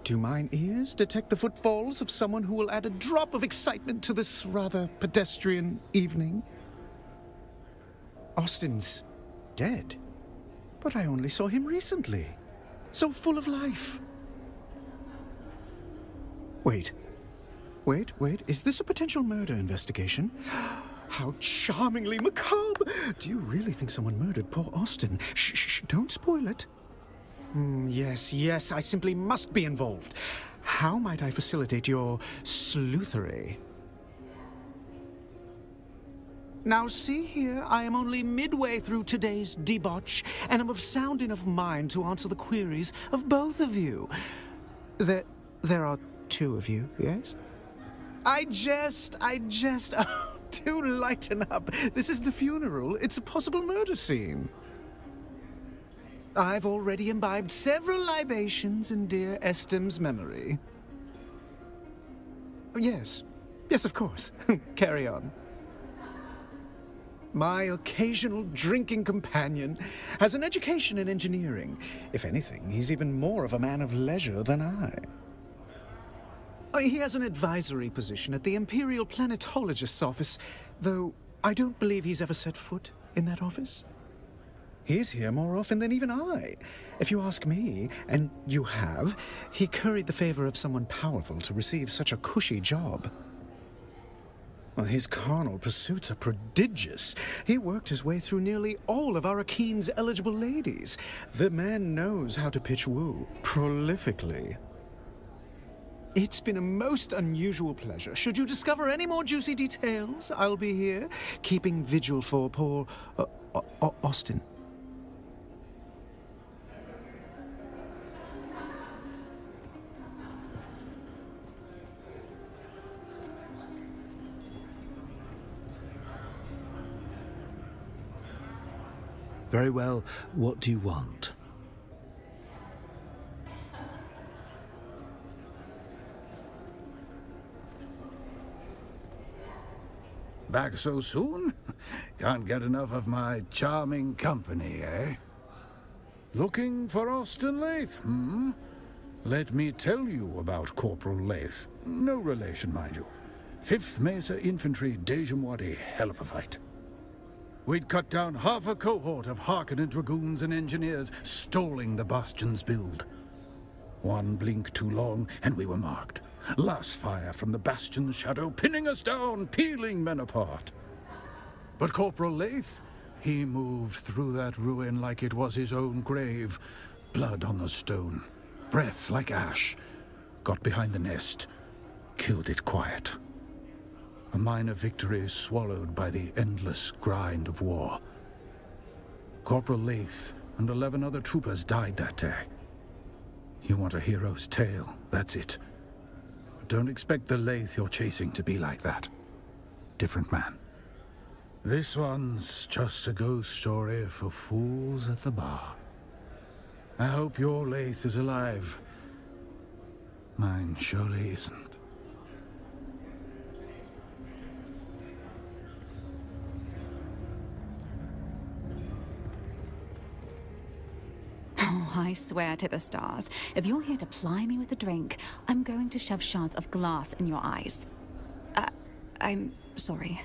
Do mine ears detect the footfalls of someone who will add a drop of excitement to this rather pedestrian evening? Austin's dead, but I only saw him recently. So full of life. Wait, is this a potential murder investigation? How charmingly macabre! Do you really think someone murdered poor Austin? Shh, don't spoil it. Yes, I simply must be involved. How might I facilitate your sleuthery? Now see here, I am only midway through today's debauch, and am of sound enough mind to answer the queries of both of you. There are two of you, yes? I jest. Oh, do lighten up. This isn't a funeral, it's a possible murder scene. I've already imbibed several libations in dear Estim's memory. Yes, of course. Carry on. My occasional drinking companion has an education in engineering. If anything, he's even more of a man of leisure than I. He has an advisory position at the Imperial Planetologist's office, though I don't believe he's ever set foot in that office. He's here more often than even I. If you ask me, and you have, he curried the favor of someone powerful to receive such a cushy job. Well, his carnal pursuits are prodigious. He worked his way through nearly all of Arakeen's eligible ladies. The man knows how to pitch woo prolifically. It's been a most unusual pleasure. Should you discover any more juicy details, I'll be here, keeping vigil for poor Austin. Very well, what do you want? Back so soon? Can't get enough of my charming company, eh? Looking for Austin Lath, hmm? Let me tell you about Corporal Lath. No relation, mind you. 5th Mesa Infantry, Dejamwadi, hell of a fight. We'd cut down half a cohort of Harkonnen dragoons and engineers, stalling the Bastion's build. One blink too long, and we were marked. Last fire from the Bastion's shadow, pinning us down, peeling men apart. But Corporal Lath, he moved through that ruin like it was his own grave. Blood on the stone, breath like ash. Got behind the nest, killed it quiet. A minor victory swallowed by the endless grind of war. Corporal Lath and 11 other troopers died that day. You want a hero's tale, that's it. But don't expect the Lath you're chasing to be like that. Different man. This one's just a ghost story for fools at the bar. I hope your Lath is alive. Mine surely isn't. Oh, I swear to the stars, if you're here to ply me with a drink, I'm going to shove shards of glass in your eyes. I'm sorry.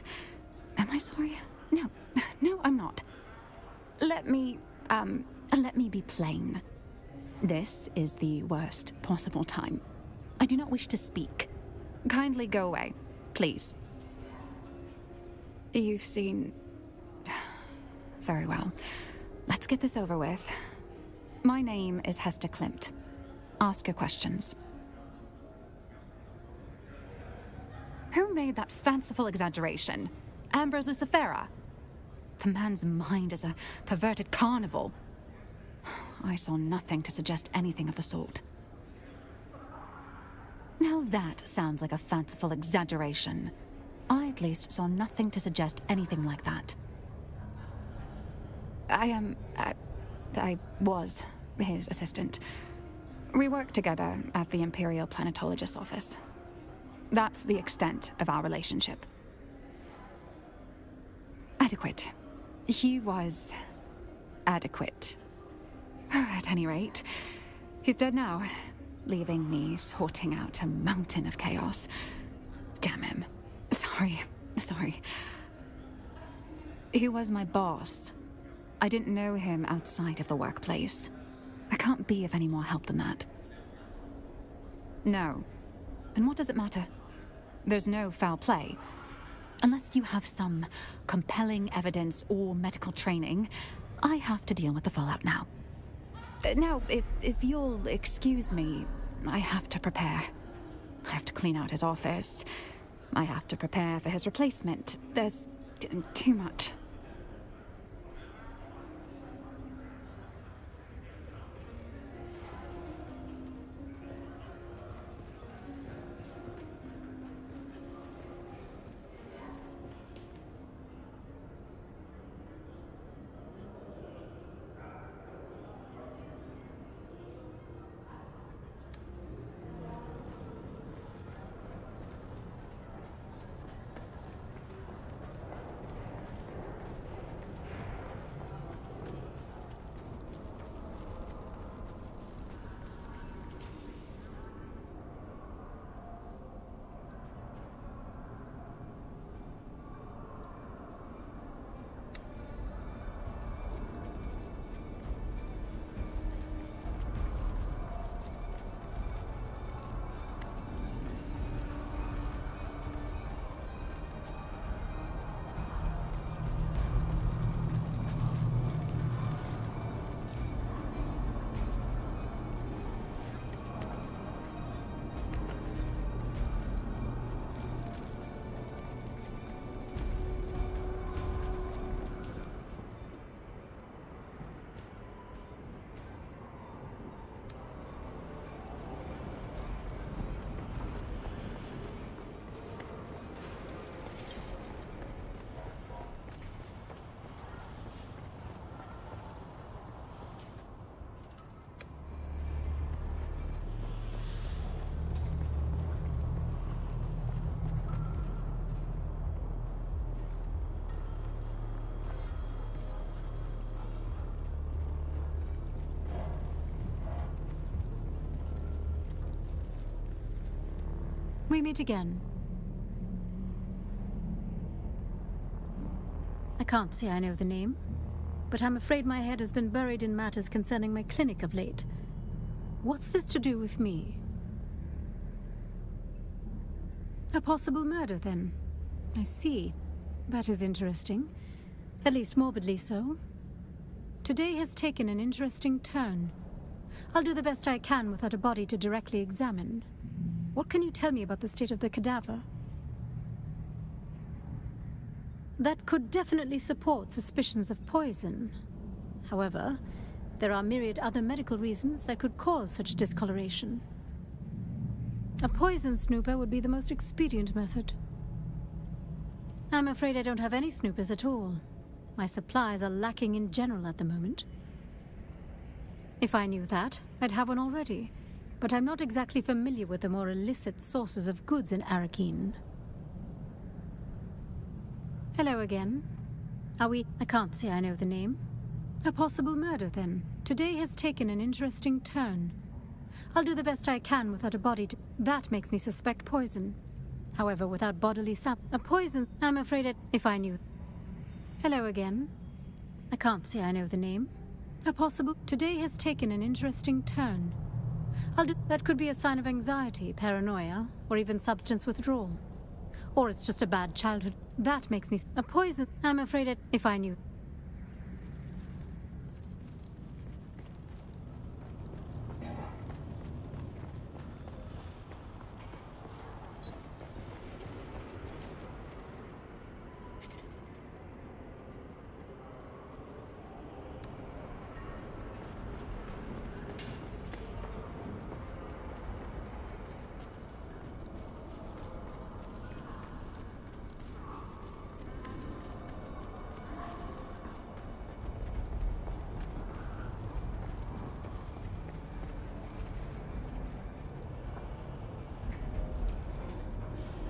Am I sorry? No, I'm not. Let me be plain. This is the worst possible time. I do not wish to speak. Kindly go away, please. You've seen... Very well. Let's get this over with. My name is Hester Klimt. Ask your questions. Who made that fanciful exaggeration? Ambrose Lucifera? The man's mind is a perverted carnival. I saw nothing to suggest anything of the sort. Now that sounds like a fanciful exaggeration. I at least saw nothing to suggest anything like that. I was his assistant. We worked together at the Imperial Planetologist's office. That's the extent of our relationship. Adequate. He was... adequate. At any rate, he's dead now, leaving me sorting out a mountain of chaos. Damn him. Sorry. He was my boss. I didn't know him outside of the workplace. I can't be of any more help than that. No. And what does it matter? There's no foul play. Unless you have some compelling evidence or medical training, I have to deal with the fallout now. Now, if you'll excuse me, I have to prepare. I have to clean out his office. I have to prepare for his replacement. There's too much. We meet again. I can't say I know the name, but I'm afraid my head has been buried in matters concerning my clinic of late. What's this to do with me? A possible murder, then. I see. That is interesting. At least morbidly so. Today has taken an interesting turn. I'll do the best I can without a body to directly examine. What can you tell me about the state of the cadaver? That could definitely support suspicions of poison. However, there are myriad other medical reasons that could cause such discoloration. A poison snooper would be the most expedient method. I'm afraid I don't have any snoopers at all. My supplies are lacking in general at the moment. If I knew that, I'd have one already. But I'm not exactly familiar with the more illicit sources of goods in Arakeen. Hello again. Are we... I can't say I know the name. A possible murder, then. Today has taken an interesting turn. I'll do the best I can without a body to... That makes me suspect poison. However, without bodily a poison, I'm afraid if I knew... Hello again. I can't say I know the name. A possible... Today has taken an interesting turn. That could be a sign of anxiety, paranoia, or even substance withdrawal. Or it's just a bad childhood. That makes me... A poison. I'm afraid if I knew...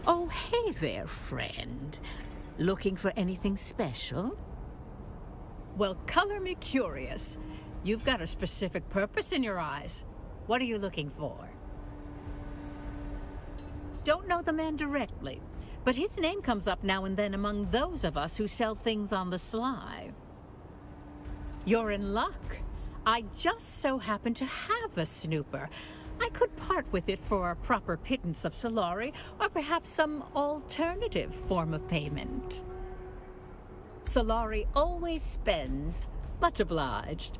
Oh, hey there, friend. Looking for anything special? Well, color me curious. You've got a specific purpose in your eyes. What are you looking for? Don't know the man directly, but his name comes up now and then among those of us who sell things on the sly. You're in luck. I just so happen to have a snooper. I could part with it for a proper pittance of Solari, or perhaps some alternative form of payment. Solari always spends. Much obliged.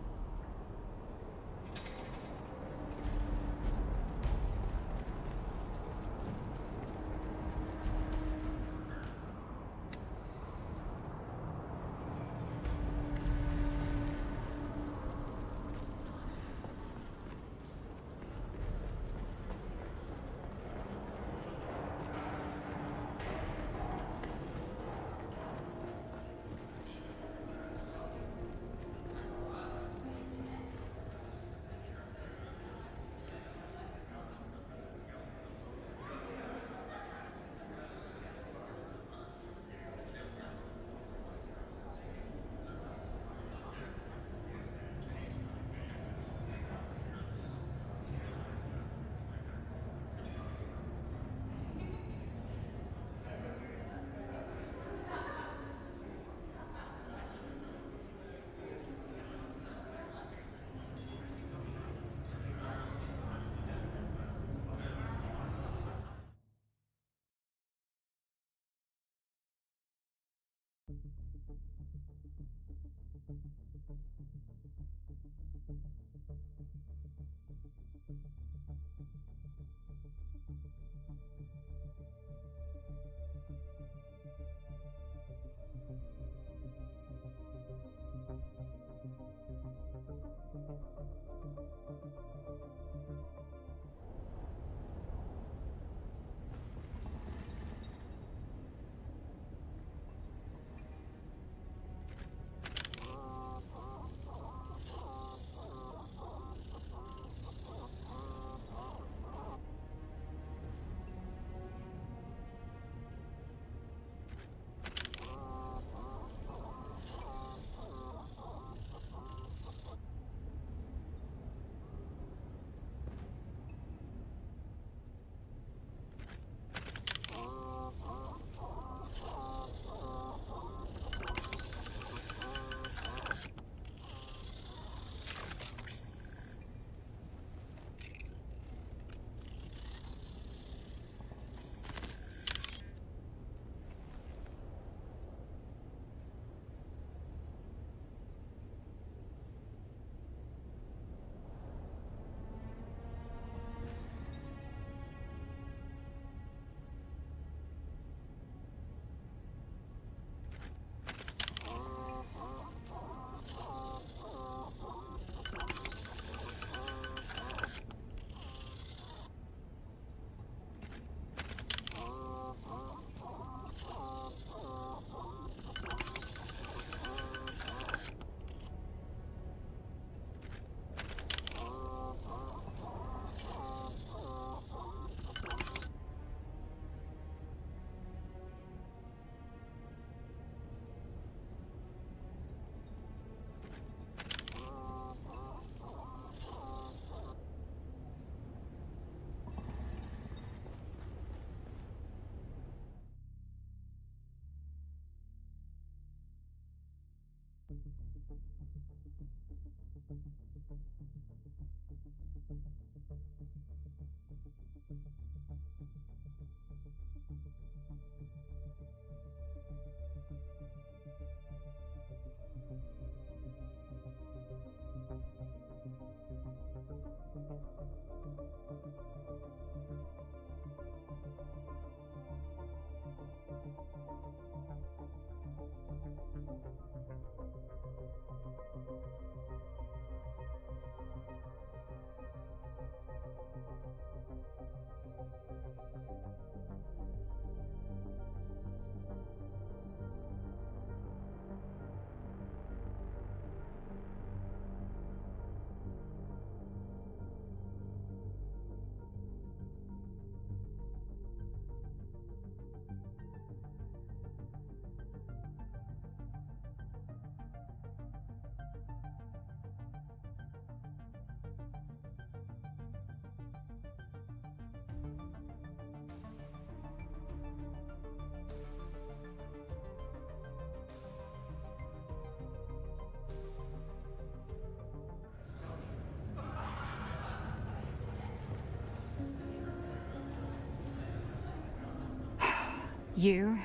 You?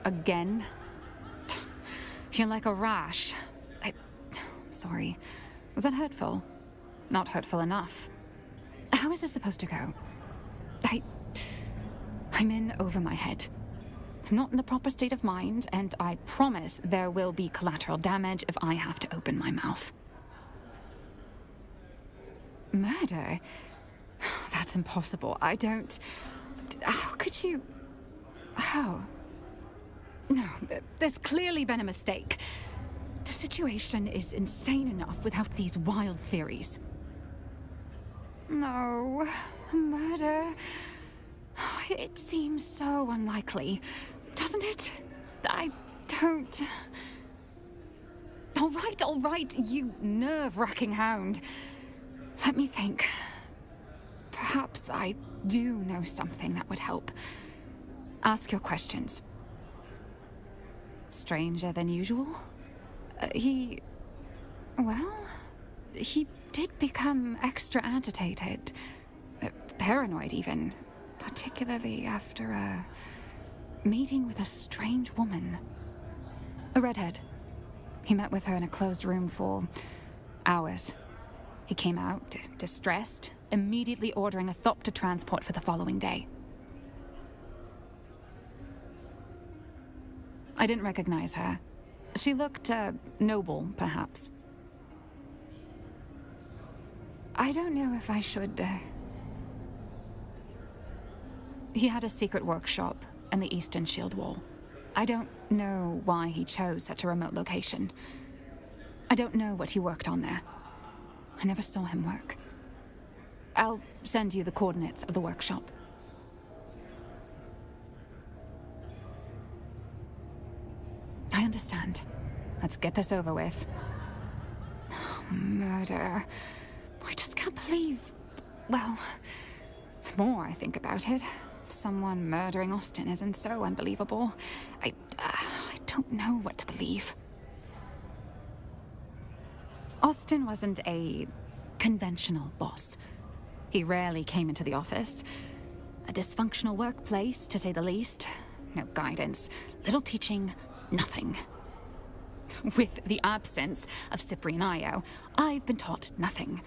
Again? You're like a rash. Sorry. Was that hurtful? Not hurtful enough. How is this supposed to go? I'm in over my head. I'm not in the proper state of mind, and I promise there will be collateral damage if I have to open my mouth. Murder? That's impossible. I don't... How could you... How? No, there's clearly been a mistake. The situation is insane enough without these wild theories. No, murder... It seems so unlikely, doesn't it? I don't... All right, you nerve-wracking hound. Let me think. Perhaps I do know something that would help. Ask your questions. Stranger than usual? He did become extra agitated. Paranoid, even. Particularly after a meeting with a strange woman. A redhead. He met with her in a closed room for hours. He came out, distressed, immediately ordering a Thopter transport for the following day. I didn't recognize her. She looked, noble, perhaps. I don't know if I should, He had a secret workshop in the Eastern Shield Wall. I don't know why he chose such a remote location. I don't know what he worked on there. I never saw him work. I'll send you the coordinates of the workshop. I understand. Let's get this over with. Murder. I just can't believe... Well, the more I think about it, someone murdering Austin isn't so unbelievable. I don't know what to believe. Austin wasn't a conventional boss. He rarely came into the office. A dysfunctional workplace, to say the least. No guidance, little teaching, nothing. With the absence of Cyprian Io, I've been taught nothing.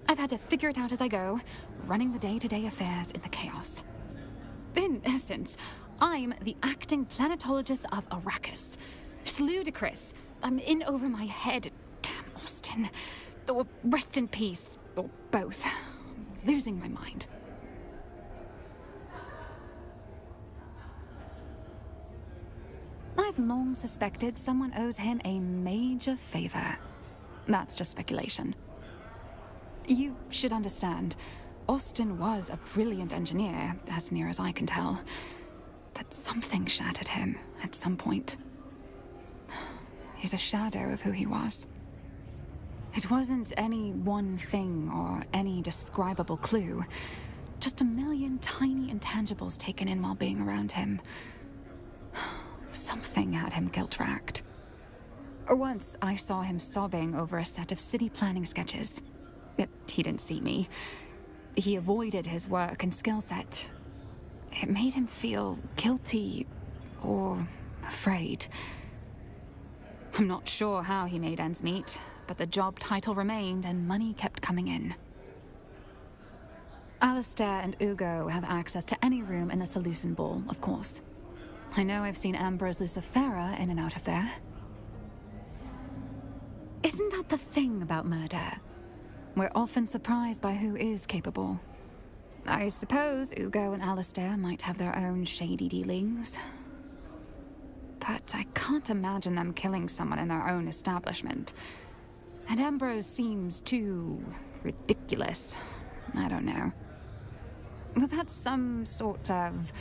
I've had to figure it out as I go, running the day-to-day affairs in the chaos. In essence, I'm the acting planetologist of Arrakis. It's ludicrous. I'm in over my head. Damn Austin. Or rest in peace. Or both. I'm losing my mind. I've long suspected someone owes him a major favor. That's just speculation. You should understand, Austin was a brilliant engineer, as near as I can tell. But something shattered him at some point. He's a shadow of who he was. It wasn't any one thing or any describable clue. Just a million tiny intangibles taken in while being around him. Something had him guilt-racked. Once I saw him sobbing over a set of city planning sketches. He didn't see me. He avoided his work and skill set. It made him feel guilty or afraid. I'm not sure how he made ends meet, but the job title remained and money kept coming in. Alistair and Ugo have access to any room in the Seleucid Ball, of course. I know I've seen Ambrose Lucifera in and out of there. Isn't that the thing about murder? We're often surprised by who is capable. I suppose Ugo and Alistair might have their own shady dealings. But I can't imagine them killing someone in their own establishment. And Ambrose seems too ridiculous. I don't know. Was that some sort of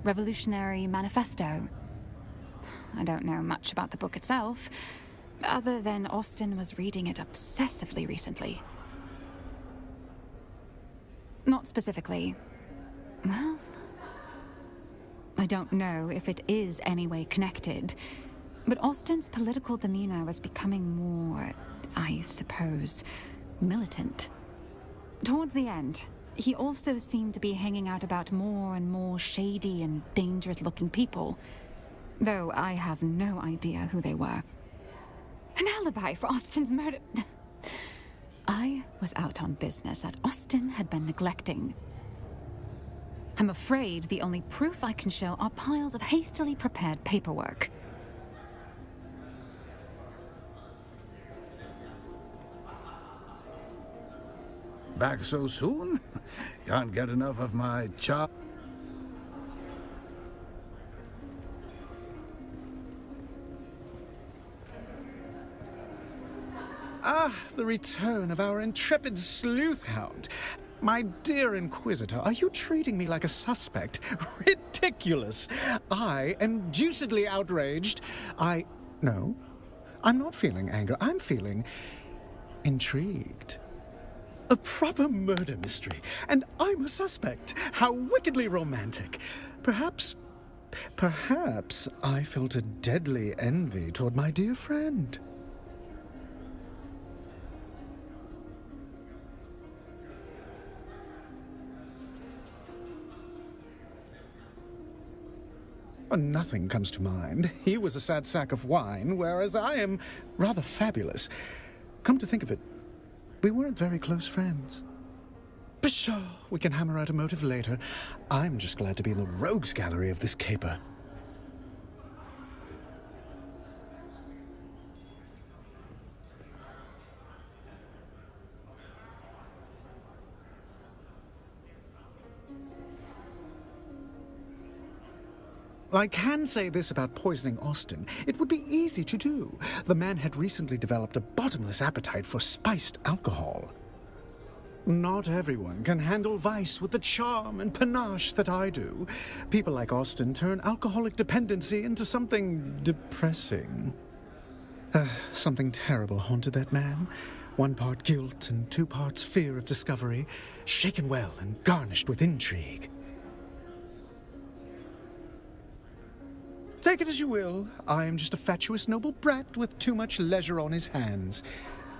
revolutionary manifesto? I don't know much about the book itself, other than Austin was reading it obsessively recently. Not specifically. Well, I don't know if it is any way connected, but Austin's political demeanor was becoming more, I suppose, militant. Towards the end, he also seemed to be hanging out about more and more shady and dangerous-looking people, though I have no idea who they were. An alibi for Austin's murder. I was out on business that Austin had been neglecting. I'm afraid the only proof I can show are piles of hastily prepared paperwork. Back so soon? Can't get enough of my charm. Ah, the return of our intrepid sleuth hound. My dear Inquisitor, are you treating me like a suspect? Ridiculous! I am deucedly outraged. No, I'm not feeling anger. I'm feeling intrigued. A proper murder mystery, and I'm a suspect. How wickedly romantic. Perhaps I felt a deadly envy toward my dear friend. Nothing comes to mind. He was a sad sack of wine, whereas I am rather fabulous. Come to think of it, we weren't very close friends. Pshaw, we can hammer out a motive later. I'm just glad to be in the rogues gallery of this caper. I can say this about poisoning Austin. It would be easy to do. The man had recently developed a bottomless appetite for spiced alcohol. Not everyone can handle vice with the charm and panache that I do. People like Austin turn alcoholic dependency into something depressing. Something terrible haunted that man. 1 part guilt and 2 parts fear of discovery, shaken well and garnished with intrigue. Take it as you will. I am just a fatuous noble brat with too much leisure on his hands.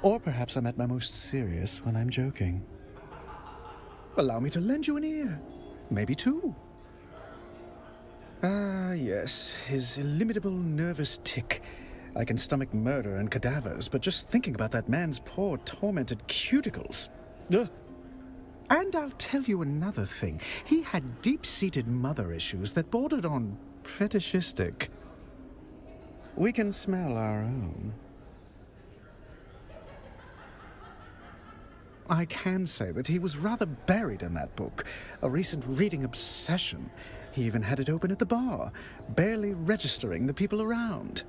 Or perhaps I'm at my most serious when I'm joking. Allow me to lend you an ear. Maybe 2. Ah, yes, his illimitable nervous tic. I can stomach murder and cadavers, but just thinking about that man's poor, tormented cuticles. Ugh. And I'll tell you another thing. He had deep-seated mother issues that bordered on fetishistic. We can smell our own. I can say that he was rather buried in that book, a recent reading obsession. He even had it open at the bar, barely registering the people around.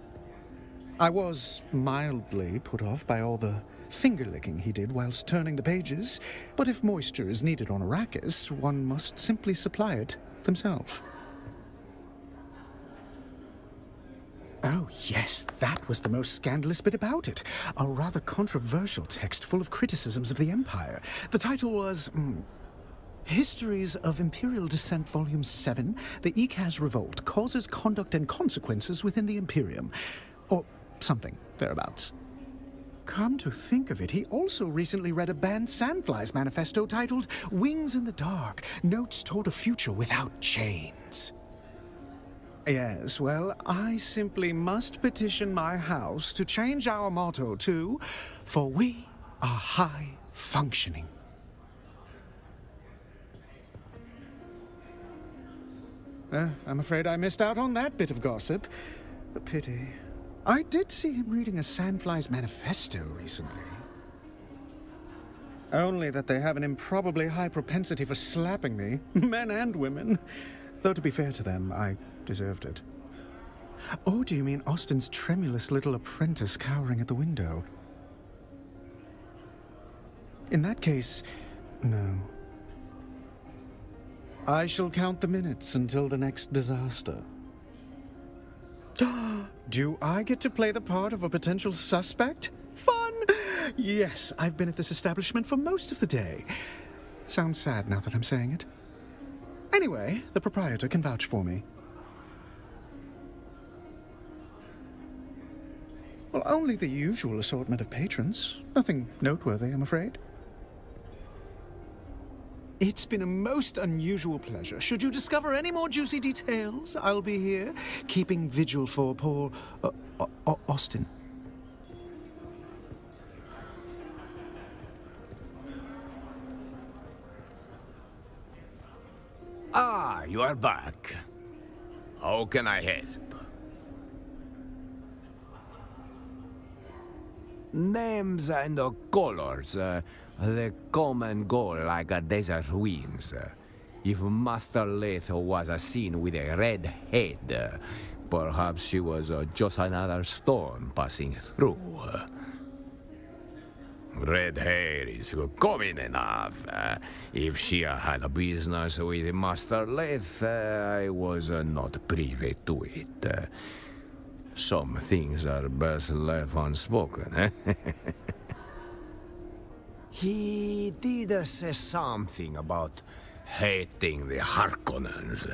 I was mildly put off by all the finger-licking he did whilst turning the pages, but if moisture is needed on Arrakis, one must simply supply it themselves. Oh, yes, that was the most scandalous bit about it. A rather controversial text full of criticisms of the Empire. The title was, Histories of Imperial Descent, Volume 7, The Ikaz Revolt Causes, Conduct, and Consequences Within the Imperium. Or something thereabouts. Come to think of it, he also recently read a banned Sandflies manifesto titled Wings in the Dark, Notes Toward a Future Without Chains. Yes, well, I simply must petition my house to change our motto to, For We Are High Functioning. I'm afraid I missed out on that bit of gossip. A pity. I did see him reading a Sandflies manifesto recently. Only that they have an improbably high propensity for slapping me, men and women. Though to be fair to them, I deserved it. Or do you mean Austin's tremulous little apprentice cowering at the window? In that case, no. I shall count the minutes until the next disaster. Do I get to play the part of a potential suspect? Fun! Yes, I've been at this establishment for most of the day. Sounds sad now that I'm saying it. Anyway, the proprietor can vouch for me. Well, only the usual assortment of patrons. Nothing noteworthy, I'm afraid. It's been a most unusual pleasure. Should you discover any more juicy details, I'll be here, keeping vigil for poor Austin. Ah, you are back. How can I help? Names and colors, they come and go like a desert winds. If Master Leith was seen with a red head, perhaps she was just another storm passing through. Red hair is common enough. If she had a business with Master Leith, I was not privy to it. Some things are best left unspoken, eh? He did say something about hating the Harkonnens,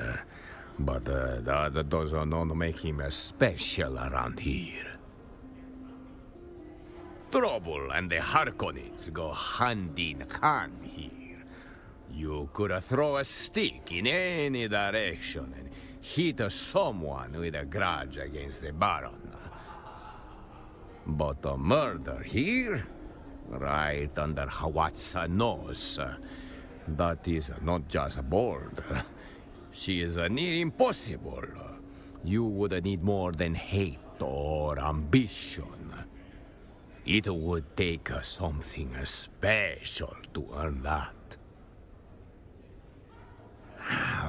but that does not make him special around here. Trouble and the Harkonnens go hand in hand here. You could throw a stick in any direction and hit someone with a grudge against the Baron. But a murder here, right under Hawat's nose, that is not just bold. She is near impossible. You would need more than hate or ambition. It would take something special to earn that.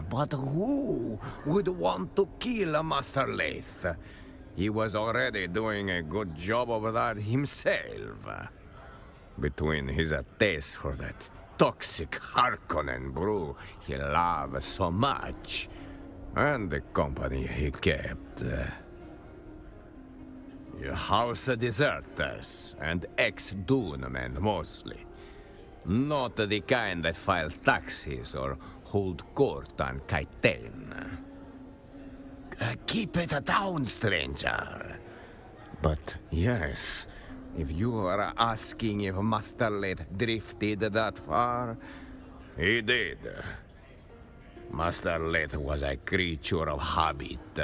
But who would want to kill Master Leith? He was already doing a good job of that himself. Between his taste for that toxic Harkonnen brew he loved so much, and the company he kept. House deserters and ex-Dune men mostly. Not the kind that file taxes or hold court on Kaiten. Keep it down, stranger. But yes, if you are asking if Master Leith drifted that far, he did. Master Leith was a creature of habit,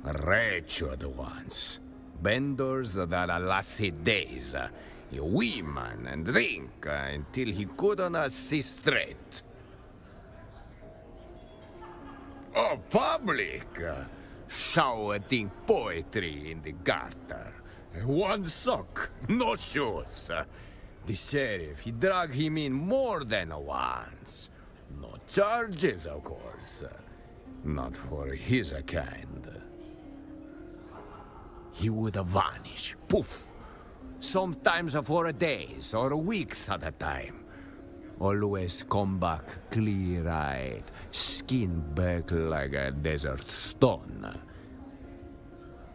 wretched once. Benders that lasted days. Women and drink until he couldn't see straight. Oh, public! Shouting poetry in the gutter. One sock, no shoes. The sheriff, he dragged him in more than once. No charges, of course. Not for his kind. He would vanish, poof. Sometimes for days or weeks at a time. Always come back clear-eyed, skin back like a desert stone.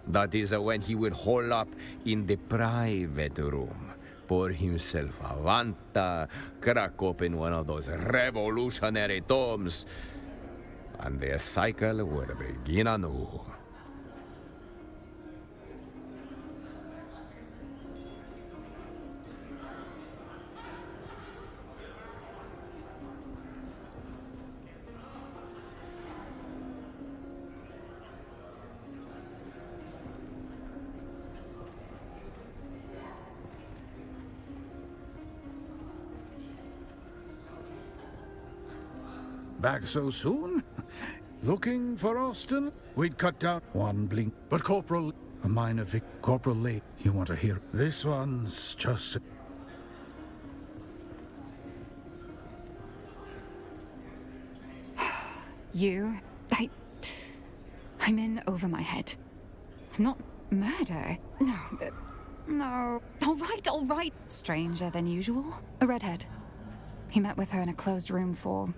That is when he would hole up in the private room, pour himself a Vanta, crack open one of those revolutionary tomes, and the cycle would begin anew. Back so soon? Looking for Austin? We'd cut down one blink. But Corporal, a minor Corporal Late, you want to hear? This one's just... I'm in over my head. Not murder. No, no. All right. Stranger than usual. A redhead. He met with her in a closed room for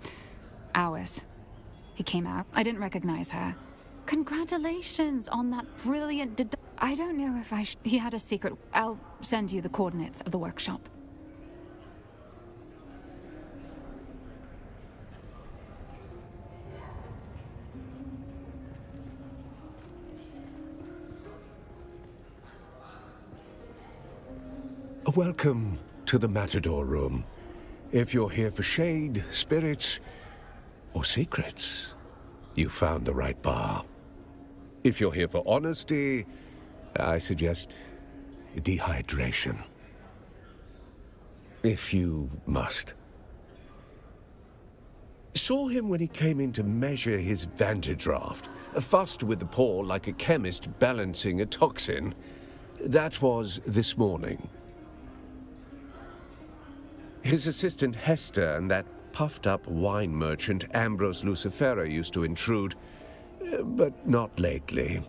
hours. He came out. I didn't recognize her. Congratulations on that brilliant I don't know if he had a secret. I'll send you the coordinates of the workshop. Welcome to the Matador Room. If you're here for shade, spirits, or secrets, you found the right bar. If you're here for honesty, I suggest dehydration. If you must. Saw him when he came in to measure his Vanderdraft. Fussed with the paw like a chemist balancing a toxin. That was this morning. His assistant Hester and that puffed-up wine merchant Ambrose Lucifera used to intrude, but not lately.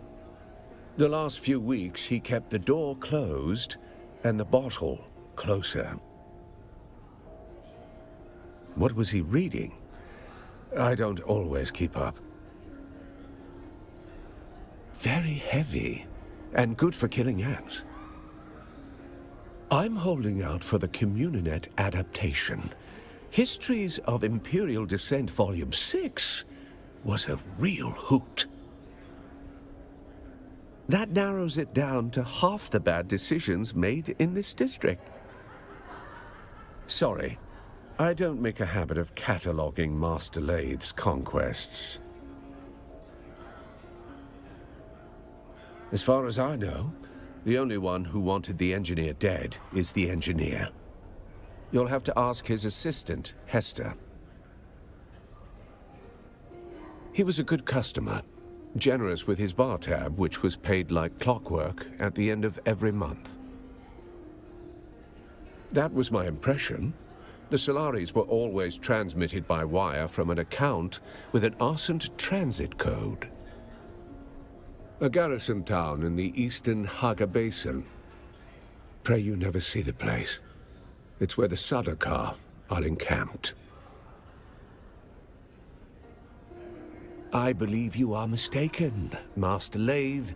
The last few weeks he kept the door closed and the bottle closer. What was he reading? I don't always keep up. Very heavy, and good for killing ants. I'm holding out for the Communinet adaptation. Histories of Imperial Descent Volume 6 was a real hoot. That narrows it down to half the bad decisions made in this district. Sorry, I don't make a habit of cataloging Master Lathe's conquests. As far as I know, the only one who wanted the engineer dead is the engineer. You'll have to ask his assistant, Hester. He was a good customer, generous with his bar tab, which was paid like clockwork at the end of every month. That was my impression. The Solaris were always transmitted by wire from an account with an Arsent transit code. A garrison town in the eastern Haga Basin. Pray you never see the place. It's where the Sardaukar are encamped. I believe you are mistaken. Master Lathe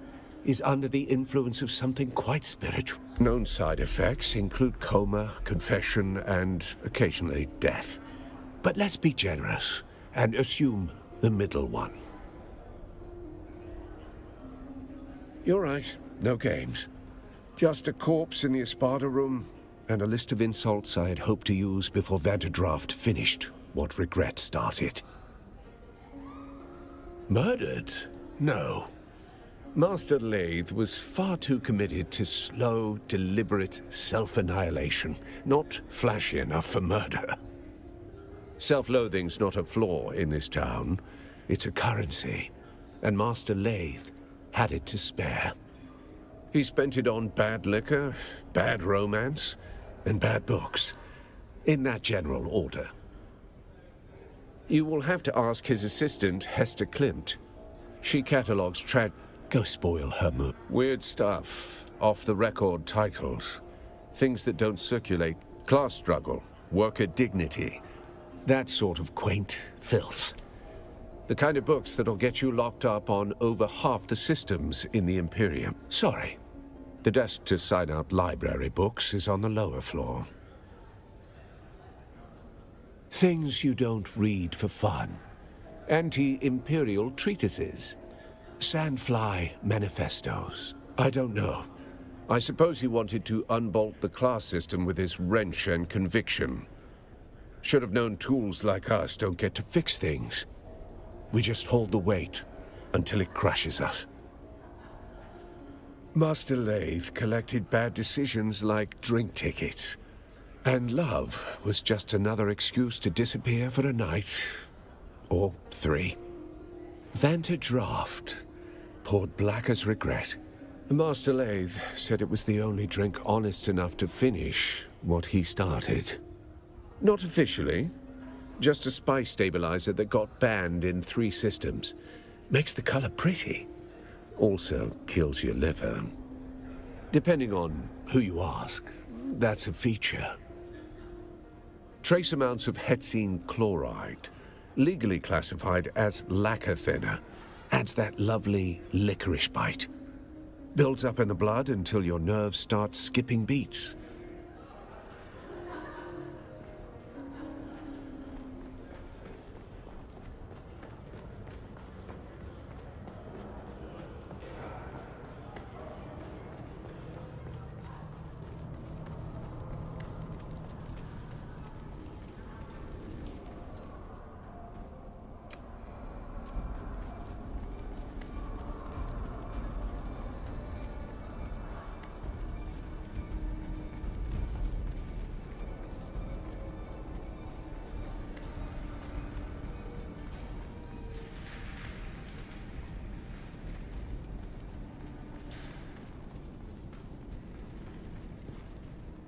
is under the influence of something quite spiritual. Known side effects include coma, confession, and occasionally death. But let's be generous and assume the middle one. You're right, no games. Just a corpse in the Espada room, and a list of insults I had hoped to use before Vanderdraft finished what regret started. Murdered? No. Master Lathe was far too committed to slow, deliberate self-annihilation, not flashy enough for murder. Self-loathing's not a flaw in this town. It's a currency, and Master Lathe had it to spare. He spent it on bad liquor, bad romance, and bad books, in that general order. You will have to ask his assistant, Hester Klimt. She catalogs Go spoil her mood. Weird stuff, off-the-record titles. Things that don't circulate. Class struggle, worker dignity. That sort of quaint filth. The kind of books that'll get you locked up on over half the systems in the Imperium. Sorry. The desk to sign out library books is on the lower floor. Things you don't read for fun. Anti-Imperial treatises. Sandfly manifestos. I don't know. I suppose he wanted to unbolt the class system with his wrench and conviction. Should have known tools like us don't get to fix things. We just hold the weight until it crushes us. Master Lathe collected bad decisions like drink tickets. And love was just another excuse to disappear for a night. Or 3. Vanderdraft poured black as regret. Master Lathe said it was the only drink honest enough to finish what he started. Not officially. Just a spice stabilizer that got banned in 3 systems. Makes the color pretty. Also kills your liver. Depending on who you ask, that's a feature. Trace amounts of hetsene chloride, legally classified as lacquer thinner, adds that lovely licorice bite. Builds up in the blood until your nerves start skipping beats.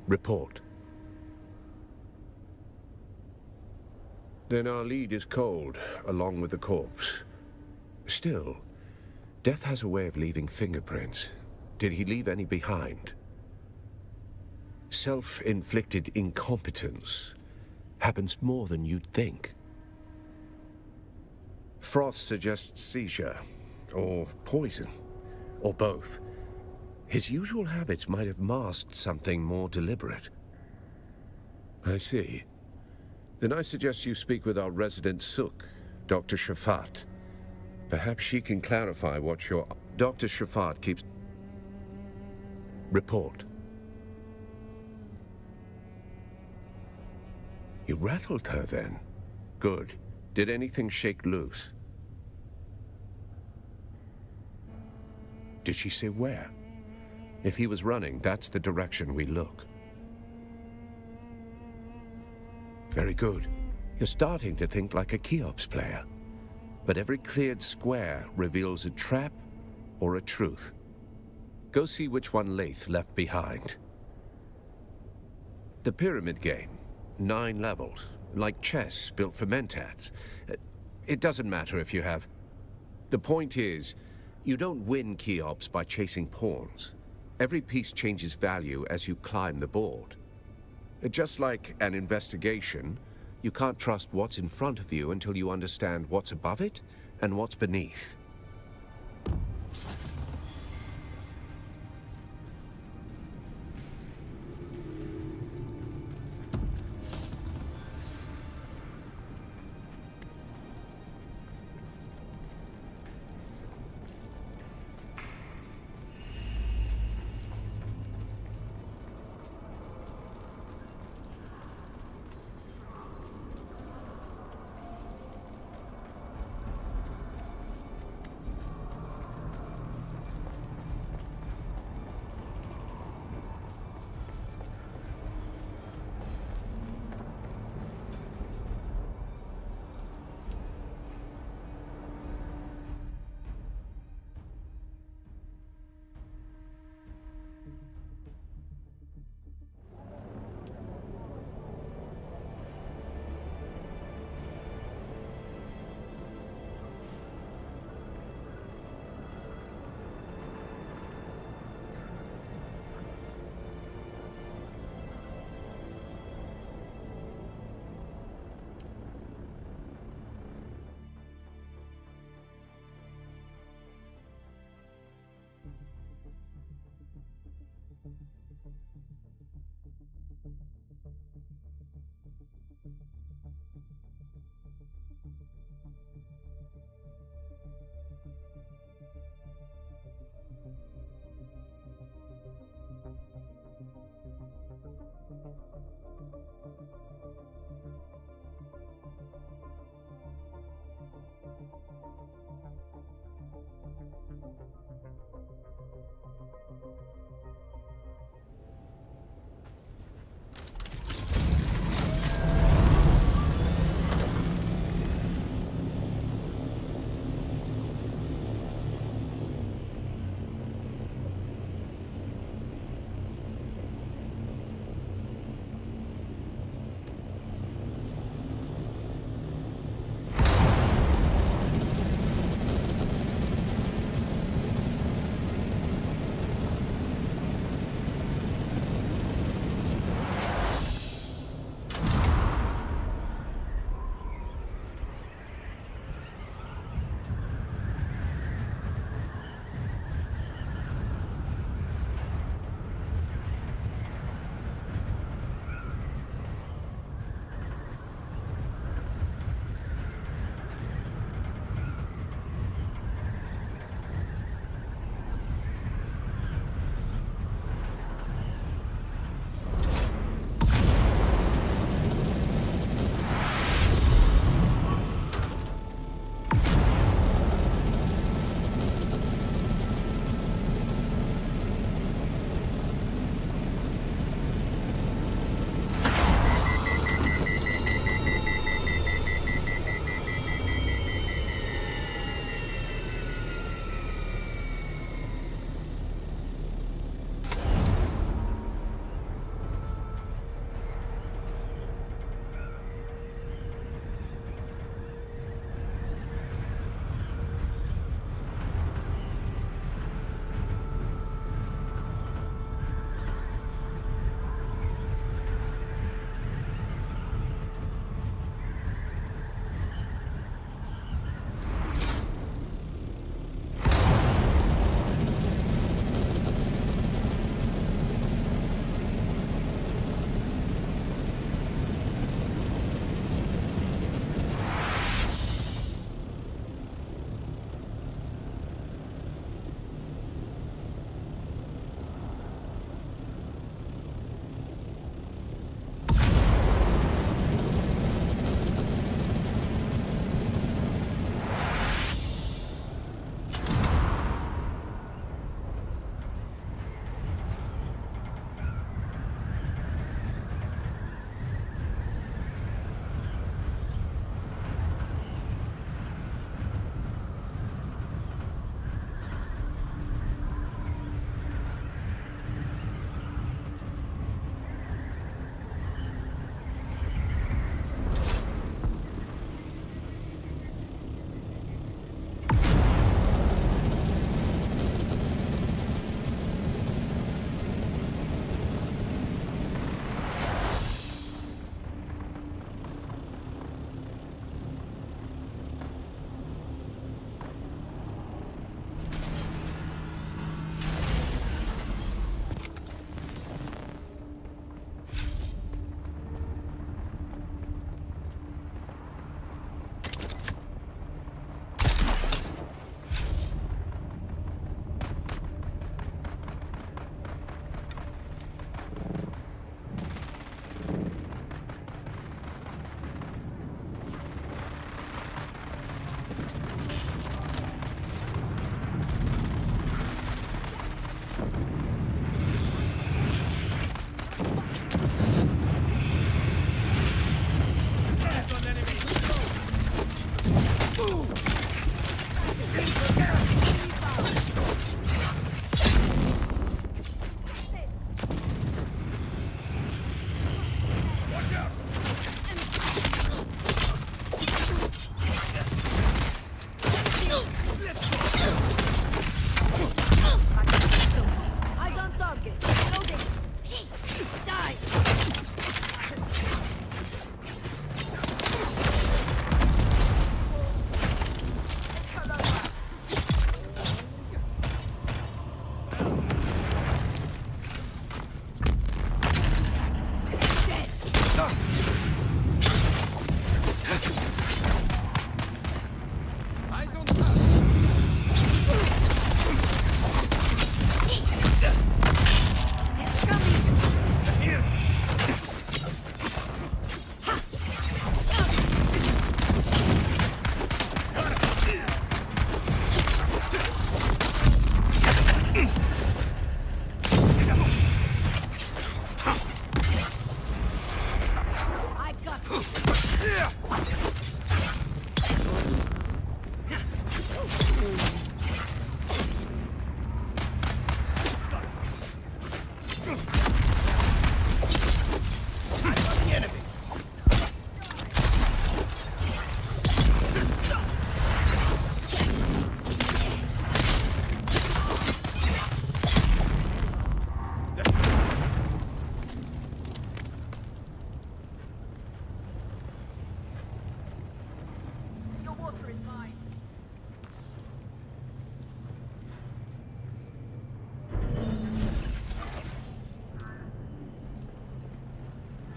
Report. Then our lead is cold, along with the corpse. Still, death has a way of leaving fingerprints. Did he leave any behind? Self-inflicted incompetence happens more than you'd think. Froth suggests seizure, or poison, or both. His usual habits might have masked something more deliberate. I see. Then I suggest you speak with our resident Sook, Dr. Shafat. Perhaps she can clarify what your... Dr. Shafat keeps... Report. You rattled her then? Good. Did anything shake loose? Did she say where? If he was running, that's the direction we look. Very good. You're starting to think like a Cheops player. But every cleared square reveals a trap or a truth. Go see which one Lath left behind. The pyramid game. 9 levels. Like chess built for mentats. It doesn't matter if you have... The point is, you don't win Cheops by chasing pawns. Every piece changes value as you climb the board. Just like an investigation, you can't trust what's in front of you until you understand what's above it and what's beneath.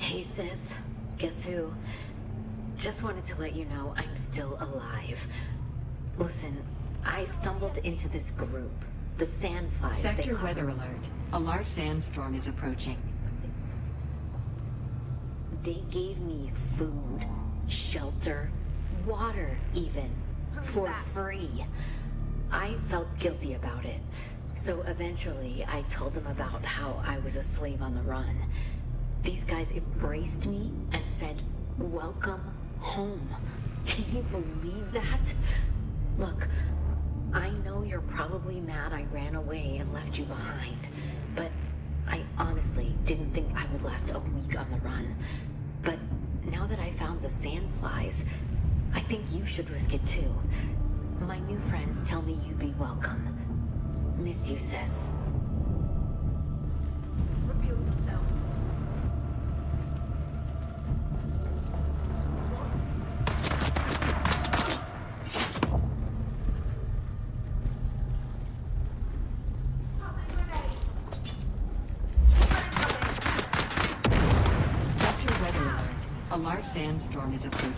Hey sis, guess who? Just wanted to let you know I'm still alive. Listen, I stumbled into this group. The Sandflies. Sector weather alert. A large sandstorm is approaching. They gave me food, shelter, water even, for free. I felt guilty about it. So eventually I told them about how I was a slave on the run. These guys embraced me and said, "Welcome home." Can you believe that? Look, I know you're probably mad I ran away and left you behind, but I honestly didn't think I would last a week on the run. But now that I found the Sandflies, I think you should risk it too. My new friends tell me you'd be welcome. Miss you, sis. Repeal yourself. Sector weather alert. A large sandstorm is approaching.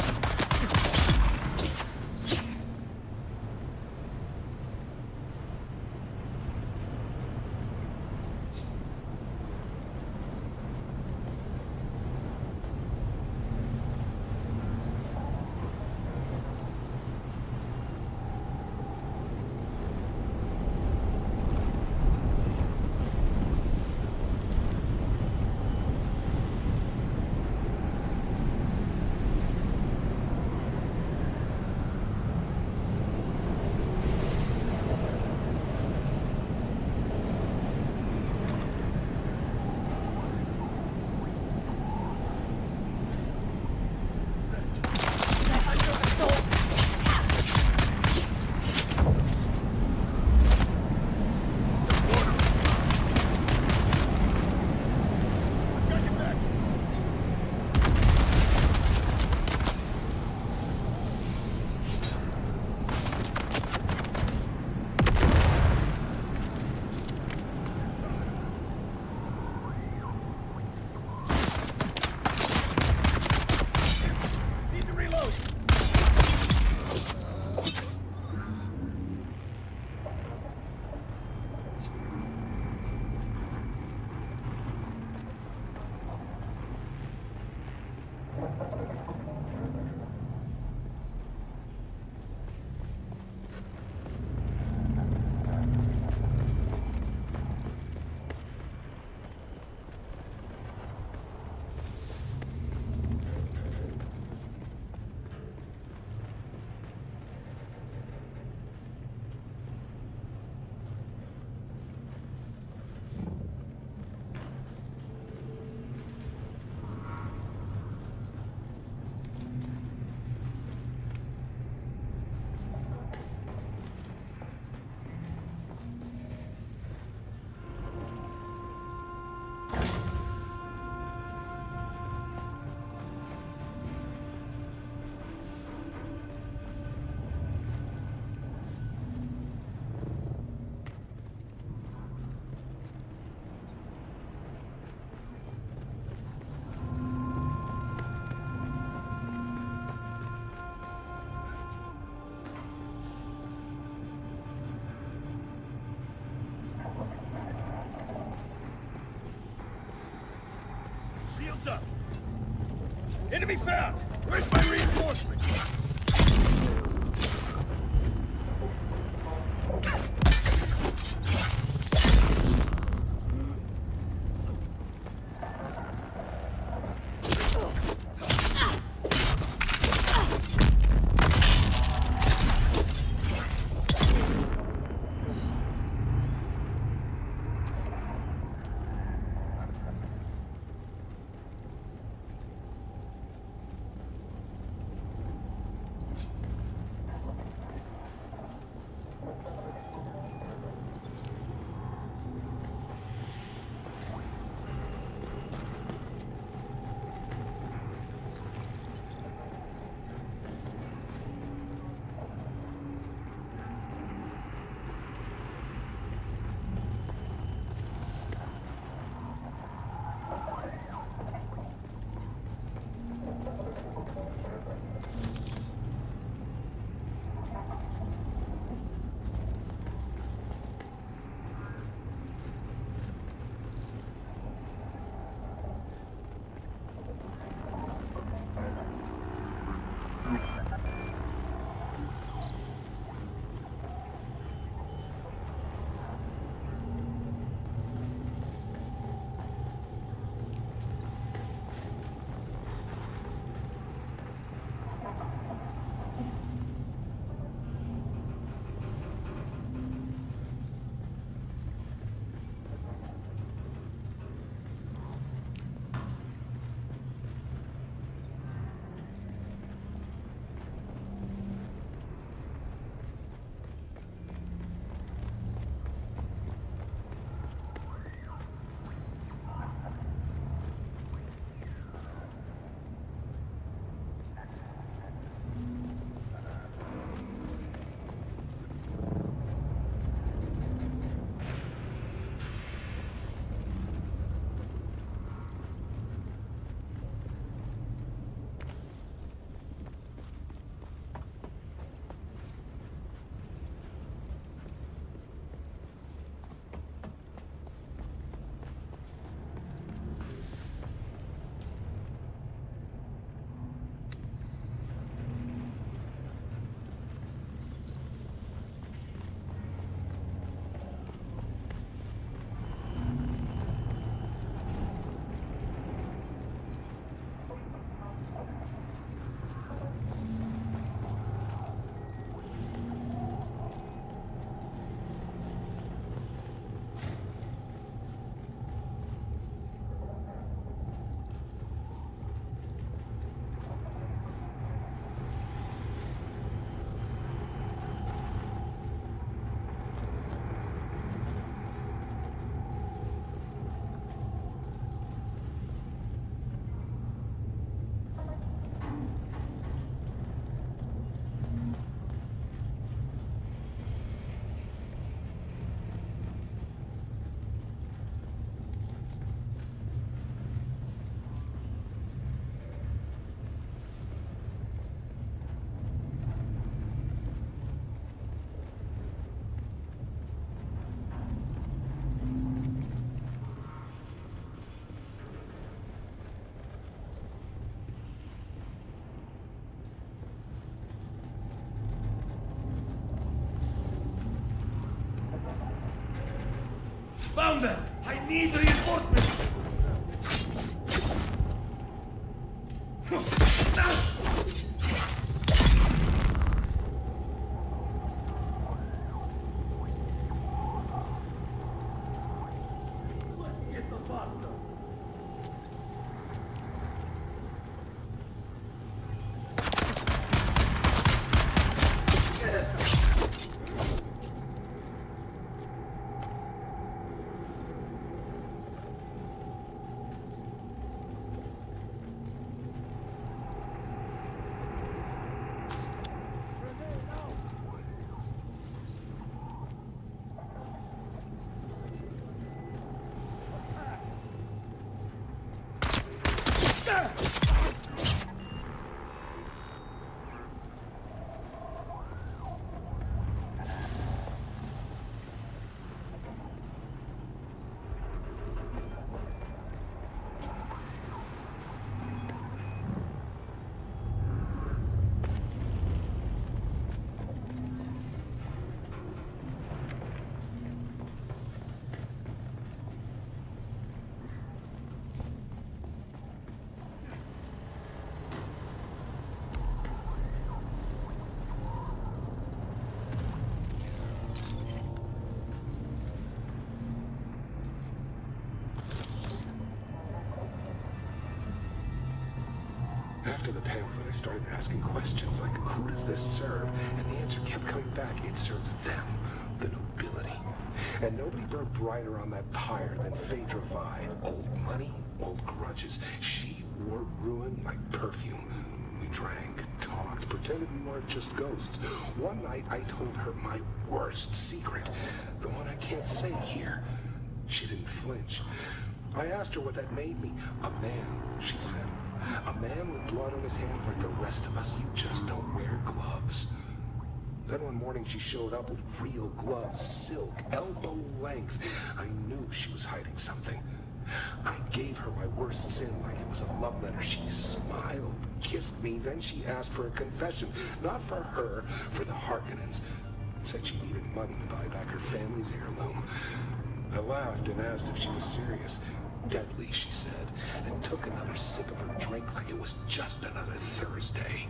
Shields up! Enemy found! Where's my reinforcements? Found them! I need reinforcements! After the pamphlet, I started asking questions like, who does this serve? And the answer kept coming back. It serves them, the nobility. And nobody burned brighter on that pyre than Phaedra Vi. Old money, old grudges. She wore ruin like perfume. We drank, talked, pretended we weren't just ghosts. One night, I told her my worst secret. The one I can't say here. She didn't flinch. I asked her what that made me. A man, she said. A man with blood on his hands like the rest of us. You just don't wear gloves. Then one morning she showed up with real gloves, silk, elbow length. I knew she was hiding something. I gave her my worst sin like it was a love letter. She smiled, kissed me, then she asked for a confession. Not for her, for the Harkonnens. Said she needed money to buy back her family's heirloom. I laughed and asked if she was serious. Deadly, she said, and took another sip of her drink like it was just another Thursday.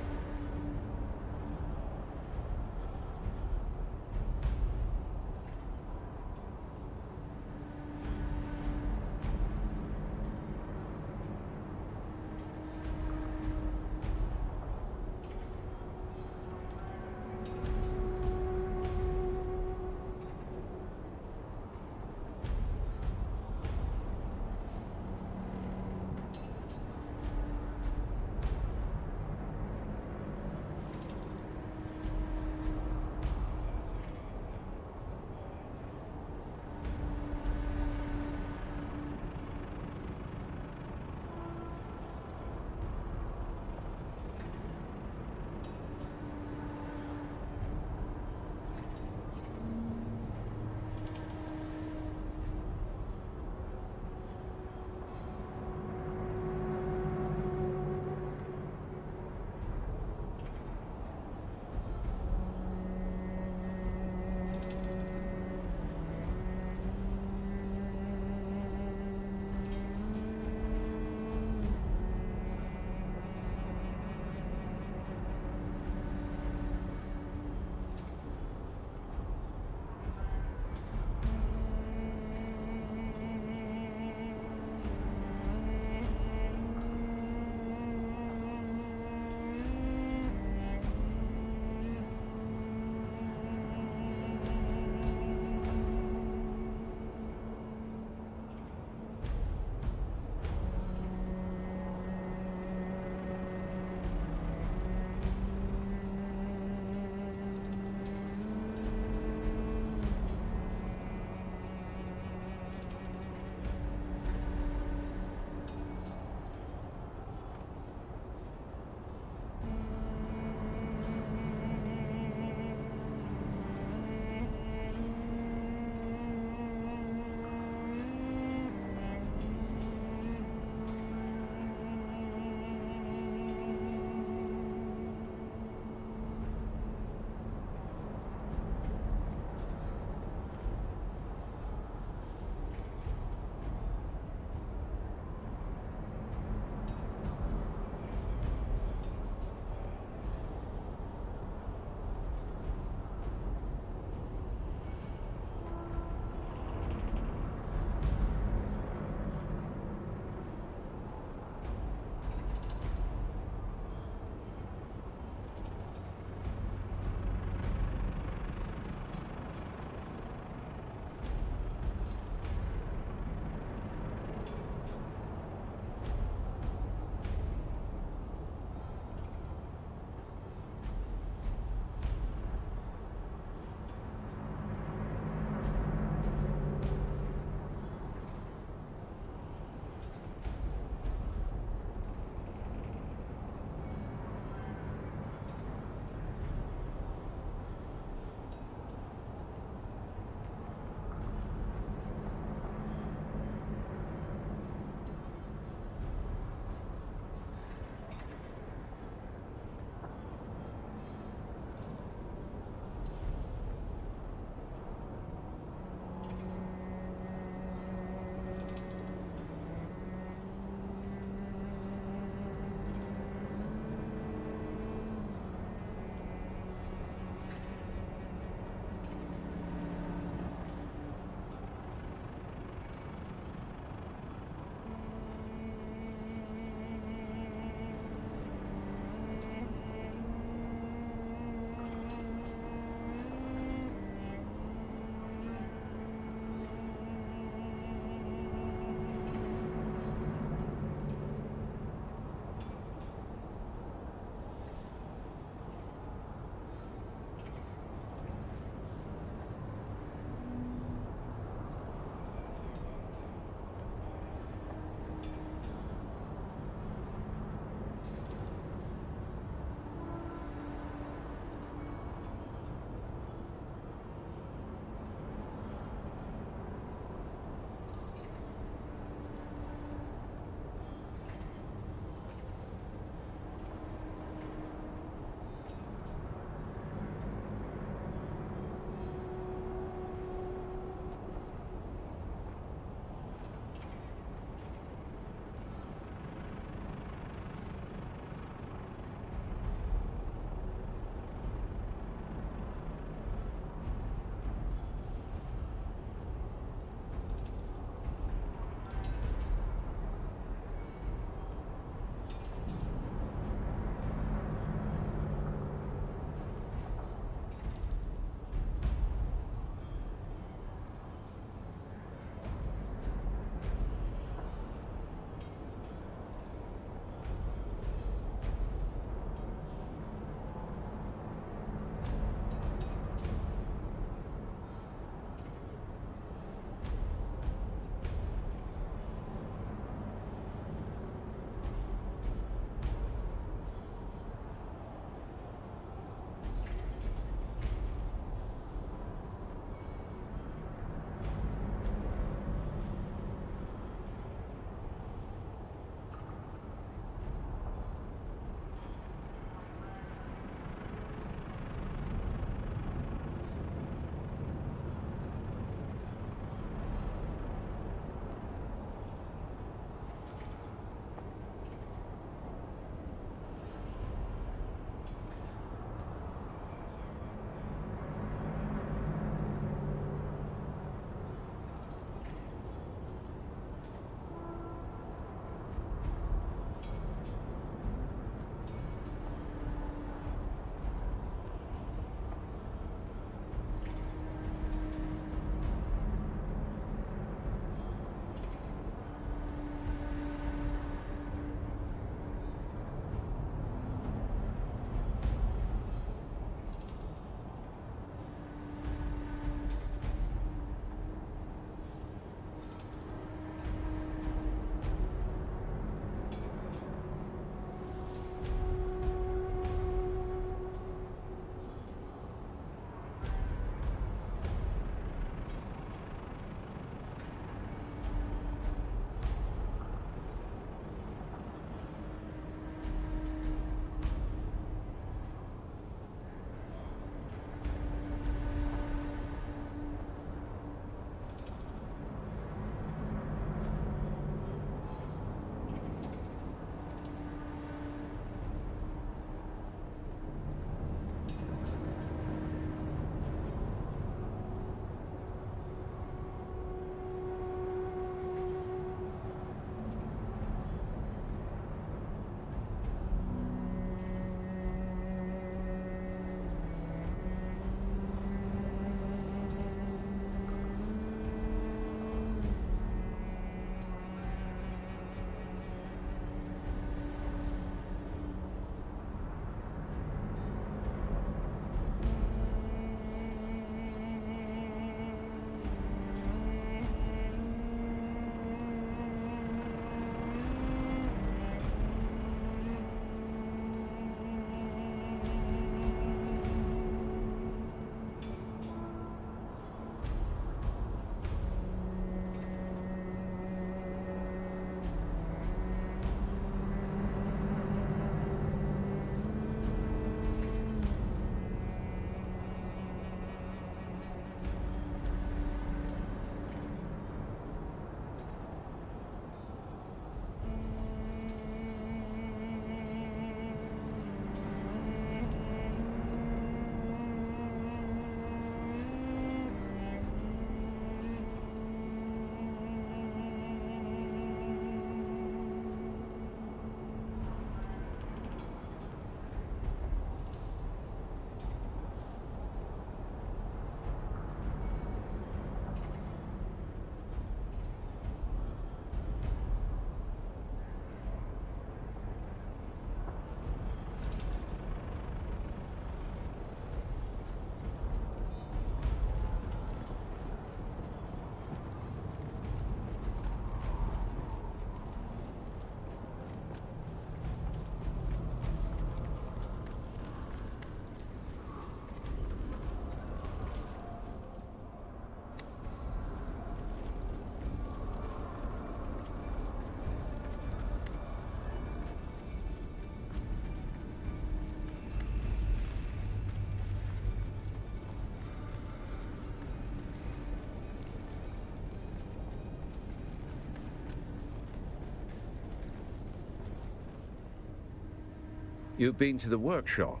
You've been to the workshop.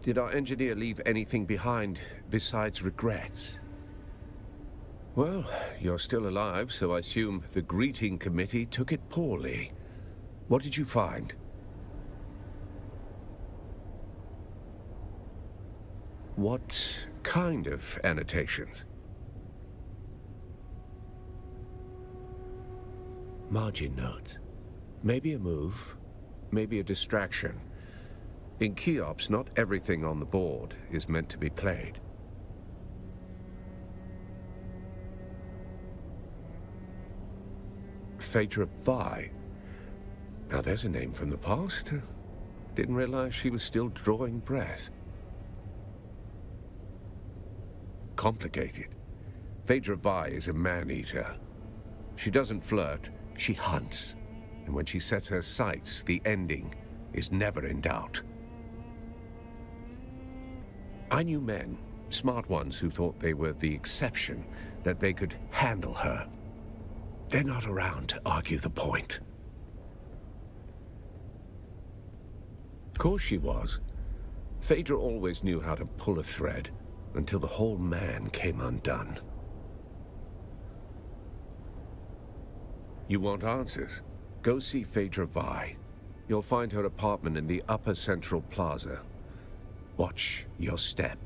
Did our engineer leave anything behind besides regrets? Well, you're still alive, so I assume the greeting committee took it poorly. What did you find? What kind of annotations? Margin notes. Maybe a move, maybe a distraction. In Keops, not everything on the board is meant to be played. Phaedra Vi. Now there's a name from the past. Didn't realize she was still drawing breath. Complicated. Phaedra Vi is a man-eater. She doesn't flirt, she hunts. And when she sets her sights, the ending is never in doubt. I knew men, smart ones who thought they were the exception, that they could handle her. They're not around to argue the point. Of course she was. Phaedra always knew how to pull a thread, until the whole man came undone. You want answers? Go see Phaedra Vi. You'll find her apartment in the Upper Central Plaza. Watch your step.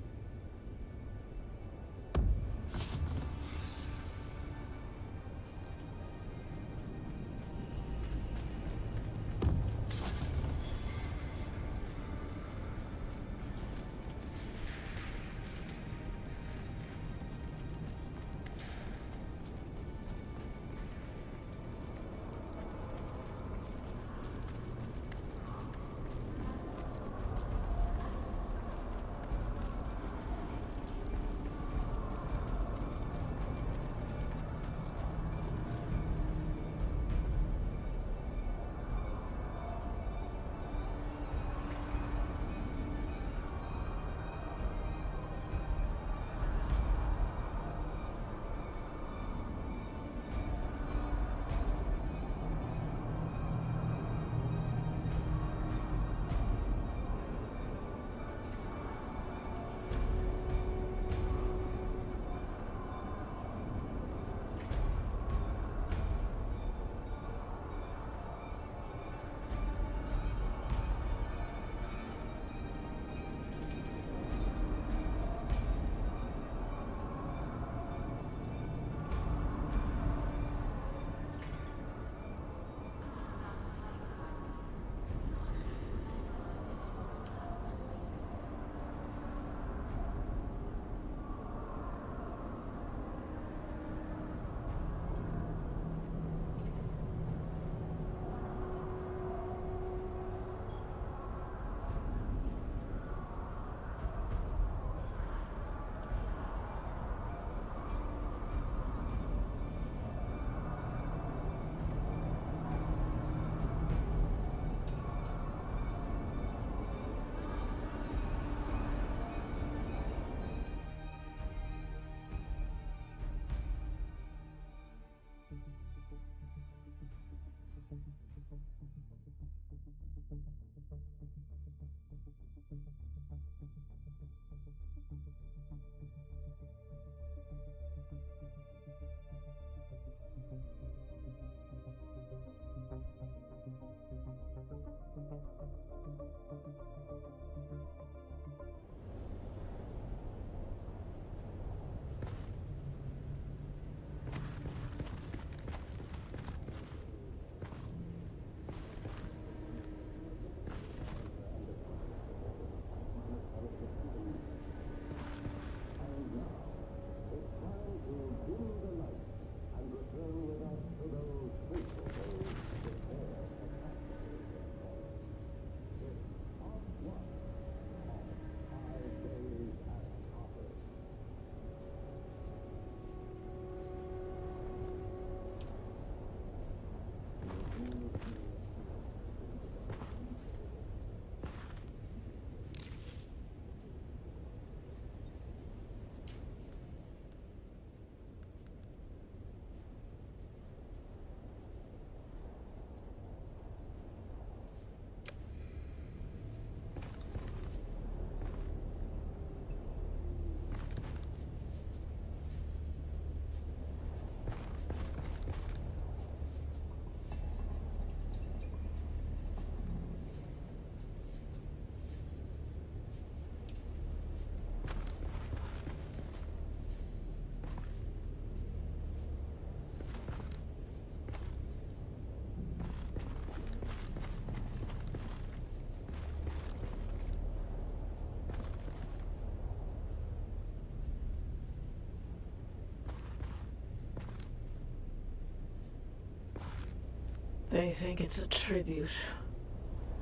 They think it's a tribute.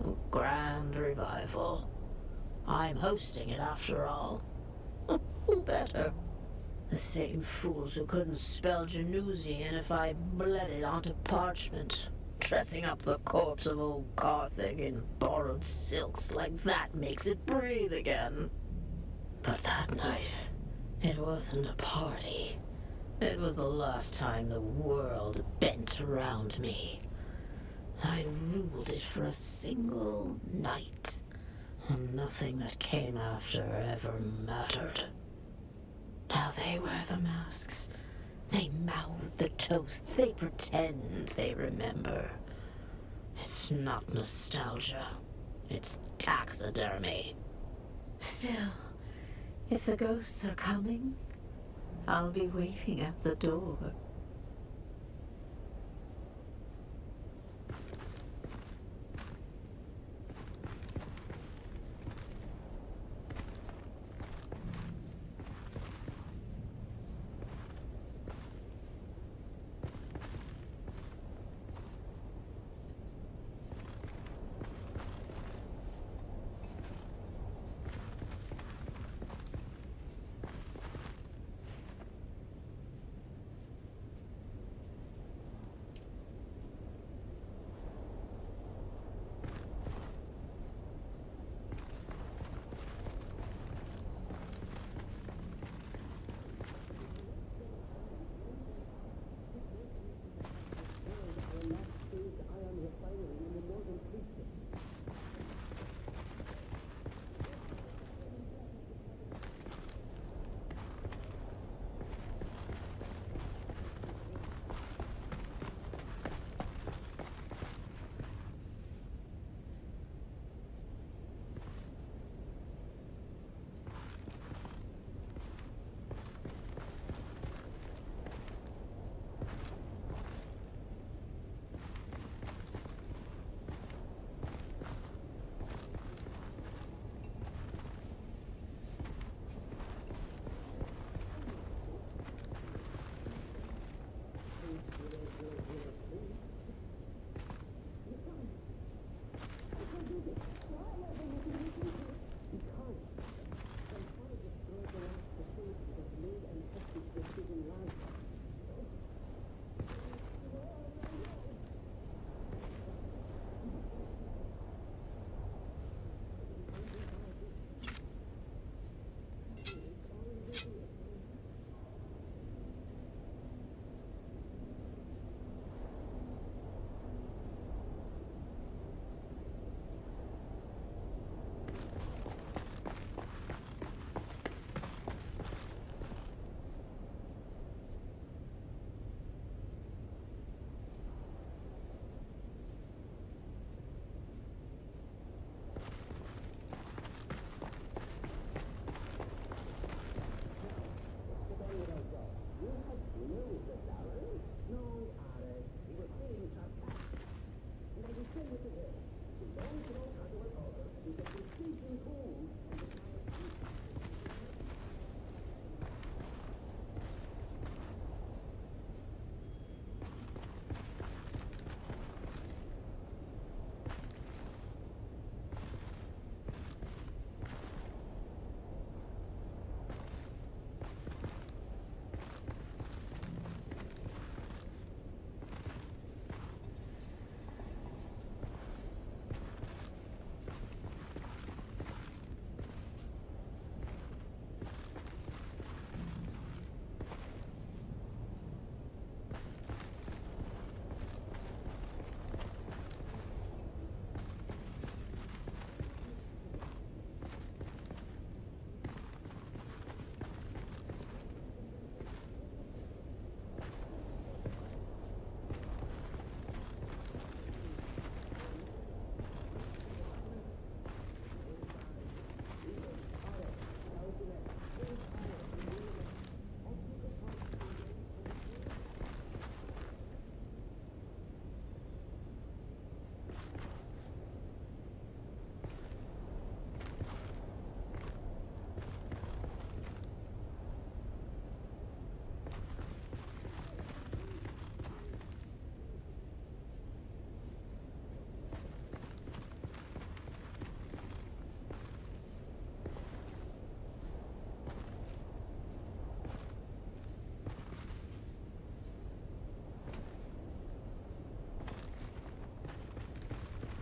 A grand revival. I'm hosting it after all. Who better? The same fools who couldn't spell Genusian if I bled it onto parchment. Dressing up the corpse of old Carthage in borrowed silks like that makes it breathe again. But that night, it wasn't a party. It was the last time the world bent around me. I ruled it for a single night, and nothing that came after ever mattered. Now they wear the masks. They mouth the toasts. They pretend they remember. It's not nostalgia. It's taxidermy. Still, if the ghosts are coming, I'll be waiting at the door.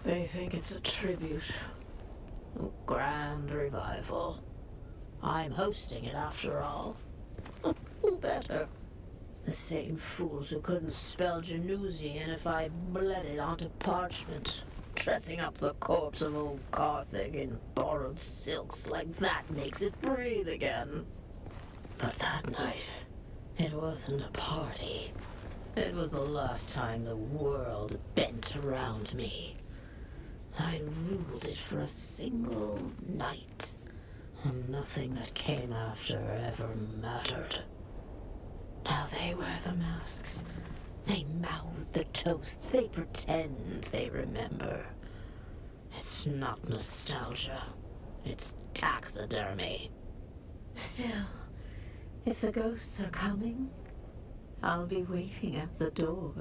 They think it's a tribute. A grand revival. I'm hosting it after all. Who better? The same fools who couldn't spell Genusian if I bled it onto parchment. Dressing up the corpse of old Carthage in borrowed silks like that makes it breathe again. But that night, it wasn't a party. It was the last time the world bent around me. I ruled it for a single night, and nothing that came after ever mattered. Now they wear the masks. They mouth the toasts. They pretend they remember. It's not nostalgia. It's taxidermy. Still, if the ghosts are coming, I'll be waiting at the door.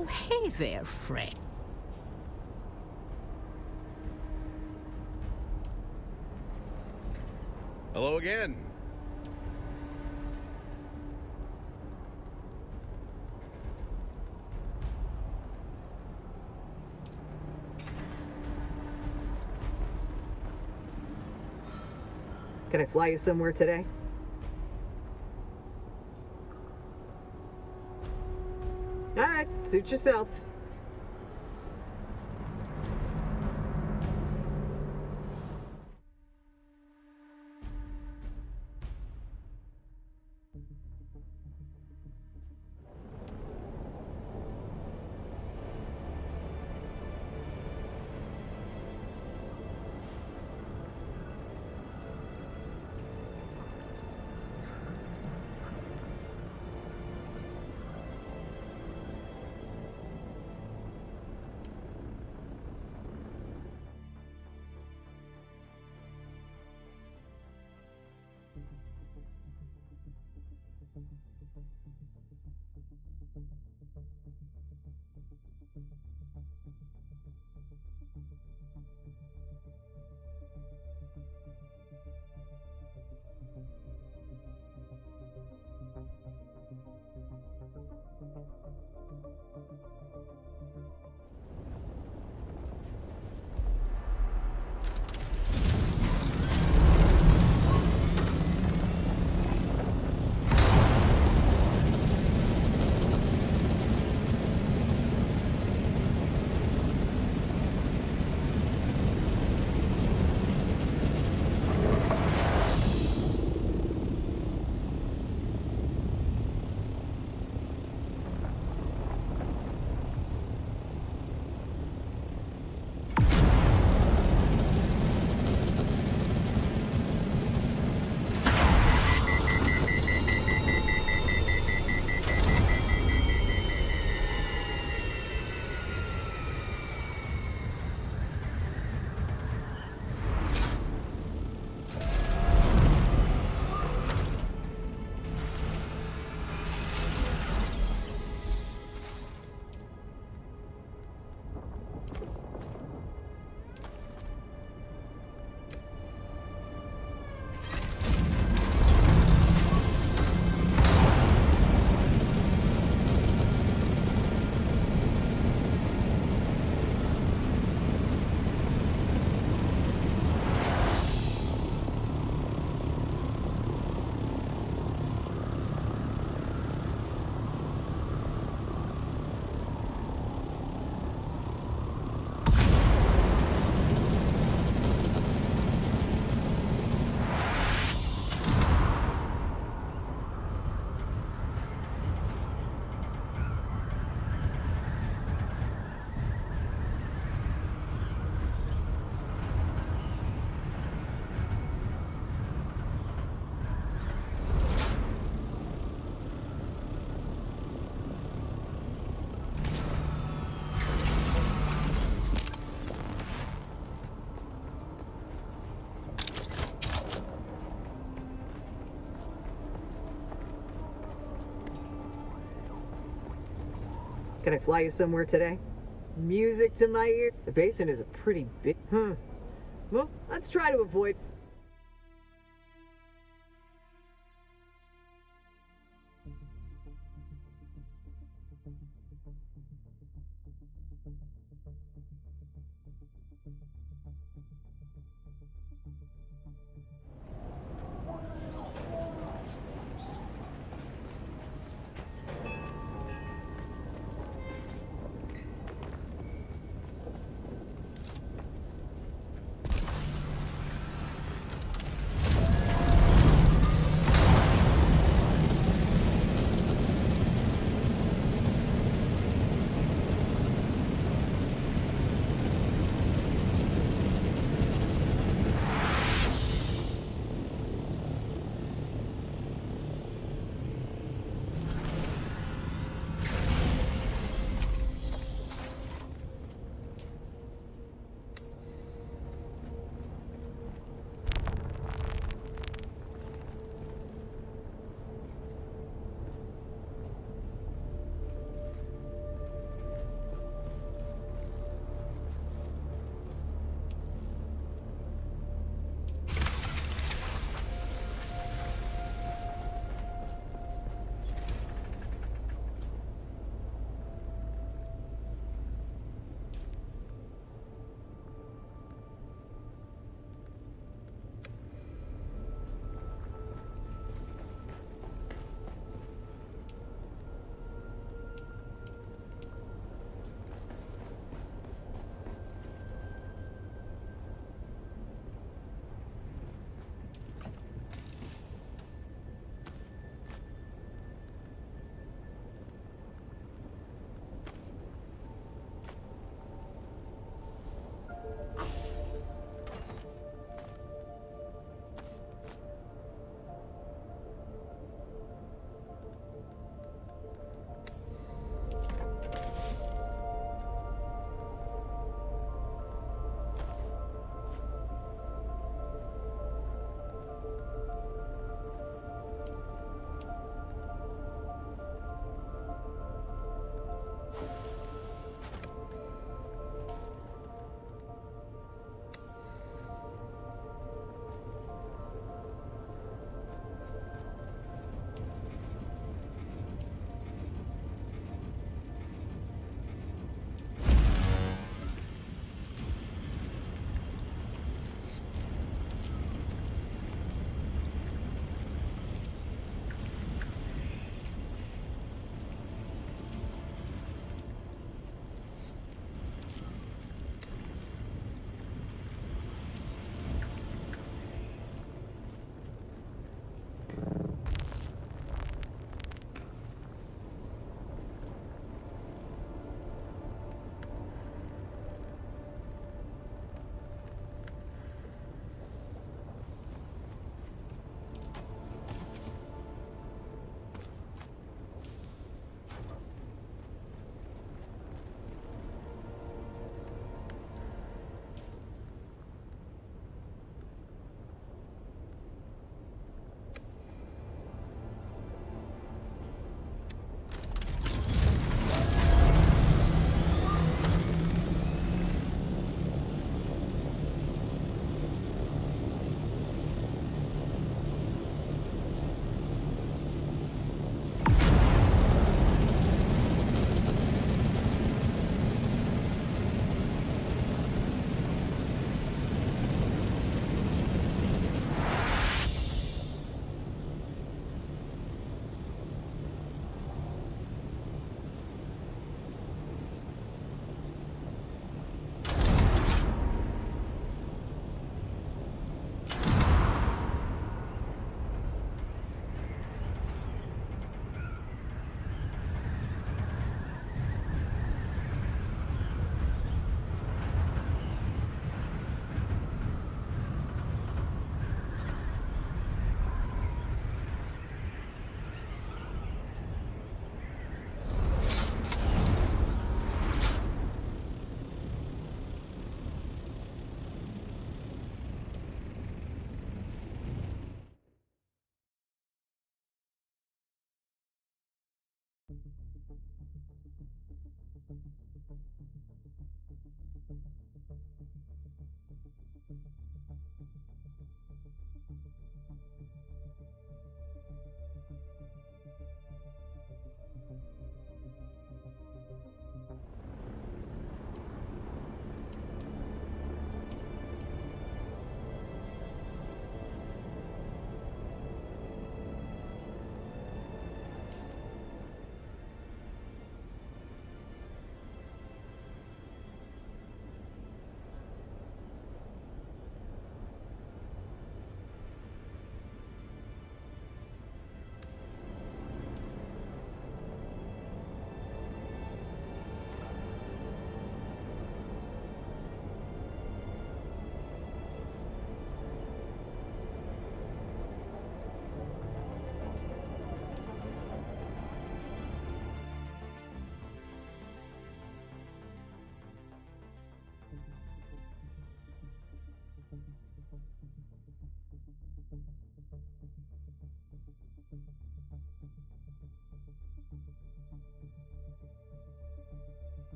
Oh, hey there, Fred. Hello again. Can I fly you somewhere today? All right, suit yourself. Can I fly you somewhere today? Music to my ear. The basin is a pretty big. Let's try to avoid.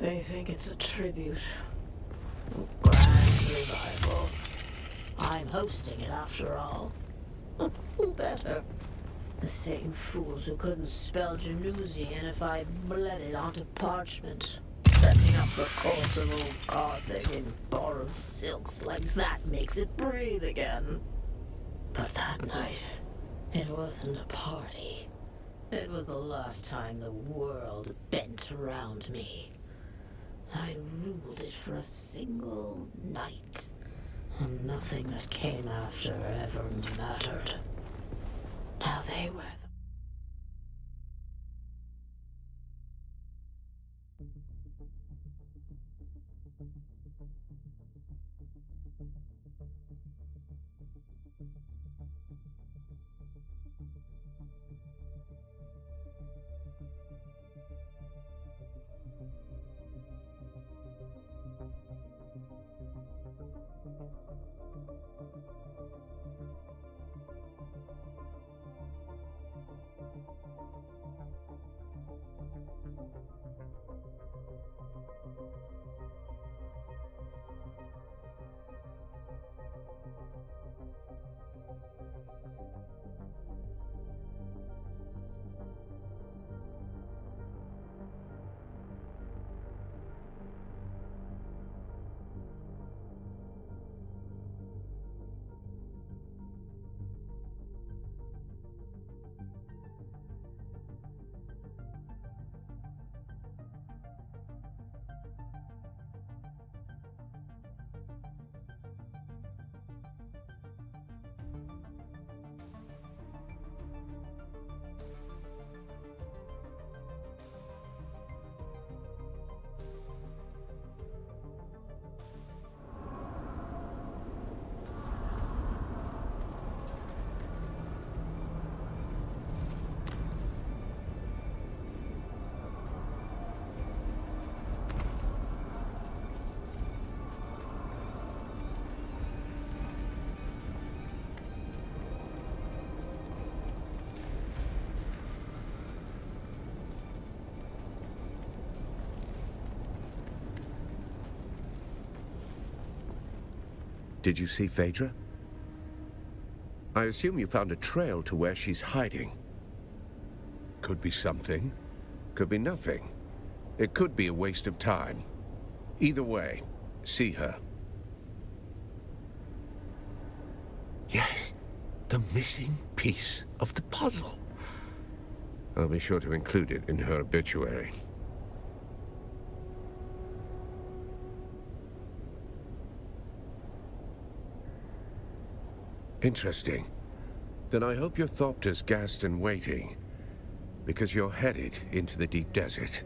They think it's a tribute. Grand revival. I'm hosting it after all. Who better? The same fools who couldn't spell Januzzian if I bled it onto parchment. Setting up the course of old Carthage in borrowed silks like that makes it breathe again. But that night, it wasn't a party. It was the last time the world bent around me. I ruled it for a single night, and nothing that came after ever mattered. Now they were Did you see Phaedra? I assume you found a trail to where she's hiding. Could be something, could be nothing. It could be a waste of time. Either way, see her. Yes, the missing piece of the puzzle. I'll be sure to include it in her obituary. Interesting. Then I hope your Thopter's gassed and waiting, because you're headed into the deep desert.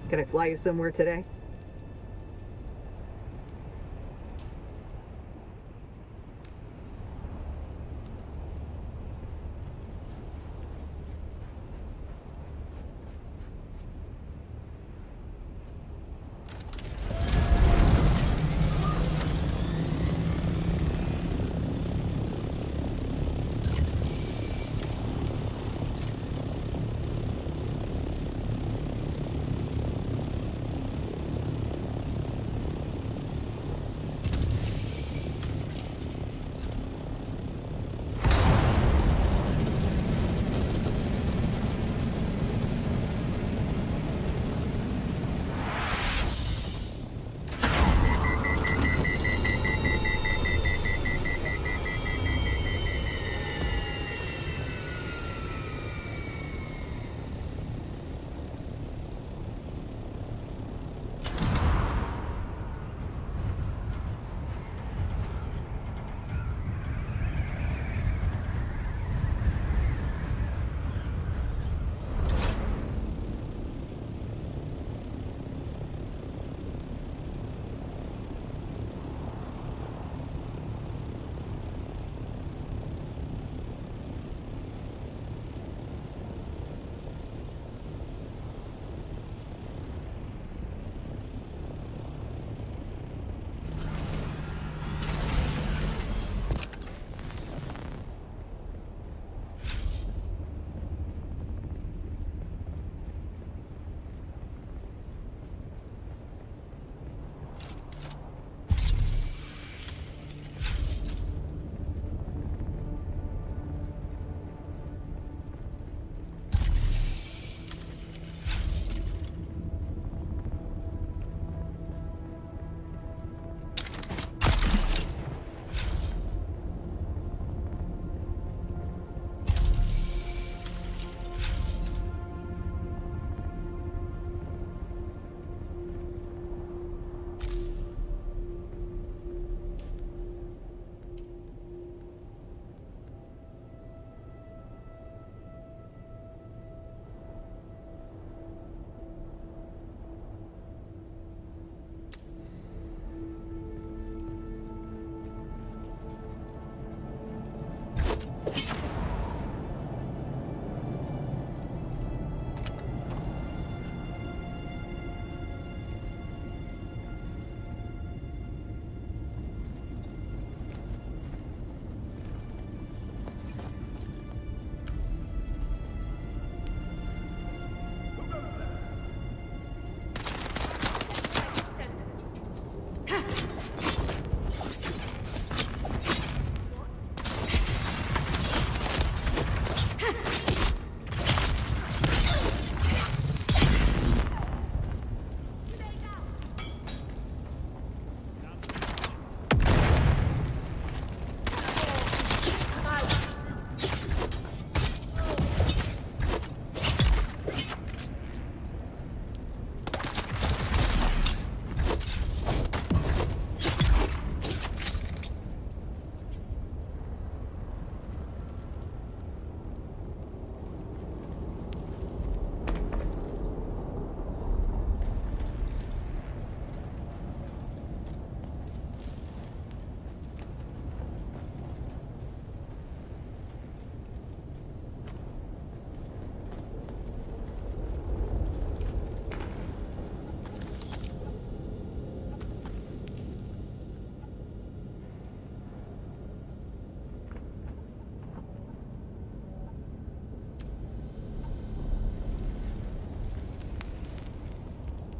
Can I fly you somewhere today?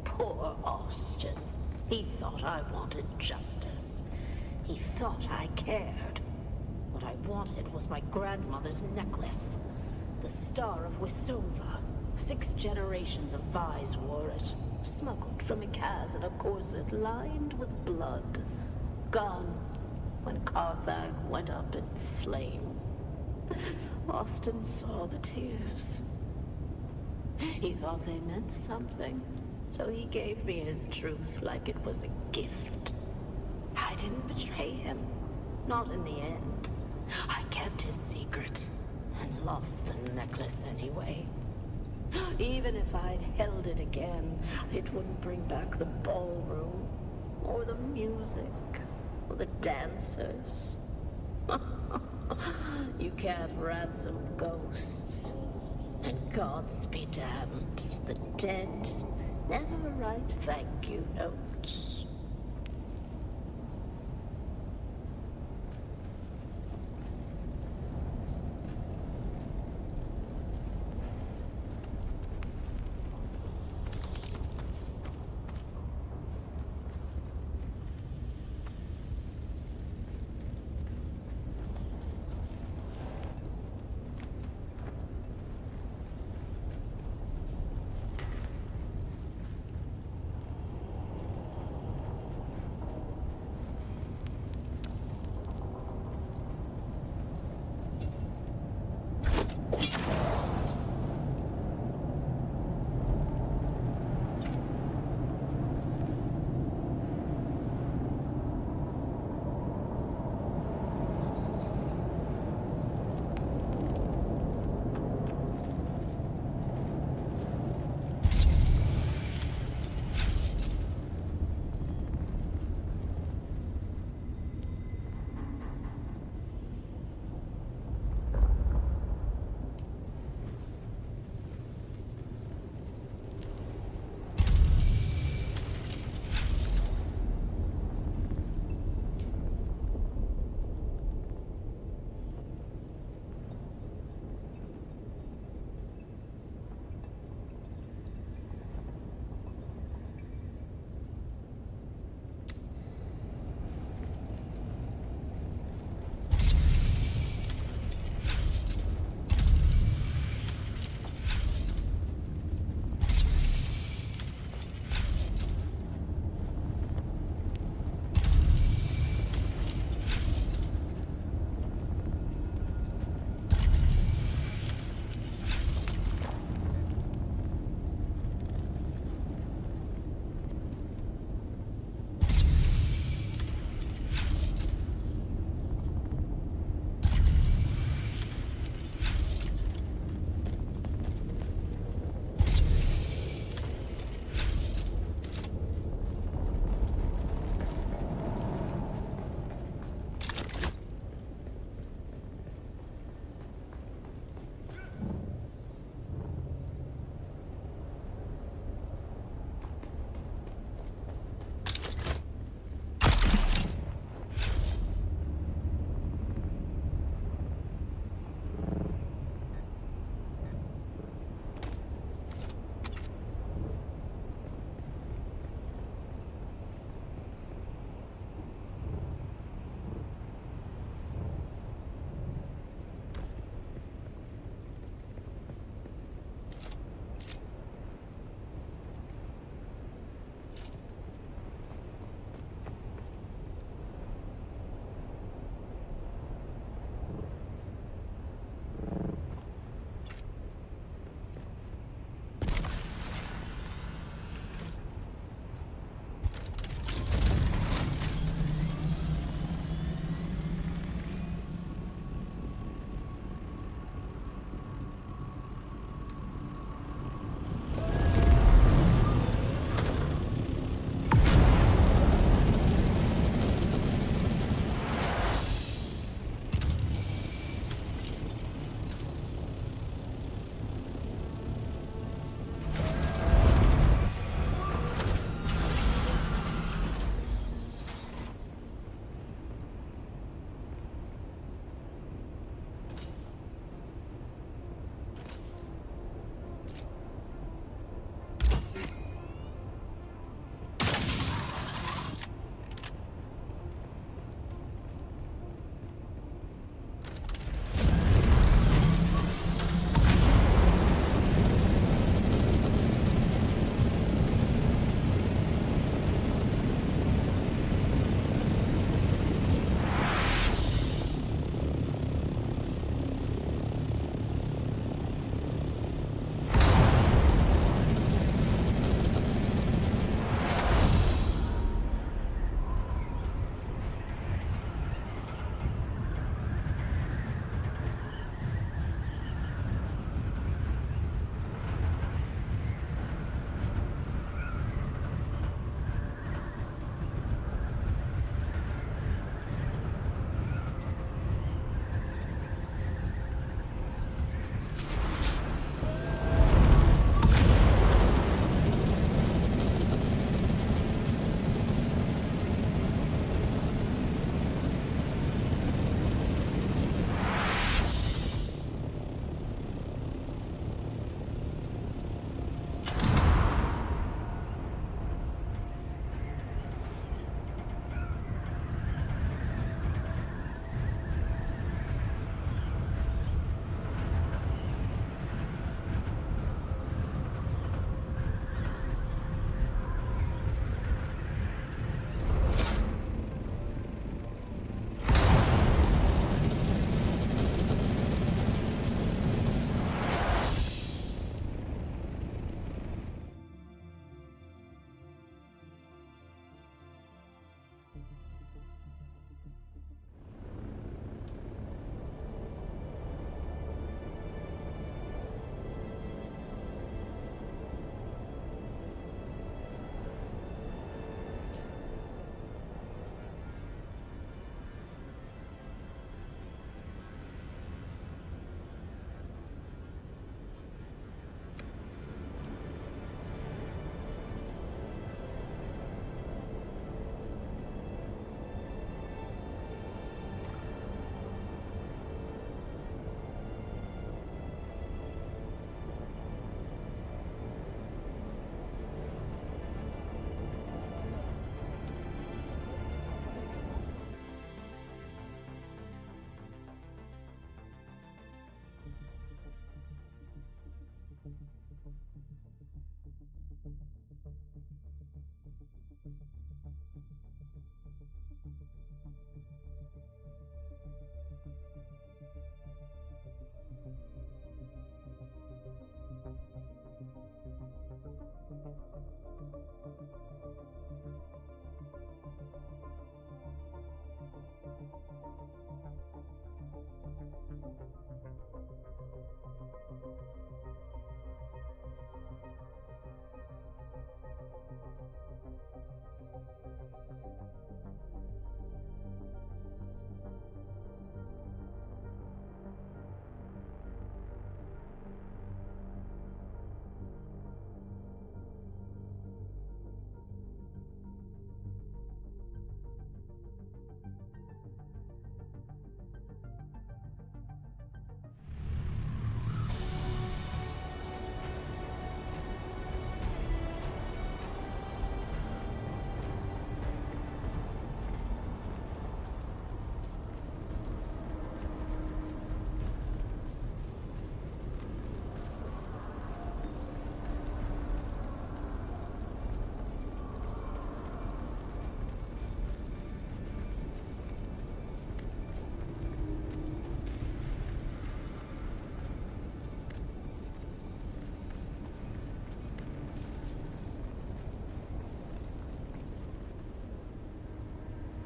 Poor Austin. He thought I wanted justice. He thought I cared. What I wanted was my grandmother's necklace. The Star of Wisova. 6 generations of Vais wore it. Smuggled from a Kaz in a corset lined with blood. Gone when Carthag went up in flame. Austin saw the tears. He thought they meant something, so he gave me his truth like it was a gift. I didn't betray him. Not in the end. I kept his secret and lost the necklace anyway. Even if I'd held it again, it wouldn't bring back the ballroom, or the music, or the dancers. You can't ransom ghosts. And gods be damned, the dead never write thank you notes.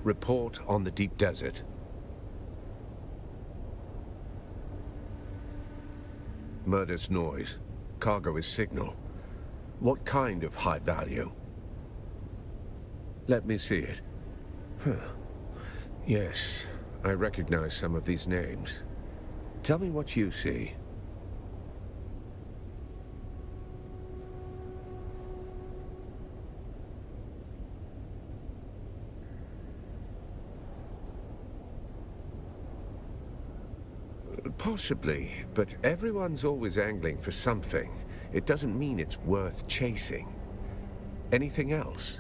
Report on the deep desert. Murder's noise. Cargo is signal. What kind of high value? Let me see it. Huh. Yes, I recognize some of these names. Tell me what you see. Possibly, but everyone's always angling for something. It doesn't mean it's worth chasing. Anything else?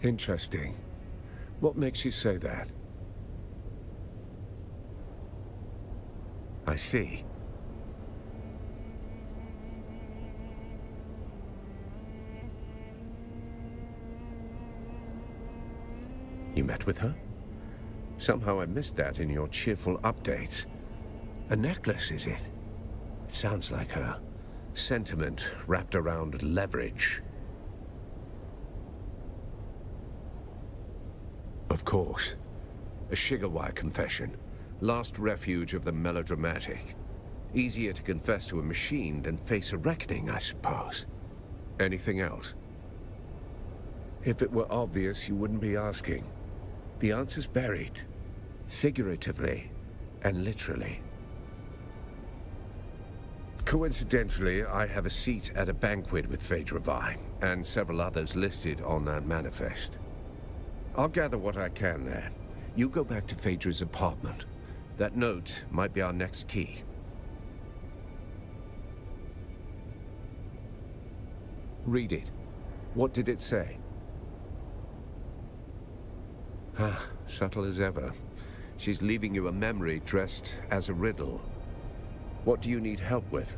Interesting. What makes you say that? I see. You met with her? Somehow I missed that in your cheerful updates. A necklace, is it? It sounds like her. Sentiment wrapped around leverage. Of course. A Shigawai confession. Last refuge of the melodramatic. Easier to confess to a machine than face a reckoning, I suppose. Anything else? If it were obvious, you wouldn't be asking. The answer's buried. Figuratively and literally. Coincidentally, I have a seat at a banquet with Phaedra Vi, and several others listed on that manifest. I'll gather what I can there. You go back to Phaedra's apartment. That note might be our next key. Read it. What did it say? Ah, subtle as ever. She's leaving you a memory dressed as a riddle. What do you need help with?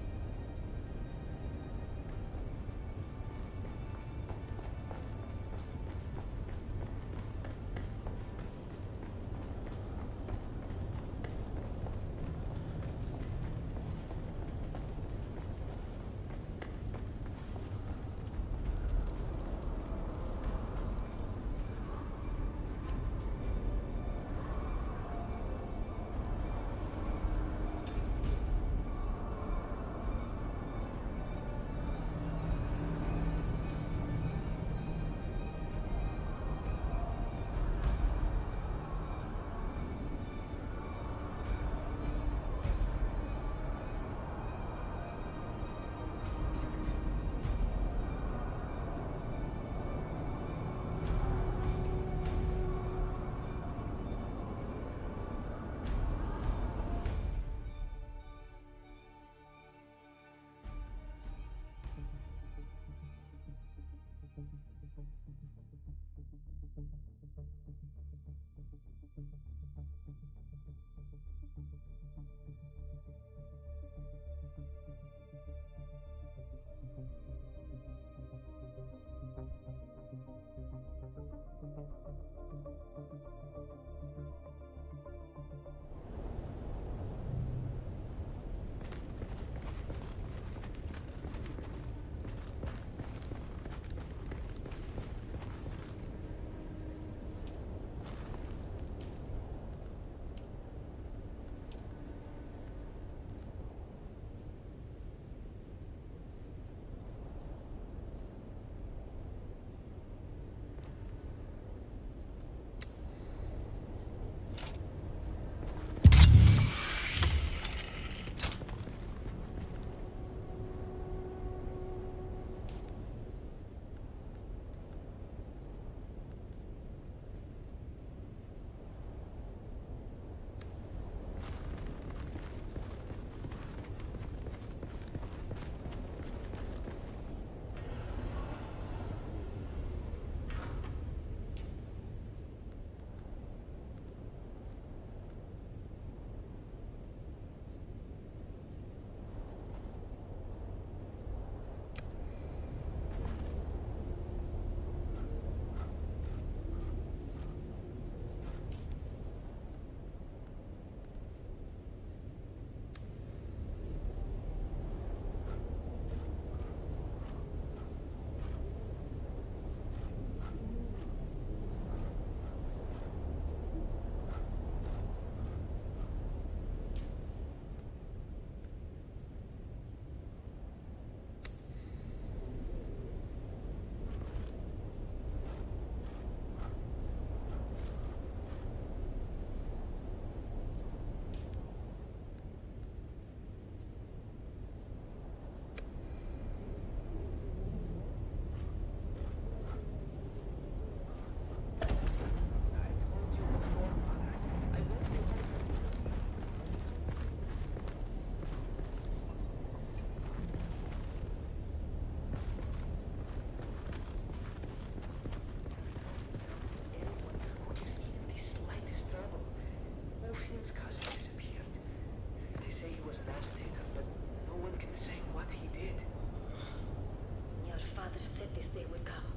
they would come.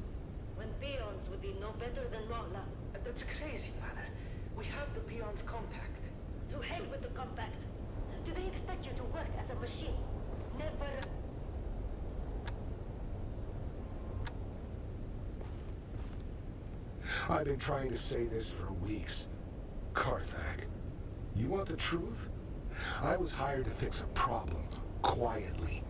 When peons would be no better than Lola. That's crazy, Mother. We have the peons compact. To hell with the compact. Do they expect you to work as a machine? Never... I've been trying to say this for weeks. Carthag, you want the truth? I was hired to fix a problem, quietly.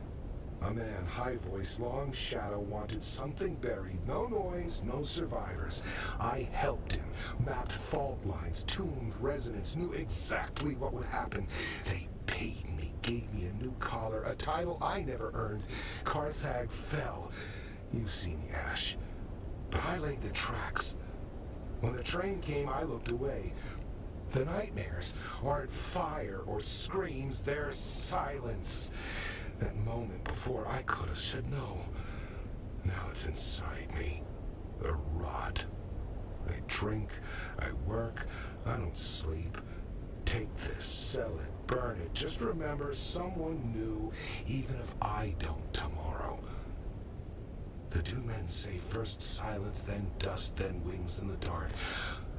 A man, high voice, long shadow, wanted something buried. No noise, no survivors. I helped him, mapped fault lines, tuned resonance, knew exactly what would happen. They paid me, gave me a new collar, a title I never earned. Carthag fell. You've seen the ash. But I laid the tracks. When the train came, I looked away. The nightmares aren't fire or screams, they're silence. That moment before, I could have said no. Now it's inside me. The rot. I drink, I work, I don't sleep. Take this, sell it, burn it. Just remember, someone knew, even if I don't tomorrow. The Dune men say first silence, then dust, then wings in the dark.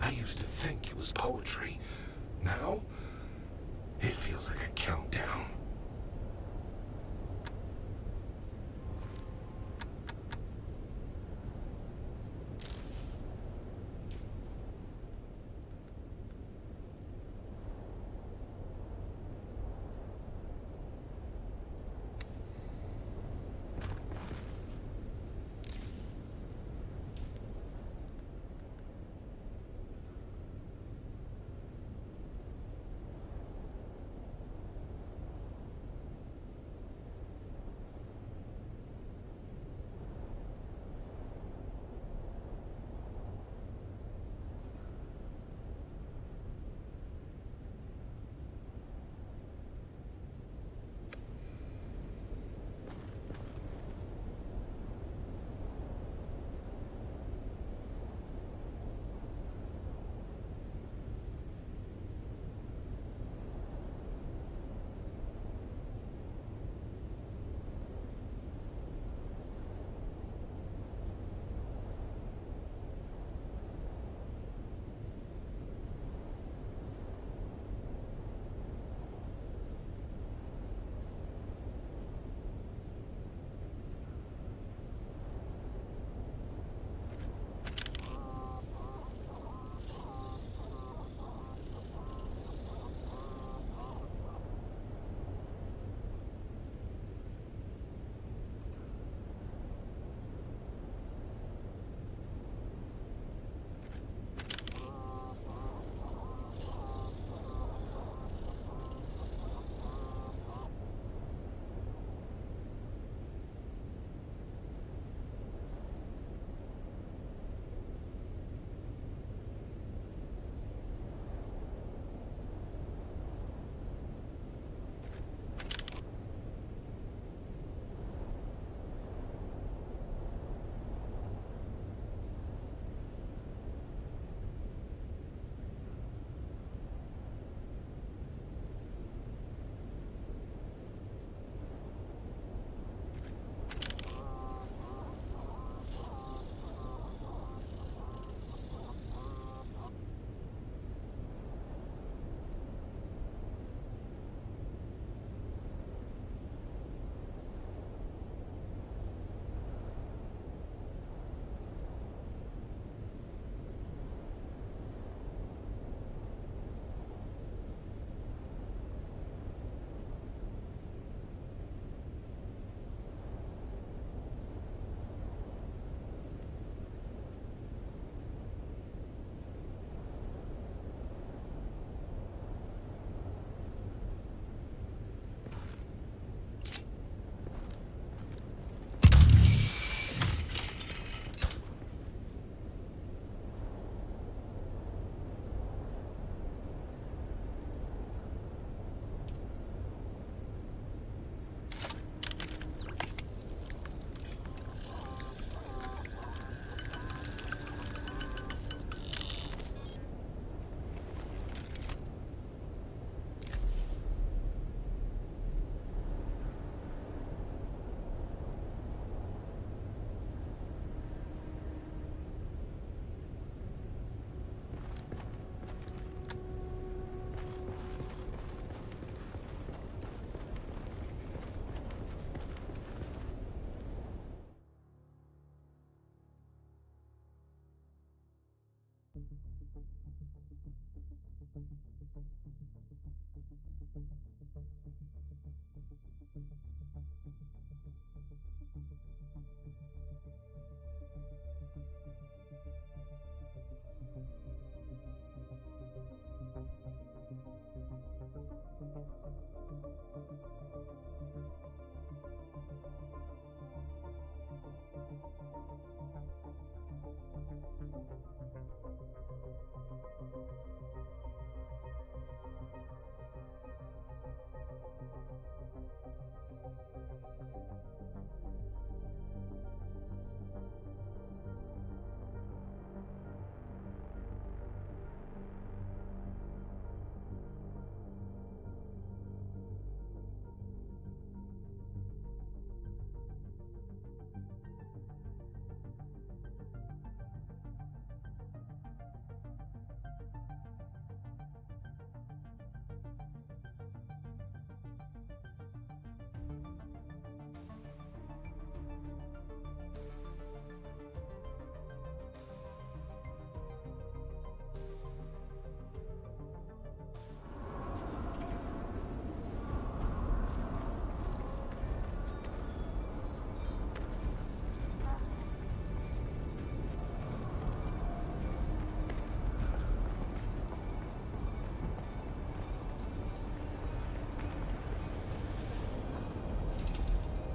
I used to think it was poetry. Now, it feels like a countdown.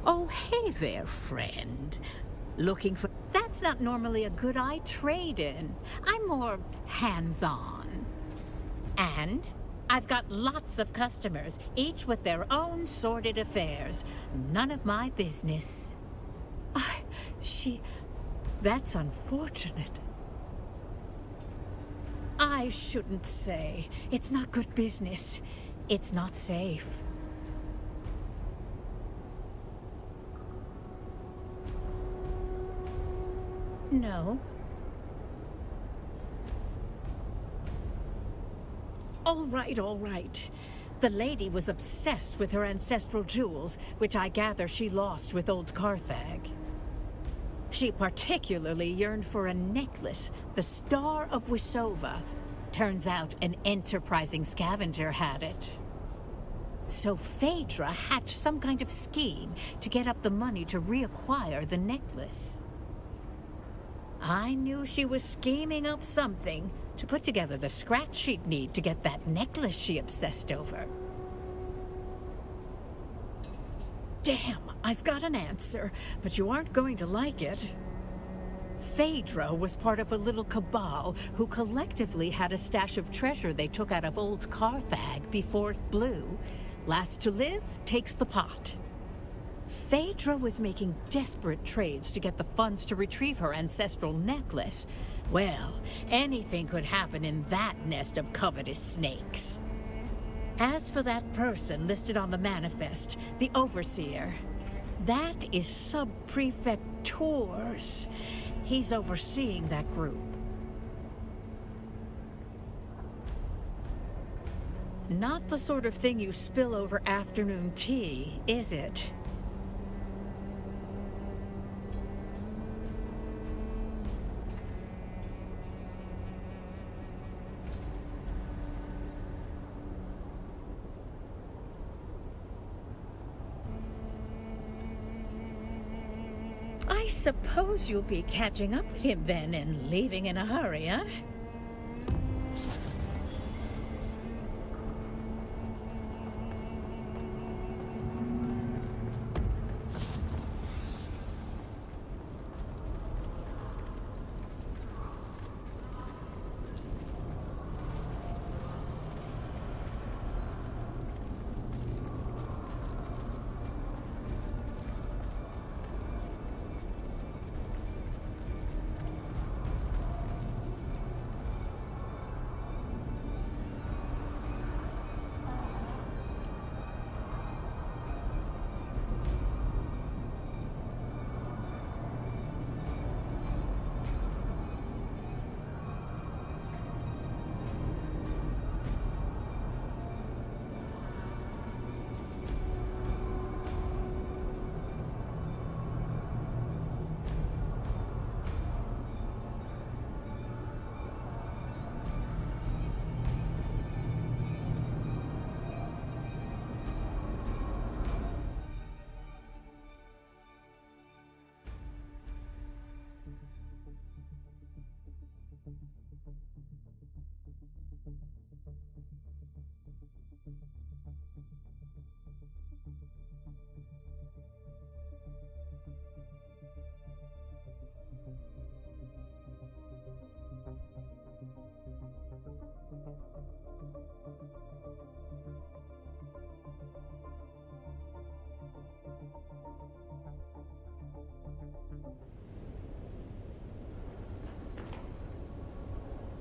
Oh, hey there, friend. Looking for... That's not normally a good eye trade-in. I'm more hands-on. And I've got lots of customers, each with their own sordid affairs. None of my business. That's unfortunate. I shouldn't say. It's not good business. It's not safe. No. All right, all right. The lady was obsessed with her ancestral jewels, which I gather she lost with old Carthag. She particularly yearned for a necklace, the Star of Wisova. Turns out an enterprising scavenger had it. So Phaedra hatched some kind of scheme to get up the money to reacquire the necklace. I knew she was scheming up something to put together the scratch she'd need to get that necklace she obsessed over. Damn, I've got an answer, but you aren't going to like it. Phaedra was part of a little cabal who collectively had a stash of treasure they took out of old Carthag before it blew. Last to live takes the pot. Phaedra was making desperate trades to get the funds to retrieve her ancestral necklace. Well, anything could happen in that nest of covetous snakes. As for that person listed on the manifest, the Overseer, that is Sub-Prefect Tours. He's overseeing that group. Not the sort of thing you spill over afternoon tea, is it? I suppose you'll be catching up with him then and leaving in a hurry, huh?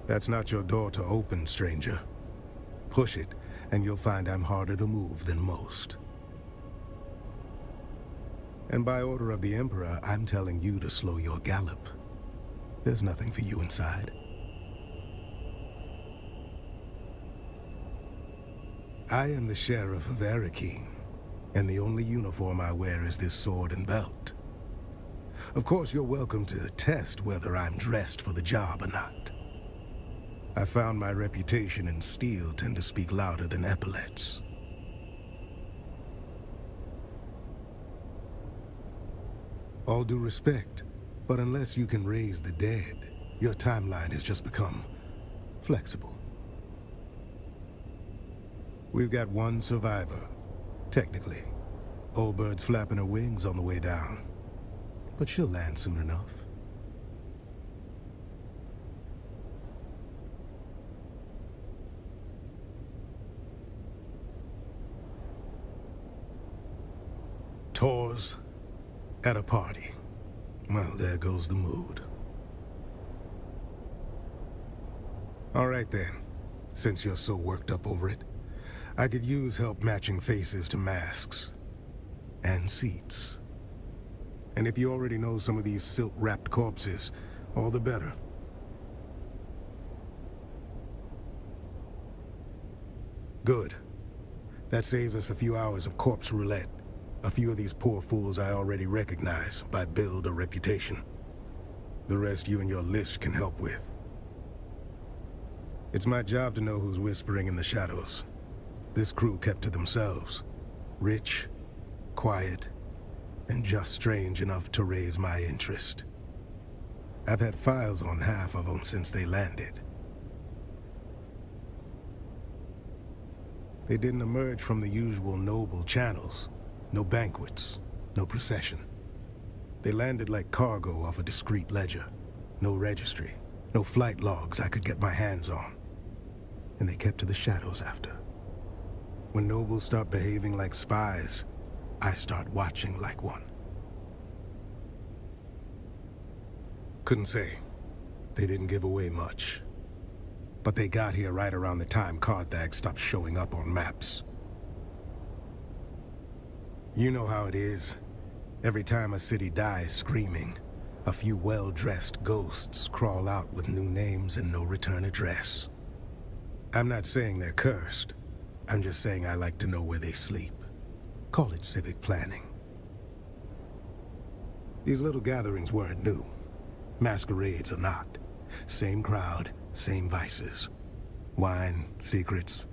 That's not your door to open, stranger. Push it, and you'll find I'm harder to move than most. And by order of the Emperor, I'm telling you to slow your gallop. There's nothing for you inside. I am the Sheriff of Arakeen, and the only uniform I wear is this sword and belt. Of course, you're welcome to test whether I'm dressed for the job or not. I found my reputation and steel tend to speak louder than epaulets. All due respect, but unless you can raise the dead, your timeline has just become flexible. We've got one survivor, technically. Old bird's flapping her wings on the way down. But she'll land soon enough. Tours at a party. Well, there goes the mood. All right then, since you're so worked up over it, I could use help matching faces to masks and seats. And if you already know some of these silk-wrapped corpses, all the better. Good. That saves us a few hours of corpse roulette. A few of these poor fools I already recognize by build or reputation. The rest you and your list can help with. It's my job to know who's whispering in the shadows. This crew kept to themselves. Rich, quiet, and just strange enough to raise my interest. I've had files on half of them since they landed. They didn't emerge from the usual noble channels. No banquets, no procession. They landed like cargo off a discreet ledger. No registry, no flight logs I could get my hands on. And they kept to the shadows after. When nobles start behaving like spies, I start watching like one. Couldn't say. They didn't give away much. But they got here right around the time Carthage stopped showing up on maps. You know how it is. Every time a city dies screaming, a few well-dressed ghosts crawl out with new names and no return address. I'm not saying they're cursed. I'm just saying I like to know where they sleep. Call it civic planning. These little gatherings weren't new. Masquerades are not. Same crowd, same vices. Wine, secrets,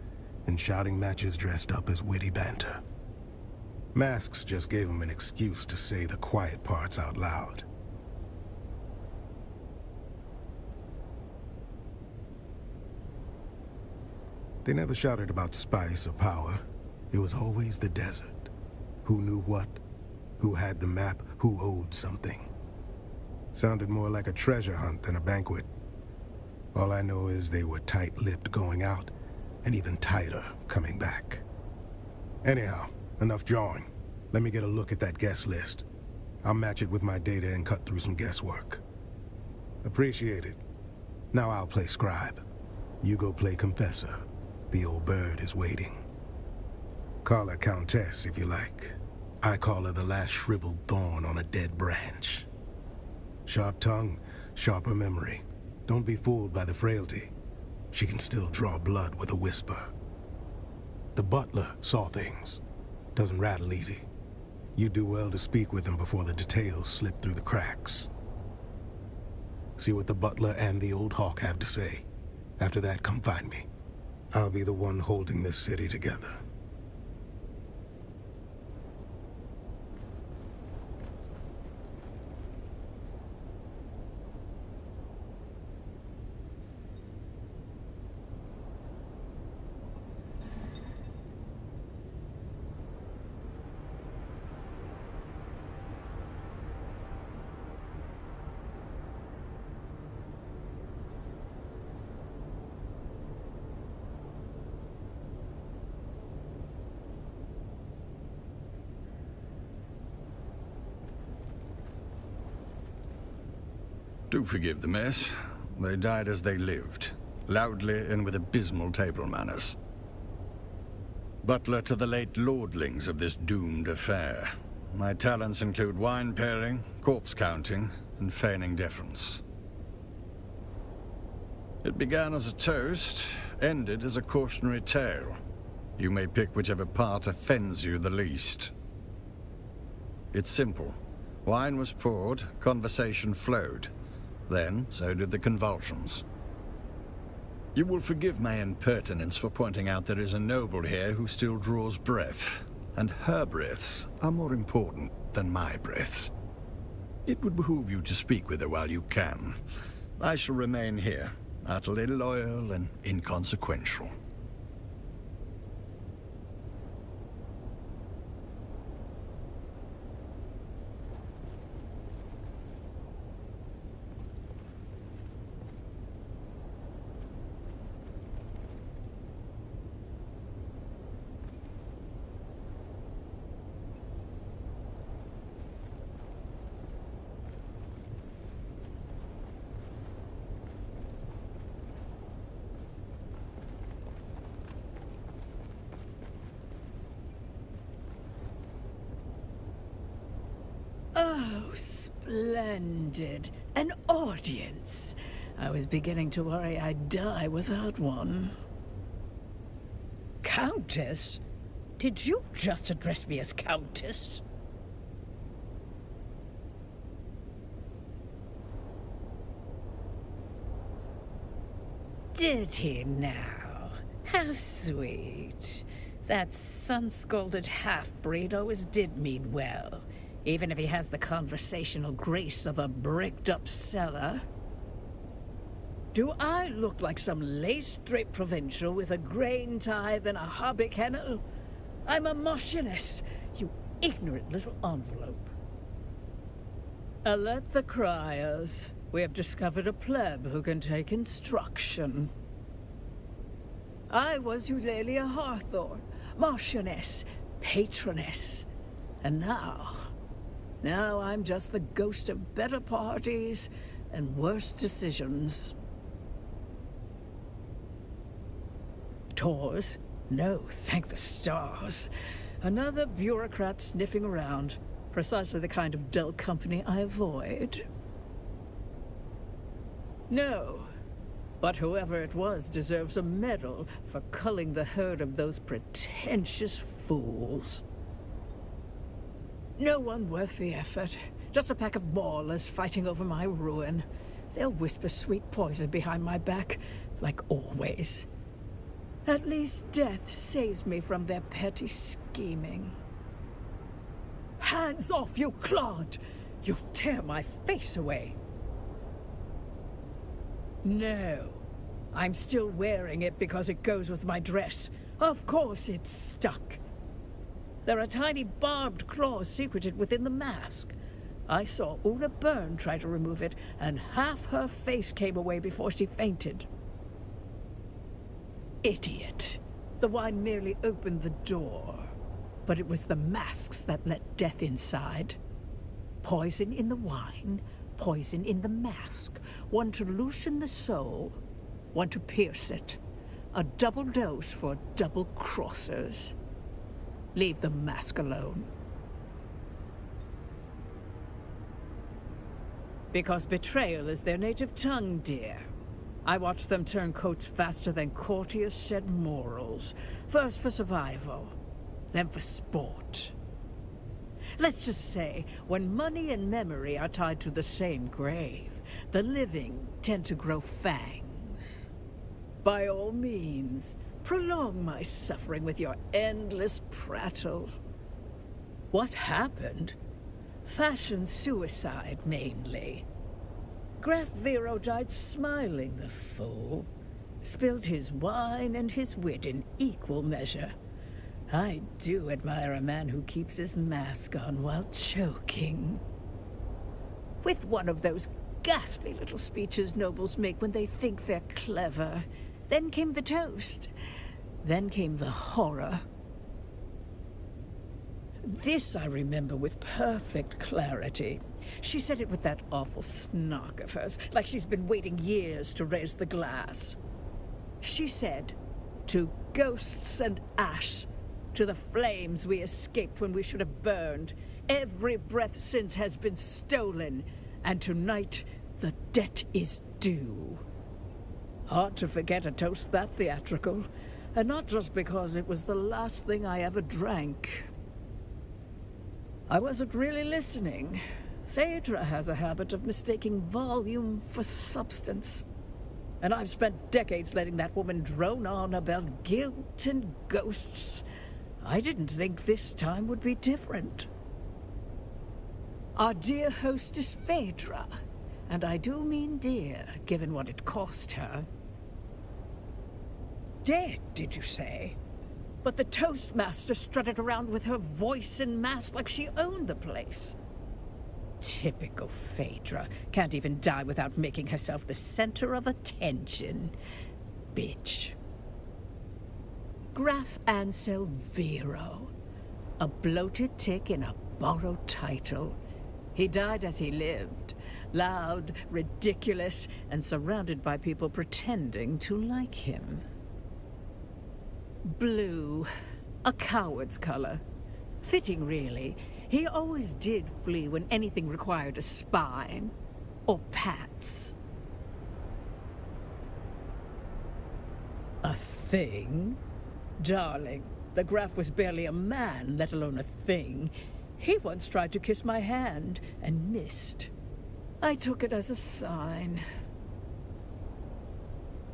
and shouting matches dressed up as witty banter. Masks just gave them an excuse to say the quiet parts out loud. They never shouted about spice or power. It was always the desert. Who knew what? Who had the map? Who owed something? Sounded more like a treasure hunt than a banquet. All I know is they were tight-lipped going out, and even tighter coming back. Anyhow, enough jawing. Let me get a look at that guest list. I'll match it with my data and cut through some guesswork. Appreciate it. Now I'll play scribe. You go play confessor. The old bird is waiting. Call her Countess if you like. I call her the last shriveled thorn on a dead branch. Sharp tongue, sharper memory. Don't be fooled by the frailty. She can still draw blood with a whisper. The butler saw things. Doesn't rattle easy. You do well to speak with him before the details slip through the cracks. See what the butler and the old hawk have to say. After that, come find me. I'll be the one holding this city together. Do forgive the mess. They died as they lived, loudly and with abysmal table manners. Butler to the late lordlings of this doomed affair. My talents include wine pairing, corpse counting, and feigning deference. It began as a toast, ended as a cautionary tale. You may pick whichever part offends you the least. It's simple. Wine was poured, conversation flowed. Then, so did the convulsions. You will forgive my impertinence for pointing out there is a noble here who still draws breath, and her breaths are more important than my breaths. It would behoove you to speak with her while you can. I shall remain here, utterly loyal and inconsequential. Oh, splendid. An audience. I was beginning to worry I'd die without one. Countess? Did you just address me as Countess? Did he now? How sweet. That sun-scalded half-breed always did mean well, even if he has the conversational grace of a bricked-up cellar. Do I look like some lace-draped provincial with a grain tithe and a hobby kennel? I'm a marchioness, you ignorant little envelope. Alert the criers. We have discovered a pleb who can take instruction. I was Eulalia Hawthorne, Marchioness, Patroness. And now I'm just the ghost of better parties and worse decisions. Tours? No, thank the stars. Another bureaucrat sniffing around. Precisely the kind of dull company I avoid. No, but whoever it was deserves a medal for culling the herd of those pretentious fools. No one worth the effort. Just a pack of maulers fighting over my ruin. They'll whisper sweet poison behind my back, like always. At least death saves me from their petty scheming. Hands off, you clod! You'll tear my face away. No. I'm still wearing it because it goes with my dress. Of course it's stuck. There are tiny barbed claws secreted within the mask. I saw Una Byrne try to remove it, and half her face came away before she fainted. Idiot. The wine merely opened the door. But it was the masks that let death inside. Poison in the wine, poison in the mask. One to loosen the soul, one to pierce it. A double dose for double crossers. Leave the mask alone. Because betrayal is their native tongue, dear. I watched them turn coats faster than courtiers shed morals. First for survival, then for sport. Let's just say, when money and memory are tied to the same grave, the living tend to grow fangs. By all means, prolong my suffering with your endless prattle. What happened? Fashion suicide, mainly. Graf Vero died smiling, the fool. Spilled his wine and his wit in equal measure. I do admire a man who keeps his mask on while choking. With one of those ghastly little speeches nobles make when they think they're clever. Then came the toast. Then came the horror. This I remember with perfect clarity. She said it with that awful snark of hers, like she's been waiting years to raise the glass. She said, "To ghosts and ash, to the flames we escaped when we should have burned. Every breath since has been stolen, and tonight the debt is due." Hard to forget a toast that theatrical, and not just because it was the last thing I ever drank. I wasn't really listening. Phaedra has a habit of mistaking volume for substance. And I've spent decades letting that woman drone on about guilt and ghosts. I didn't think this time would be different. Our dear hostess Phaedra, and I do mean dear, given what it cost her. Dead, did you say? But the Toastmaster strutted around with her voice and mask like she owned the place. Typical Phaedra. Can't even die without making herself the center of attention. Bitch. Graf Ansel Vero. A bloated tick in a borrowed title. He died as he lived. Loud, ridiculous, and surrounded by people pretending to like him. Blue. A coward's color. Fitting, really. He always did flee when anything required a spine. Or pats. A thing? Darling, the Graf was barely a man, let alone a thing. He once tried to kiss my hand and missed. I took it as a sign.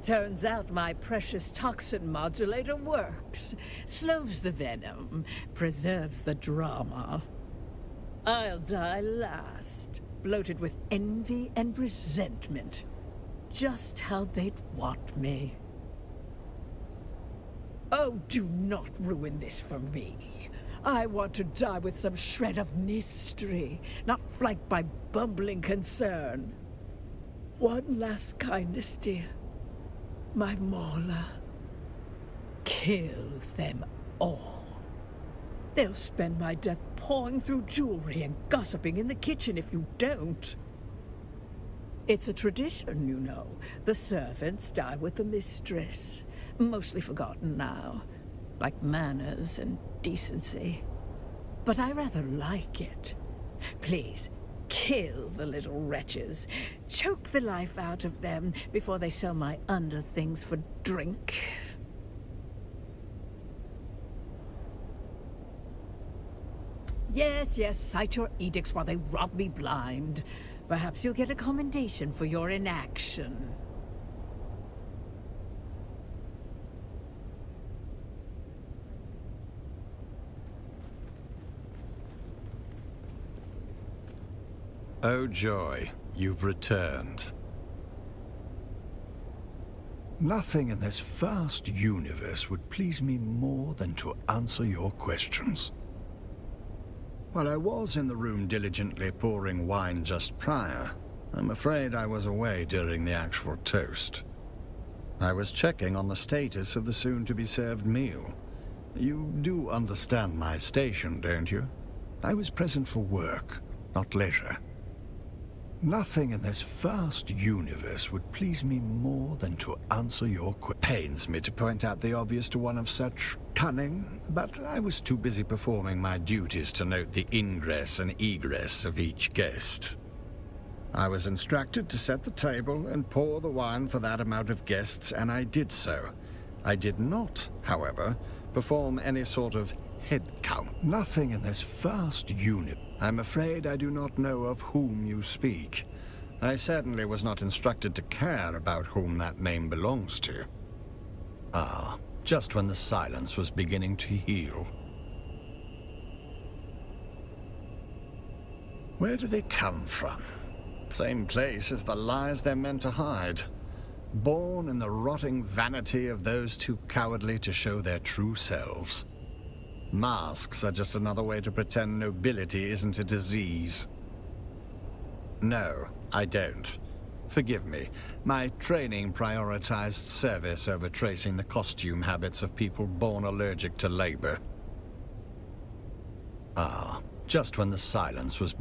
Turns out my precious toxin modulator works. Slows the venom, preserves the drama. I'll die last, bloated with envy and resentment. Just how they'd want me. Oh, do not ruin this for me. I want to die with some shred of mystery, not flanked by bumbling concern. One last kindness, dear. My Morla. Kill them all. They'll spend my death pawing through jewelry and gossiping in the kitchen if you don't. It's a tradition, you know. The servants die with the mistress. Mostly forgotten now. Like manners and decency. But I rather like it. Please, kill the little wretches. Choke the life out of them before they sell my underthings for drink. Yes, cite your edicts while they rob me blind. Perhaps you'll get a commendation for your inaction. Oh joy, you've returned. Nothing in this vast universe would please me more than to answer your questions. While I was in the room diligently pouring wine just prior, I'm afraid I was away during the actual toast. I was checking on the status of the soon-to-be-served meal. You do understand my station, don't you? I was present for work, not leisure. Nothing in this vast universe would please me more than to answer your questions. Pains me to point out the obvious to one of such cunning, but I was too busy performing my duties to note the ingress and egress of each guest. I was instructed to set the table and pour the wine for that amount of guests, and I did so. I did not, however, perform any sort of head count. Nothing in this vast universe. I'm afraid I do not know of whom you speak. I certainly was not instructed to care about whom that name belongs to. Ah, just when the silence was beginning to heal. Where do they come from? Same place as the lies they're meant to hide. Born in the rotting vanity of those too cowardly to show their true selves. Masks are just another way to pretend nobility isn't a disease. No, I don't. Forgive me. My training prioritized service over tracing the costume habits of people born allergic to labor. Ah, just when the silence was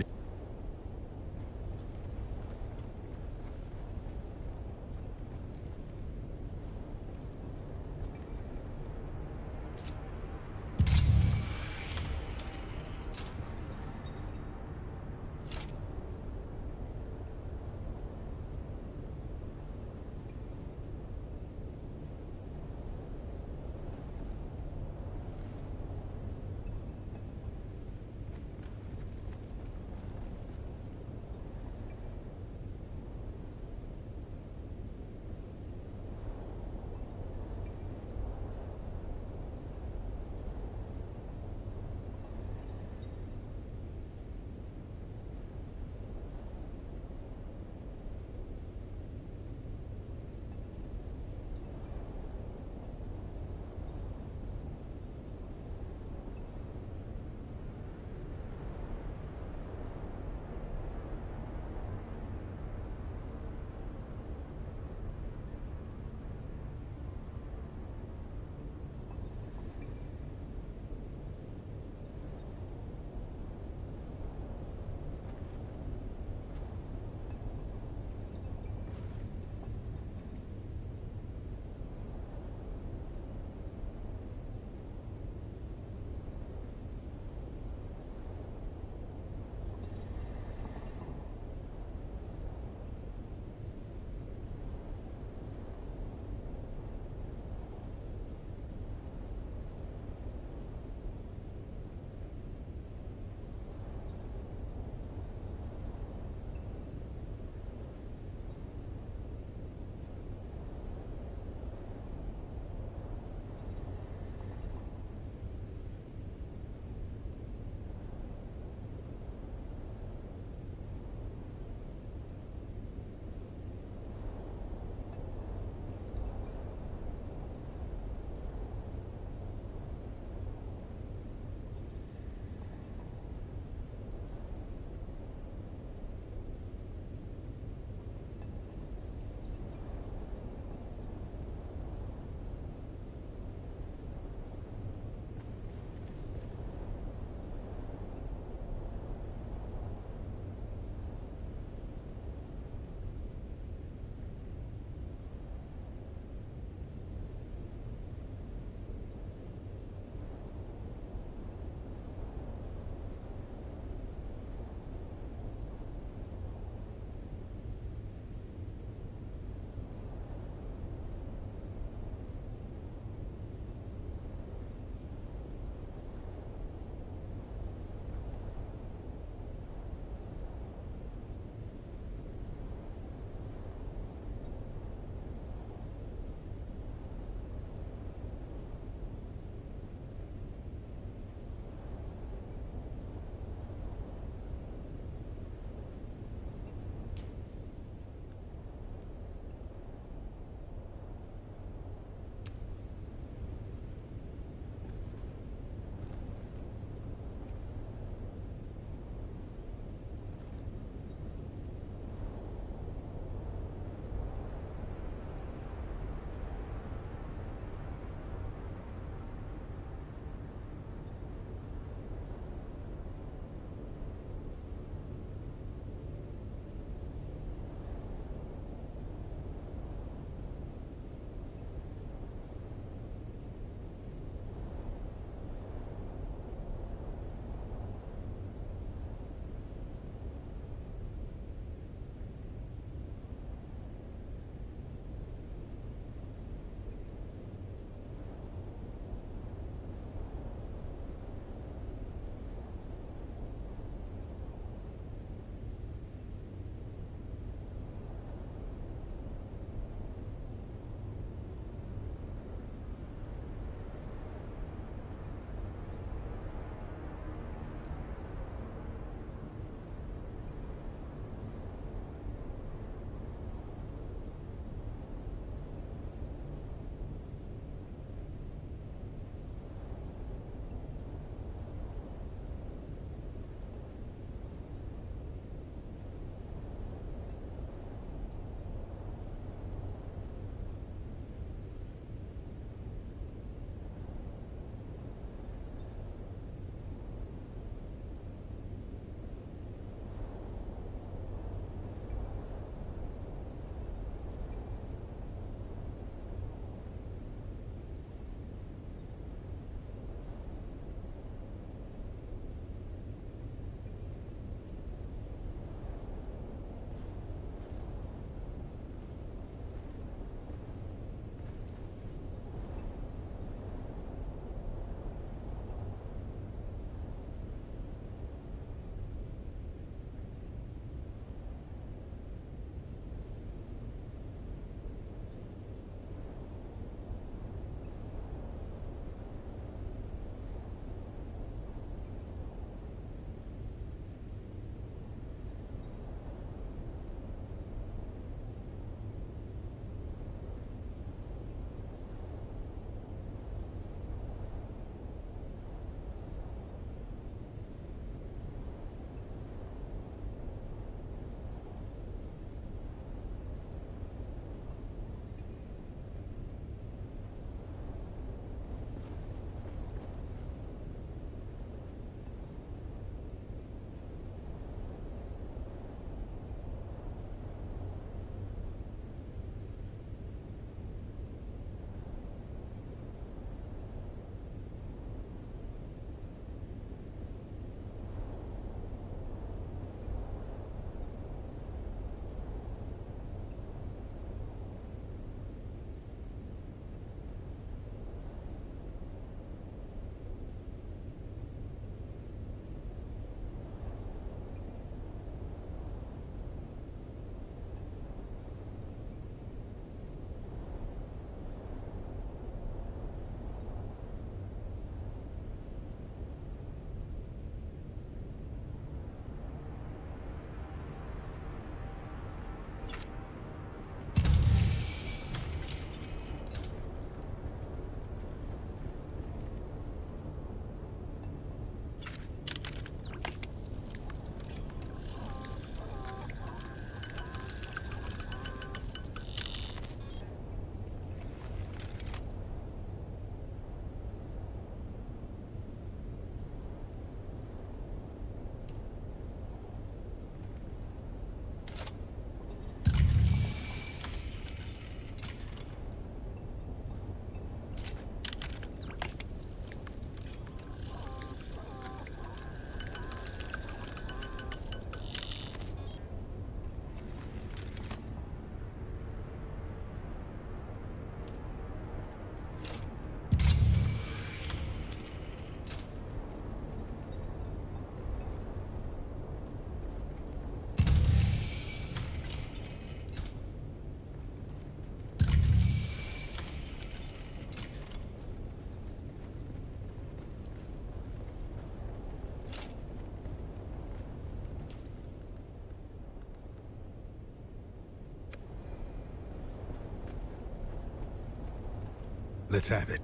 Let's have it.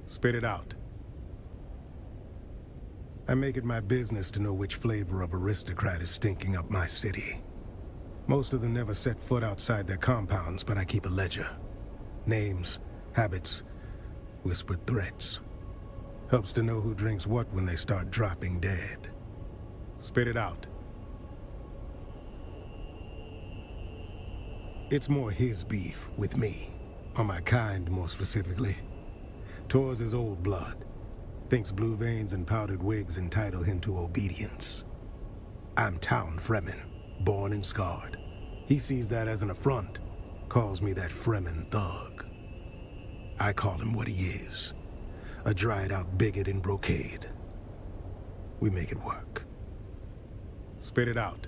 Spit it out. I make it my business to know which flavor of aristocrat is stinking up my city. Most of them never set foot outside their compounds, but I keep a ledger. Names, habits, whispered threats. Helps to know who drinks what when they start dropping dead. Spit it out. It's more his beef with me, or my kind more specifically. Tor's his old blood. Thinks blue veins and powdered wigs entitle him to obedience. I'm town Fremen, born and scarred. He sees that as an affront, calls me that Fremen thug. I call him what he is, a dried-out bigot in brocade. We make it work. Spit it out.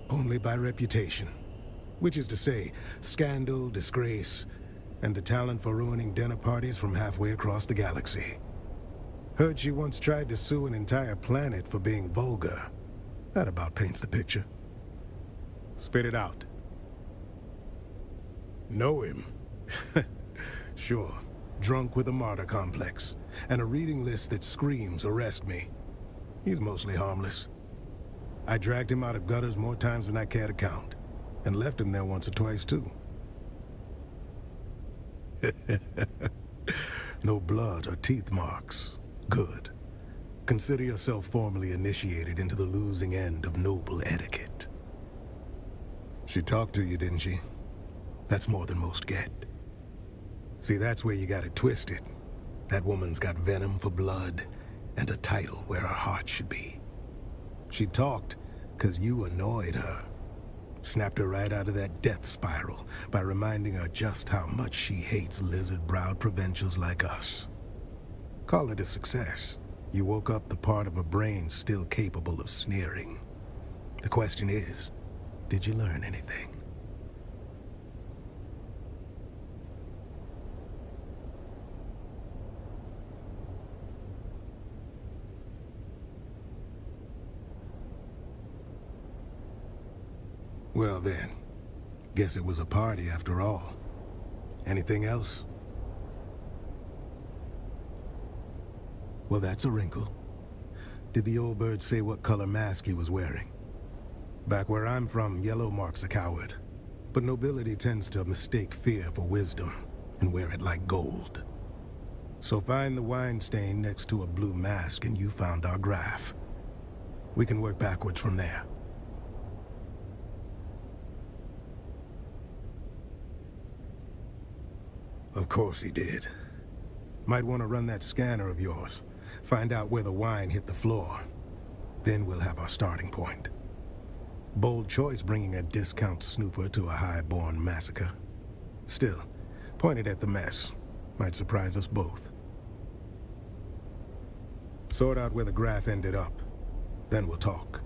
Only by reputation, which is to say, scandal, disgrace, and the talent for ruining dinner parties from halfway across the galaxy. Heard she once tried to sue an entire planet for being vulgar. That about paints the picture. Spit it out. Know him? Sure. Drunk with a martyr complex, and a reading list that screams arrest me. He's mostly harmless. I dragged him out of gutters more times than I care to count, and left him there once or twice too. No blood or teeth marks. Good. Consider yourself formally initiated into the losing end of noble etiquette. She talked to you, didn't she? That's more than most get. See, that's where you got it twisted. That woman's got venom for blood, and a title where her heart should be. She talked because you annoyed her. Snapped her right out of that death spiral by reminding her just how much she hates lizard-browed provincials like us. Call it a success. You woke up the part of her brain still capable of sneering. The question is, did you learn anything? Well then, guess it was a party after all. Anything else? Well, that's a wrinkle. Did the old bird say what color mask he was wearing? Back where I'm from, yellow marks a coward. But nobility tends to mistake fear for wisdom and wear it like gold. So find the wine stain next to a blue mask and you found our graph. We can work backwards from there. Of course he did. Might want to run that scanner of yours. Find out where the wine hit the floor. Then we'll have our starting point. Bold choice bringing a discount snooper to a high-born massacre. Still, point it at the mess. Might surprise us both. Sort out where the graph ended up. Then we'll talk.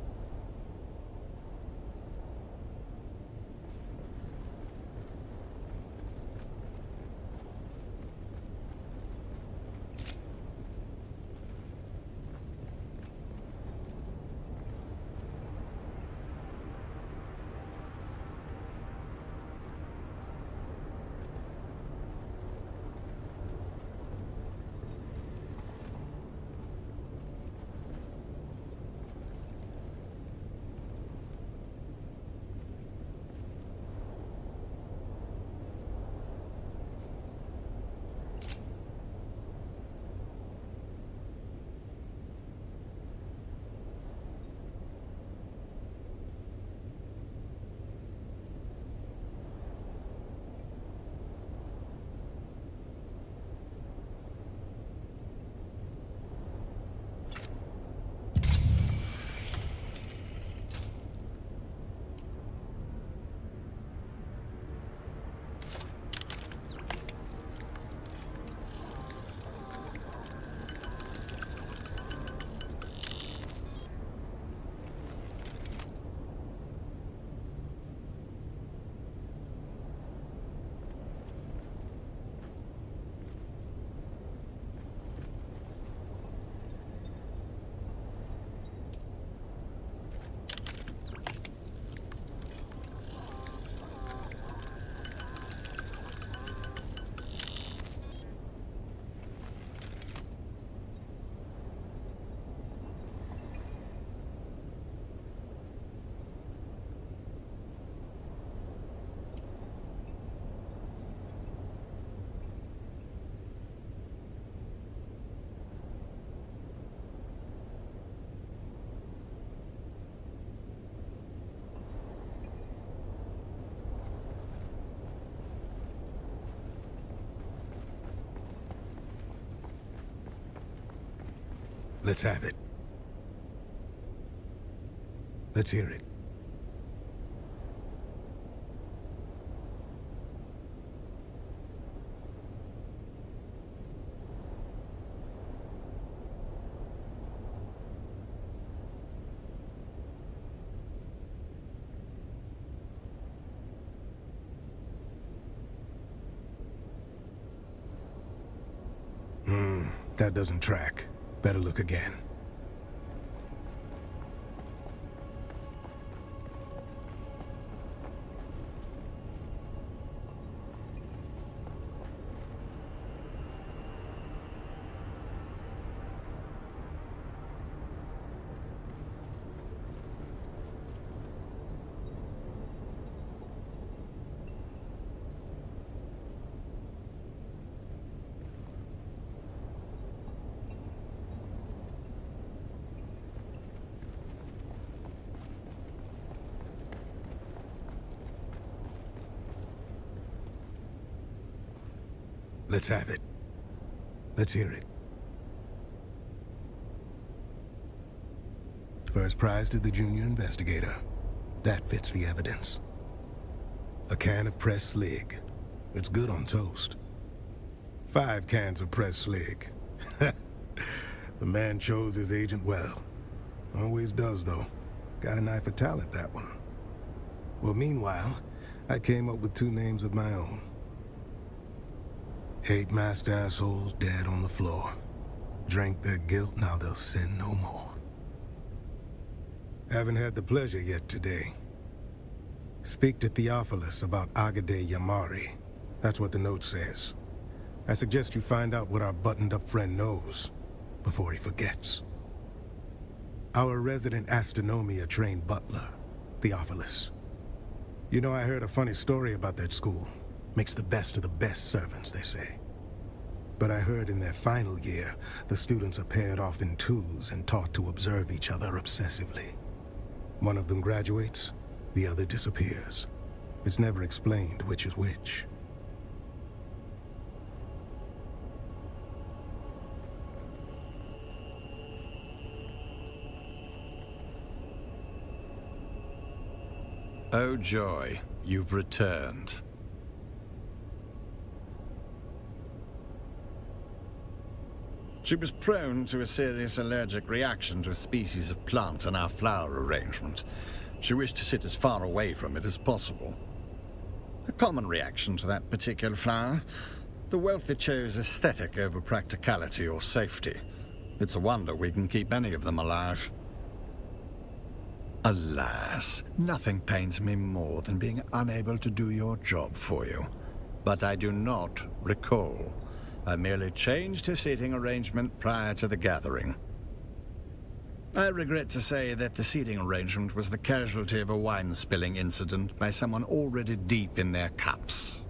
Let's have it. Let's hear it. That doesn't track. Better look again. Let's have it. Let's hear it. First prize to the junior investigator. That fits the evidence. A can of pressed slig. It's good on toast. 5 cans of pressed slig. The man chose his agent well. Always does, though. Got an eye for talent, that one. Well, meanwhile, I came up with 2 names of my own. 8 masked assholes dead on the floor. Drank their guilt, now they'll sin no more. Haven't had the pleasure yet today. Speak to Theophilus about Agade Yamari. That's what the note says. I suggest you find out what our buttoned-up friend knows before he forgets. Our resident astronomia-trained butler, Theophilus. You know, I heard a funny story about that school. Makes the best of the best servants, they say. But I heard in their final year, the students are paired off in 2s and taught to observe each other obsessively. One of them graduates, the other disappears. It's never explained which is which. Oh joy, you've returned. She was prone to a serious allergic reaction to a species of plant in our flower arrangement. She wished to sit as far away from it as possible. A common reaction to that particular flower. The wealthy chose aesthetic over practicality or safety. It's a wonder we can keep any of them alive. Alas, nothing pains me more than being unable to do your job for you. But I do not recall. I merely changed her seating arrangement prior to the gathering. I regret to say that the seating arrangement was the casualty of a wine-spilling incident by someone already deep in their cups.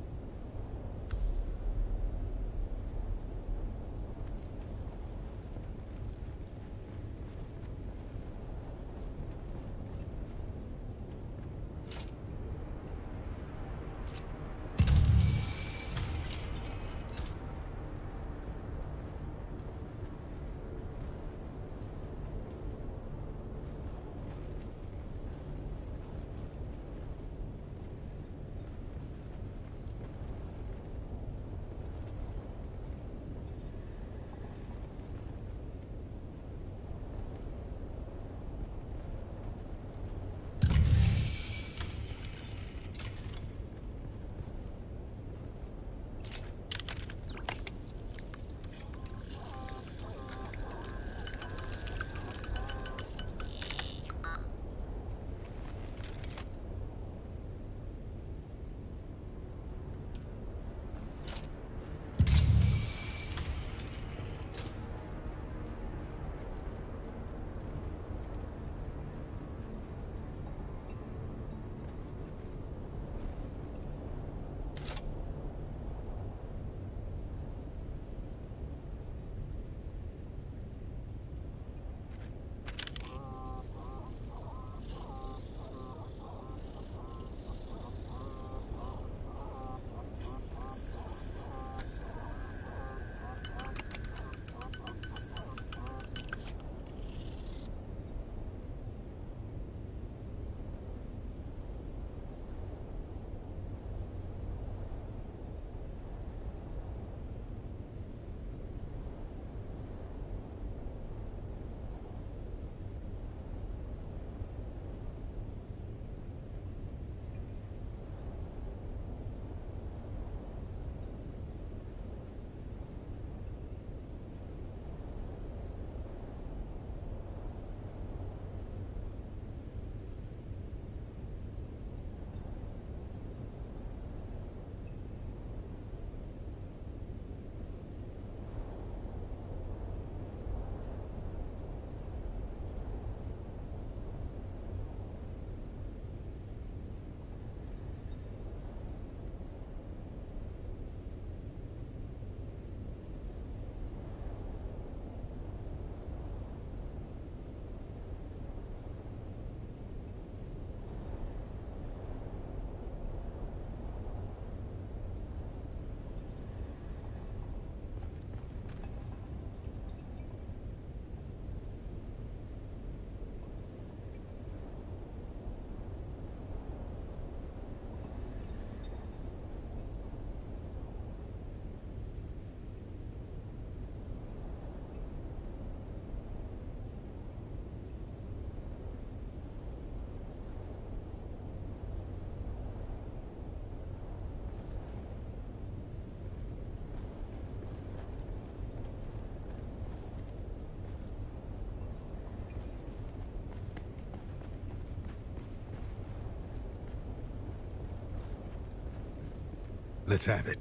Let's have it.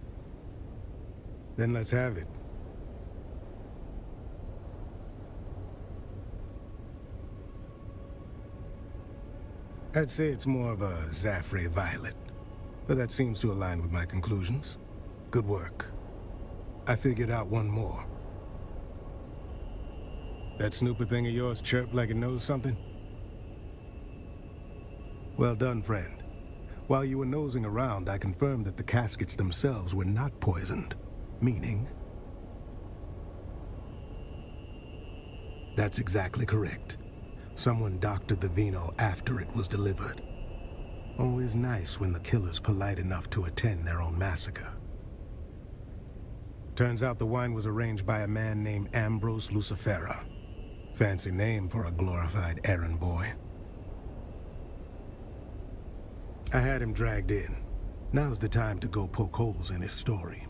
Then let's have it. I'd say it's more of a Zaffre violet, but that seems to align with my conclusions. Good work. I figured out one more. That snooper thing of yours chirped like it knows something? Well done, friend. While you were nosing around, I confirmed that the caskets themselves were not poisoned. Meaning? That's exactly correct. Someone doctored the vino after it was delivered. Always nice when the killer's polite enough to attend their own massacre. Turns out the wine was arranged by a man named Ambrose Lucifera. Fancy name for a glorified errand boy. I had him dragged in. Now's the time to go poke holes in his story.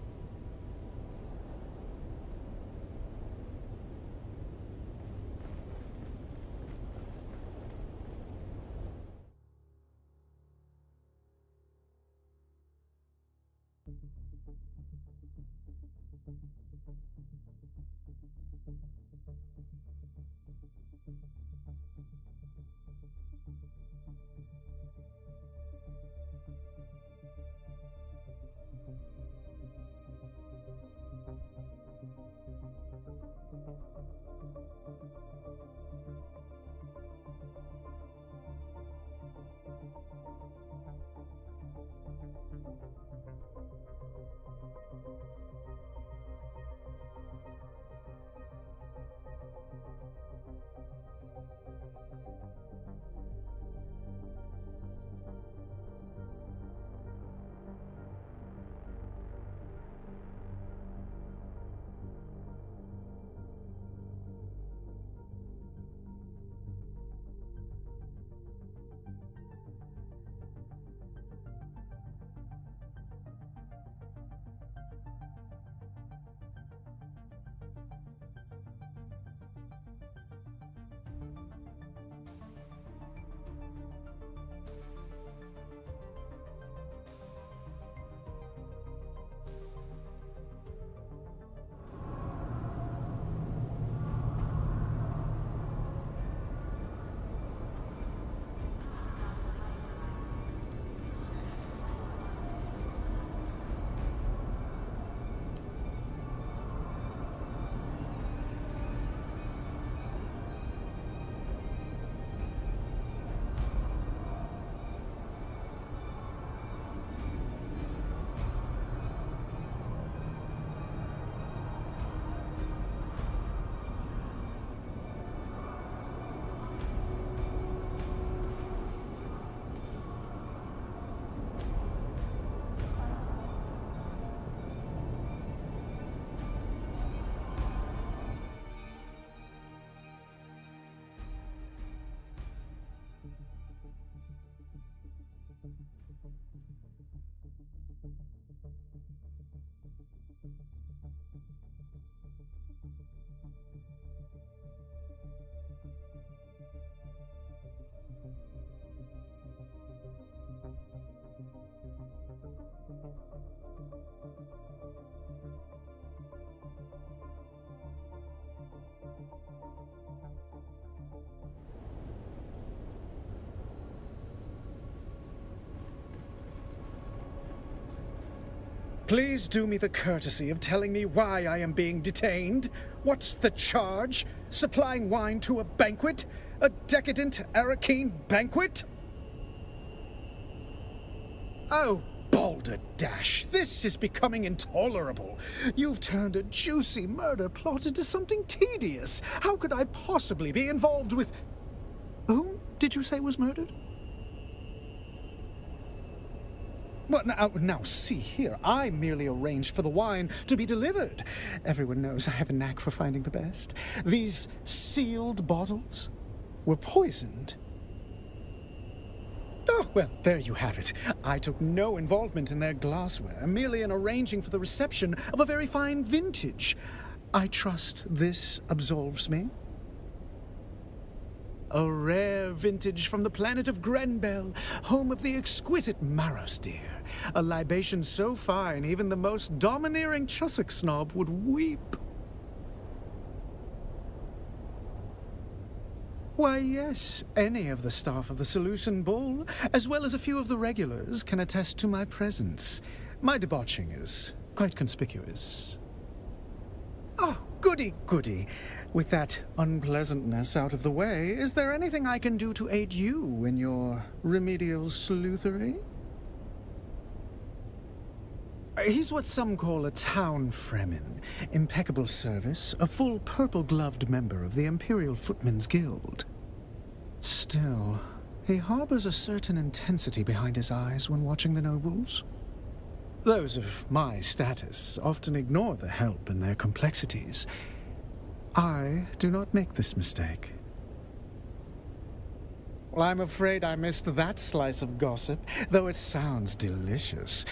Please do me the courtesy of telling me why I am being detained. What's the charge? Supplying wine to a banquet? A decadent Arakeen banquet? Oh, balderdash, this is becoming intolerable. You've turned a juicy murder plot into something tedious. How could I possibly be involved with... Whom did you say was murdered? Well, now, see here. I merely arranged for the wine to be delivered. Everyone knows I have a knack for finding the best. These sealed bottles were poisoned. Oh, well, there you have it. I took no involvement in their glassware, merely in arranging for the reception of a very fine vintage. I trust this absolves me? a rare vintage from the planet of Grenbel, home of the exquisite Maros deer. A libation so fine even the most domineering Chussock snob would weep. Why, yes, any of the staff of the Seleucid Ball, as well as a few of the regulars, can attest to my presence. My debauching is quite conspicuous. Oh, goody, goody. With that unpleasantness out of the way, is there anything I can do to aid you in your remedial sleuthery? He's what some call a town fremen. Impeccable service, a full purple-gloved member of the Imperial Footmen's Guild. Still, he harbors a certain intensity behind his eyes when watching the nobles. Those of my status often ignore the help in their complexities. I do not make this mistake. Well, I'm afraid I missed that slice of gossip, though it sounds delicious.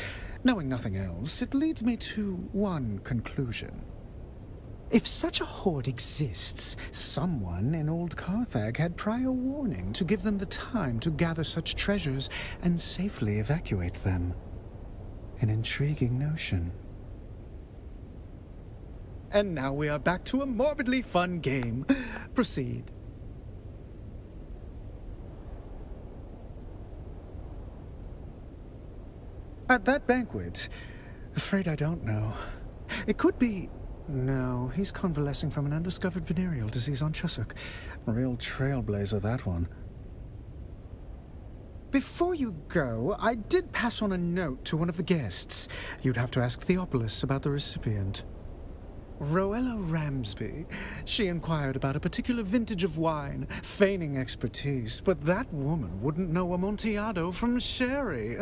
Knowing nothing else, it leads me to one conclusion. If such a hoard exists, someone in old Carthage had prior warning to give them the time to gather such treasures and safely evacuate them. An intriguing notion. And now we are back to a morbidly fun game. Proceed. At that banquet? Afraid I don't know. It could be... No, he's convalescing from an undiscovered venereal disease on Chussock. Real trailblazer, that one. Before you go, I did pass on a note to one of the guests. You'd have to ask Theopolis about the recipient. Roella Ramsby. She inquired about a particular vintage of wine, feigning expertise, but that woman wouldn't know Amontillado from sherry.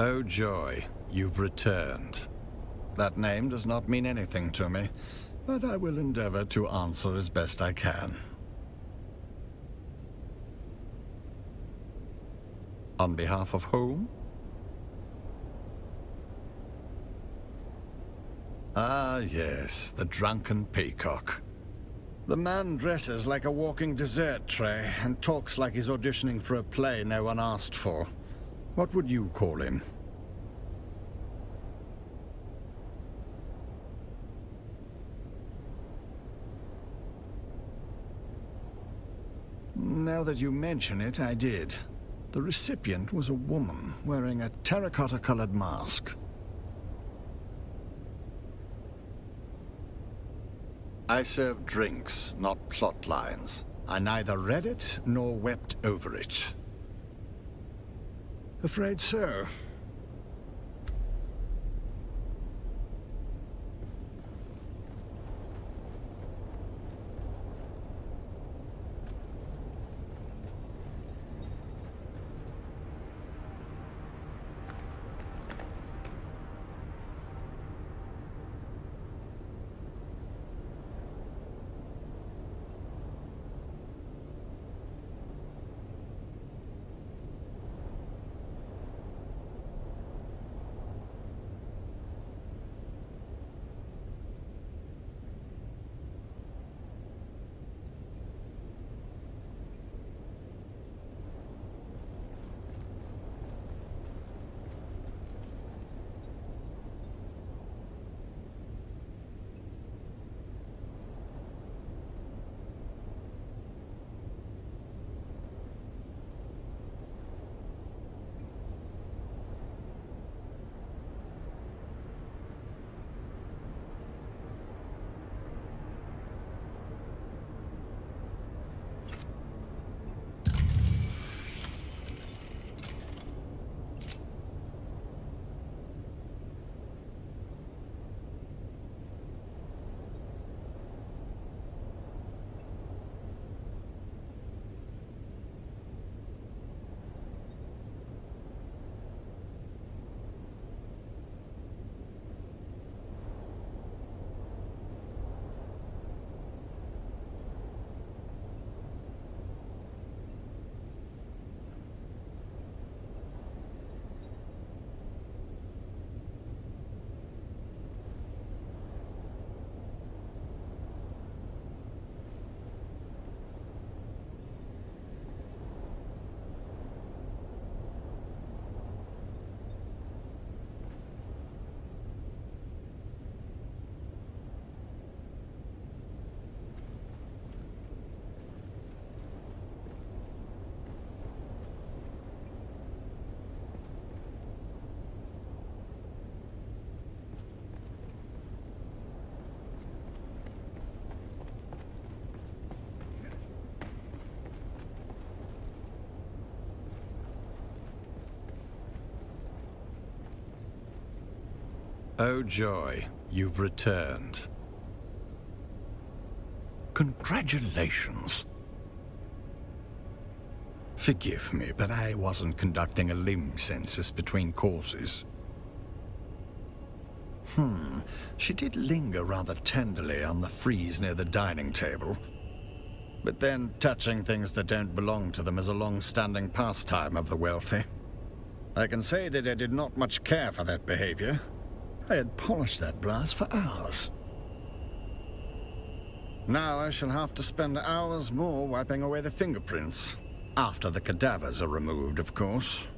Oh joy, you've returned. That name does not mean anything to me, but I will endeavor to answer as best I can. On behalf of whom? Ah, yes, the drunken peacock. The man dresses like a walking dessert tray and talks like he's auditioning for a play no one asked for. What would you call him? Now that you mention it, I did. The recipient was a woman wearing a terracotta-colored mask. I serve drinks, not plot lines. I neither read it nor wept over it. Afraid so. Oh joy, you've returned. Congratulations. Forgive me, but I wasn't conducting a limb census between courses. She did linger rather tenderly on the frieze near the dining table. But then touching things that don't belong to them is a long-standing pastime of the wealthy. I can say that I did not much care for that behavior. I had polished that brass for hours. Now I shall have to spend hours more wiping away the fingerprints. After the cadavers are removed, of course.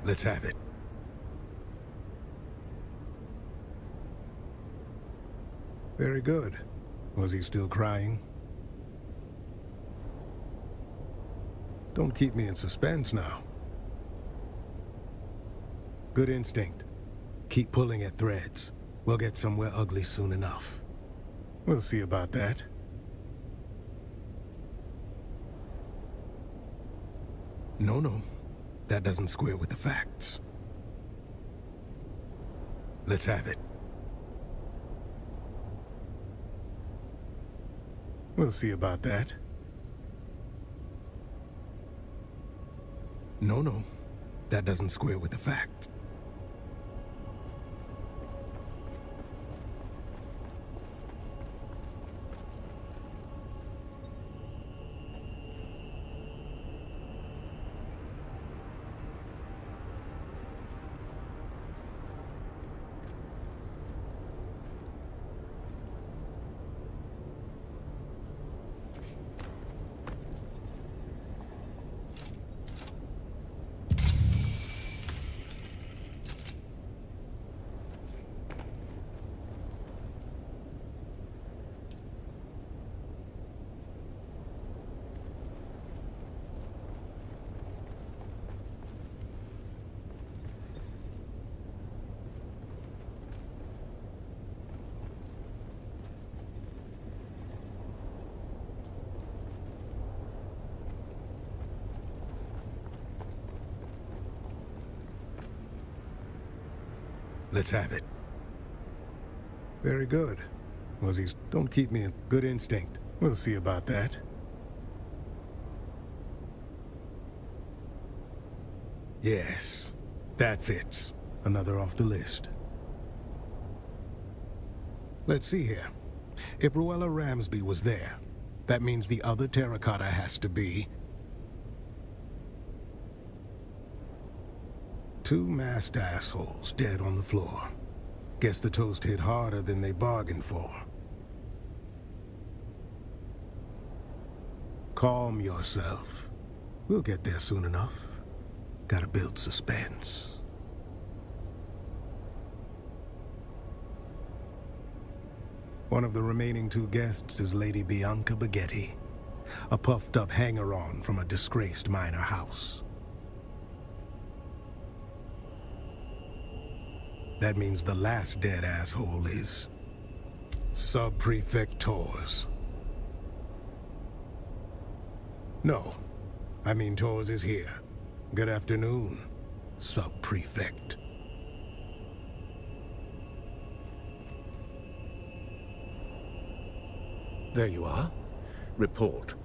Let's have it. Very good. Was he still crying? Don't keep me in suspense now. Good instinct. Keep pulling at threads. We'll get somewhere ugly soon enough. We'll see about that. No. That doesn't square with the facts. Let's have it. We'll see about that. No. That doesn't square with the facts. Let's have it. Very good. Was he... Don't keep me in... Good instinct. We'll see about that. Yes. That fits. Another off the list. Let's see here. If Ruella Ramsby was there, that means the other terracotta has to be... Two masked assholes dead on the floor. Guess the toast hit harder than they bargained for. Calm yourself. We'll get there soon enough. Gotta build suspense. One of the remaining two guests is Lady Bianca Baghetti, a puffed-up hanger-on from a disgraced minor house. That means the last dead asshole is... Sub-Prefect Tors. No, I mean Tors is here. Good afternoon, Sub-Prefect. There you are. Report.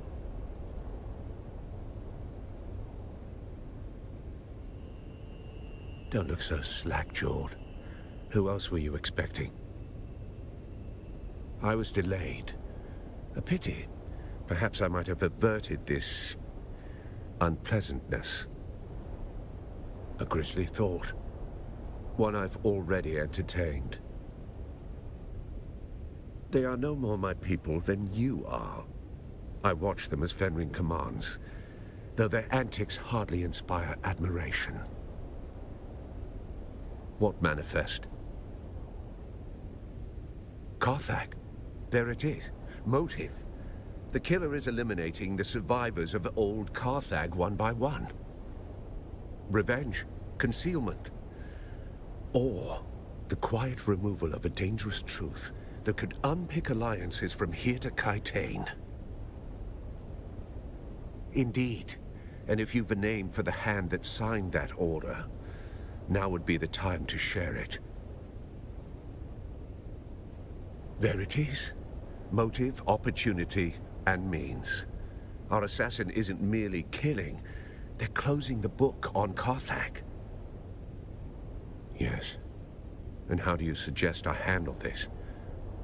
Don't look so slack-jawed. Who else were you expecting? I was delayed. A pity. Perhaps I might have averted this... unpleasantness. A grisly thought. One I've already entertained. They are no more my people than you are. I watch them as Fenring commands, though their antics hardly inspire admiration. What manifest? Carthag. There it is. Motive. The killer is eliminating the survivors of old Carthag one by one. Revenge. Concealment. Or the quiet removal of a dangerous truth that could unpick alliances from here to Kaitane. Indeed. And if you've a name for the hand that signed that order, now would be the time to share it. There it is. Motive, opportunity, and means. Our assassin isn't merely killing, they're closing the book on Carthag. Yes. And how do you suggest I handle this?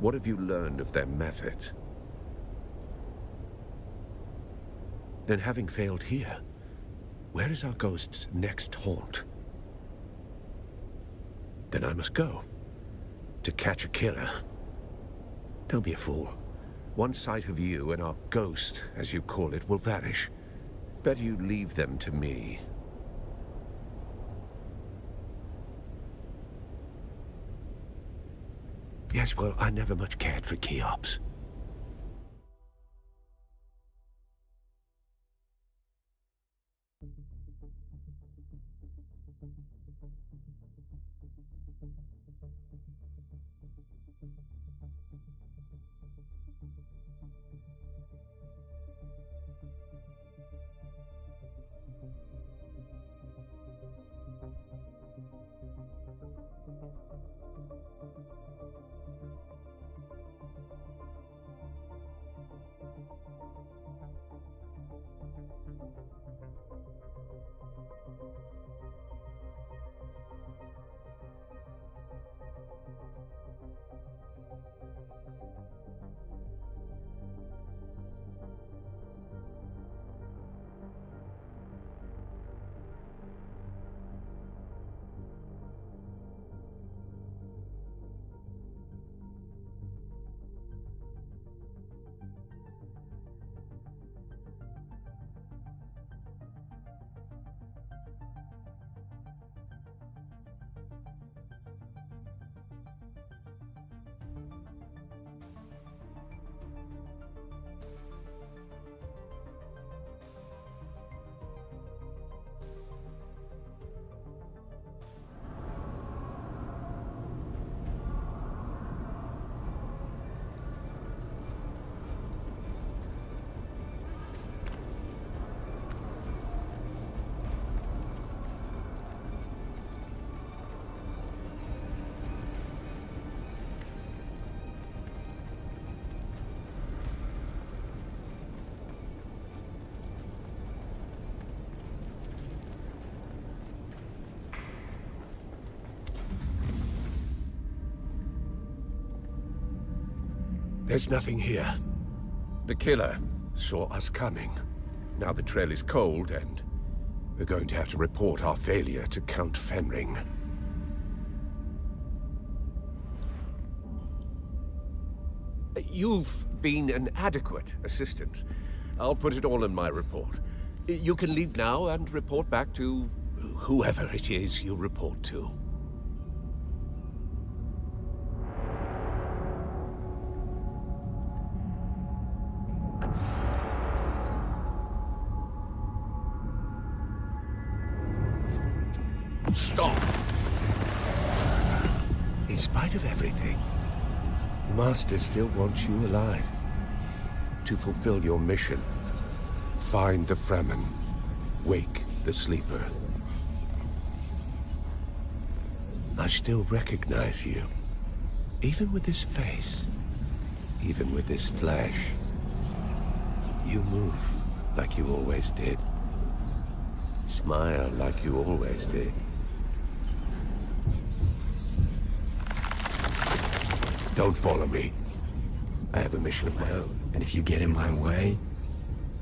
What have you learned of their methods? Then having failed here, where is our ghost's next haunt? Then I must go. To catch a killer. Don't be a fool. One sight of you and our ghost, as you call it, will vanish. Better you leave them to me. Yes, well, I never much cared for Cheops. There's nothing here. The killer saw us coming. Now the trail is cold, and we're going to have to report our failure to Count Fenring. You've been an adequate assistant. I'll put it all in my report. You can leave now and report back to whoever it is you report to. Stop! In spite of everything, the Master still wants you alive. To fulfill your mission, find the Fremen, wake the sleeper. I still recognize you. Even with this face, even with this flesh. You move like you always did. Smile like you always did. Don't follow me. I have a mission of my own. And if you get in my way,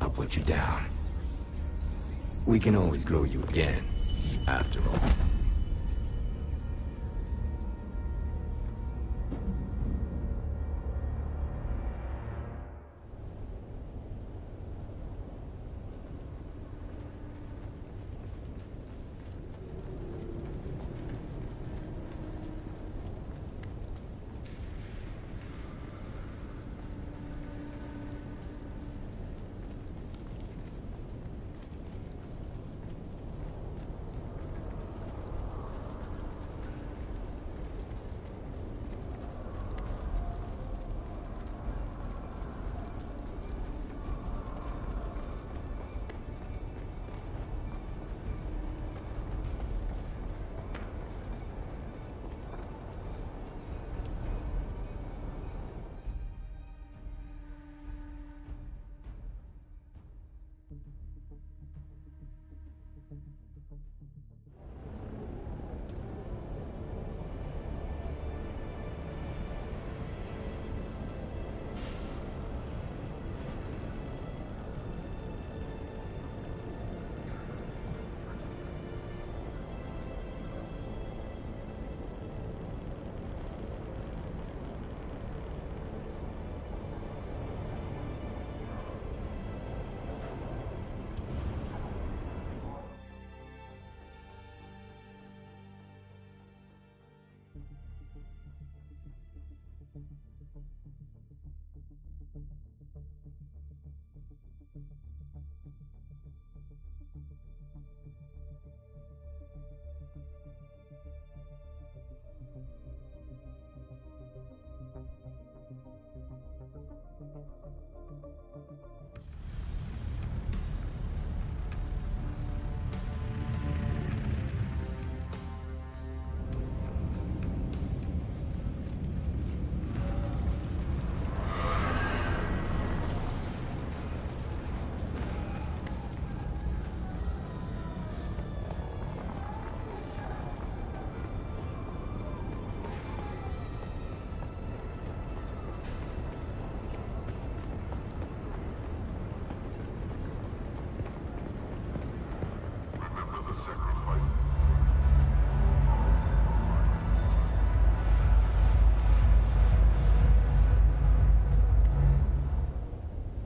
I'll put you down. We can always grow you again, after all.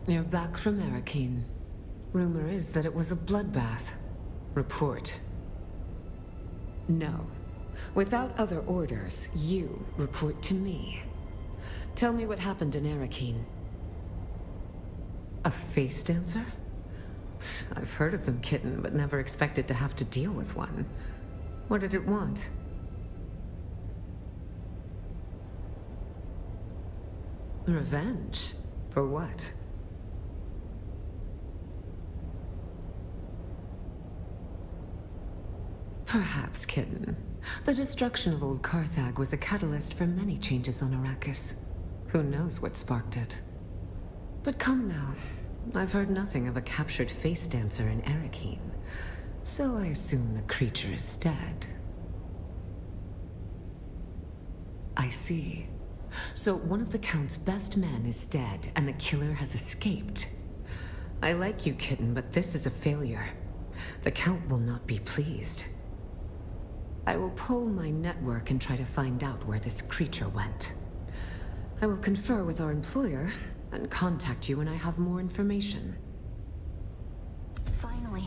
You're back from Arakeen. Rumor is that it was a bloodbath. Report. No. Without other orders, you report to me. Tell me what happened in Arakeen. A face dancer? I've heard of them, Kitten, but never expected to have to deal with one. What did it want? Revenge? For what? Perhaps, Kitten. The destruction of old Carthag was a catalyst for many changes on Arrakis. Who knows what sparked it? But come now. I've heard nothing of a captured face dancer in Arakeen, so I assume the creature is dead. I see. So one of the Count's best men is dead, and the killer has escaped. I like you, Kitten, but this is a failure. The Count will not be pleased. I will pull my network and try to find out where this creature went. I will confer with our employer and contact you when I have more information. Finally.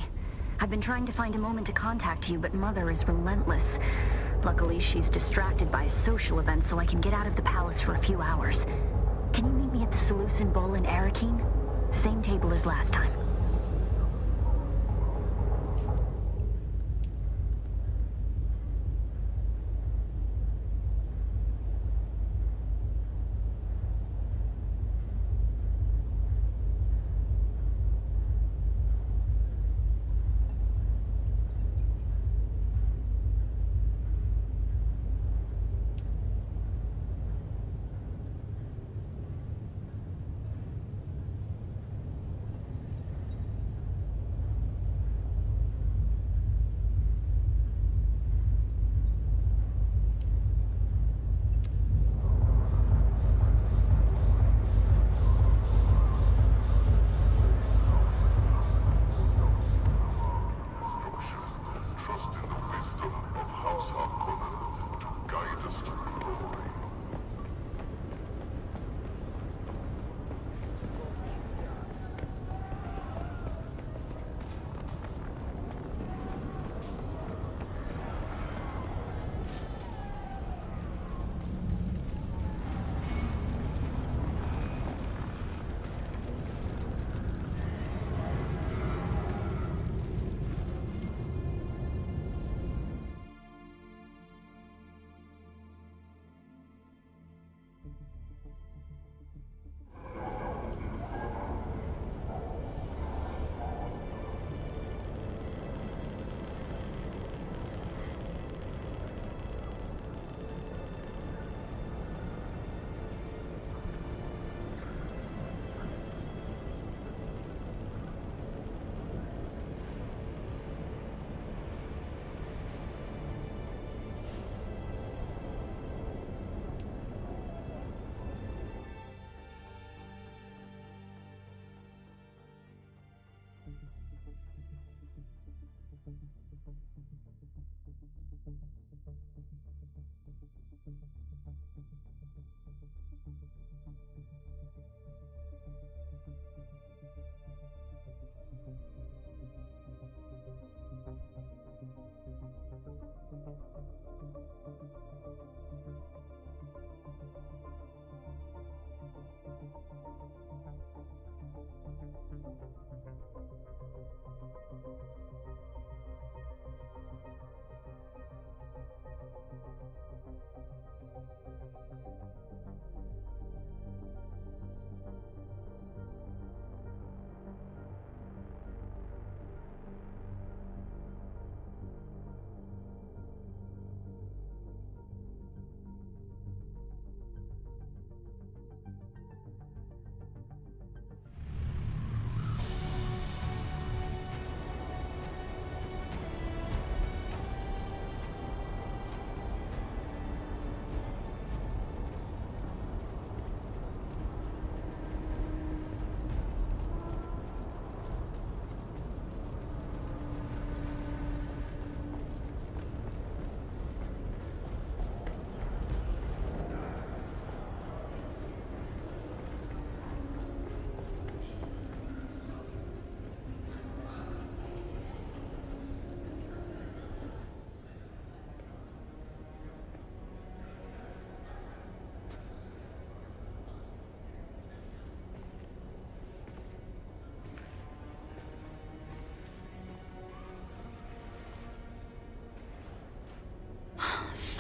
I've been trying to find a moment to contact you, but Mother is relentless. Luckily, she's distracted by a social event, so I can get out of the palace for a few hours. Can you meet me at the Seleucid Bowl in Arakeen? Same table as last time.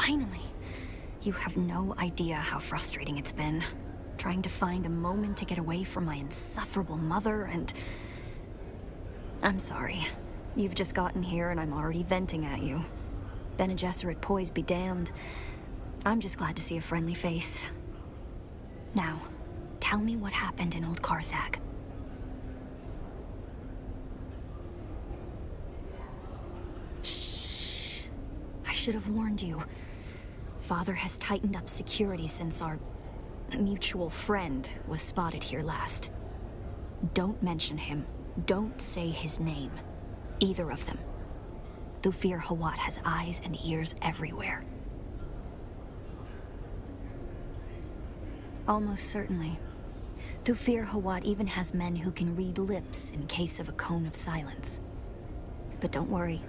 Finally. You have no idea how frustrating it's been. Trying to find a moment to get away from my insufferable mother and... I'm sorry. You've just gotten here and I'm already venting at you. Bene Gesserit poise be damned. I'm just glad to see a friendly face. Now, tell me what happened in Old Carthag. Shh. I should have warned you. Father has tightened up security since our mutual friend was spotted here last. Don't mention him. Don't say his name. Either of them. Thufir Hawat has eyes and ears everywhere. Almost certainly. Thufir Hawat even has men who can read lips in case of a cone of silence. But don't worry.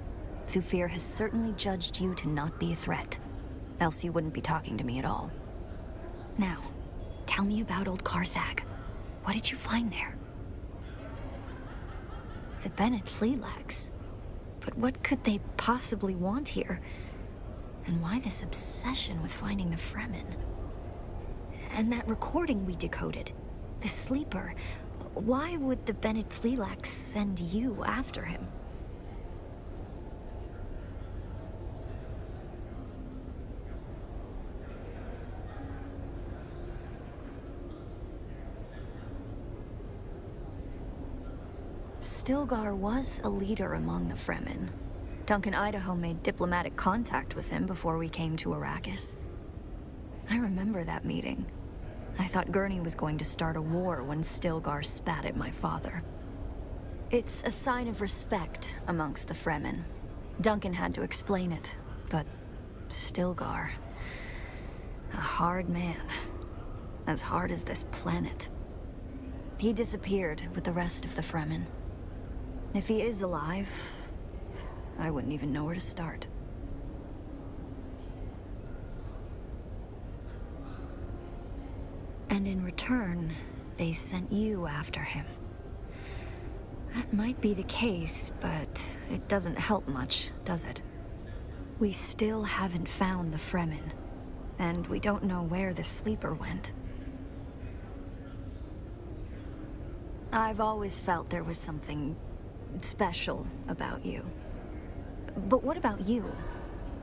Thufir has certainly judged you to not be a threat. Else you wouldn't be talking to me at all. Now, tell me about Old Carthag. What did you find there? The Bene Tleilax? But what could they possibly want here? And why this obsession with finding the Fremen? And that recording we decoded, the sleeper. Why would the Bene Tleilax send you after him? Stilgar was a leader among the Fremen. Duncan Idaho made diplomatic contact with him before we came to Arrakis. I remember that meeting. I thought Gurney was going to start a war when Stilgar spat at my father. It's a sign of respect amongst the Fremen. Duncan had to explain it, but Stilgar... a hard man. As hard as this planet. He disappeared with the rest of the Fremen. If he is alive, I wouldn't even know where to start. And in return, they sent you after him. That might be the case, but it doesn't help much, does it? We still haven't found the Fremen, and we don't know where the sleeper went. I've always felt there was something special about you. But what about you?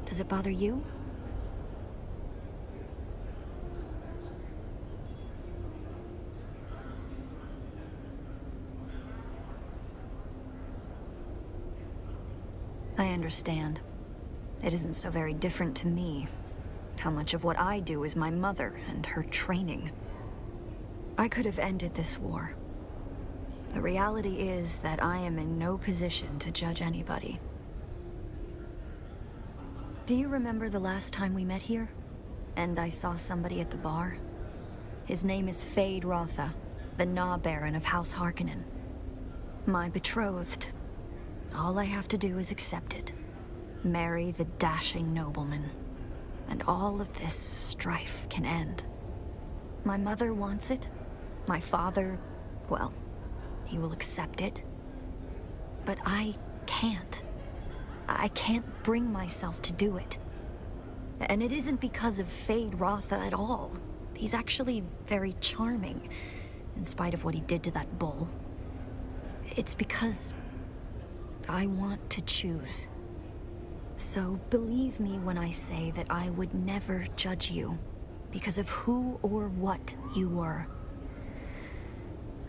Does it bother you? I understand. It isn't so very different to me. How much of what I do is my mother and her training. I could have ended this war. The reality is that I am in no position to judge anybody. Do you remember the last time we met here? And I saw somebody at the bar? His name is Fade Rotha, the Gnaw Baron of House Harkonnen. My betrothed. All I have to do is accept it. Marry the dashing nobleman. And all of this strife can end. My mother wants it. My father, well... he will accept it. But I can't. I can't bring myself to do it. And it isn't because of Fade Rotha at all. He's actually very charming, in spite of what he did to that bull. It's because I want to choose. So believe me when I say that I would never judge you because of who or what you were.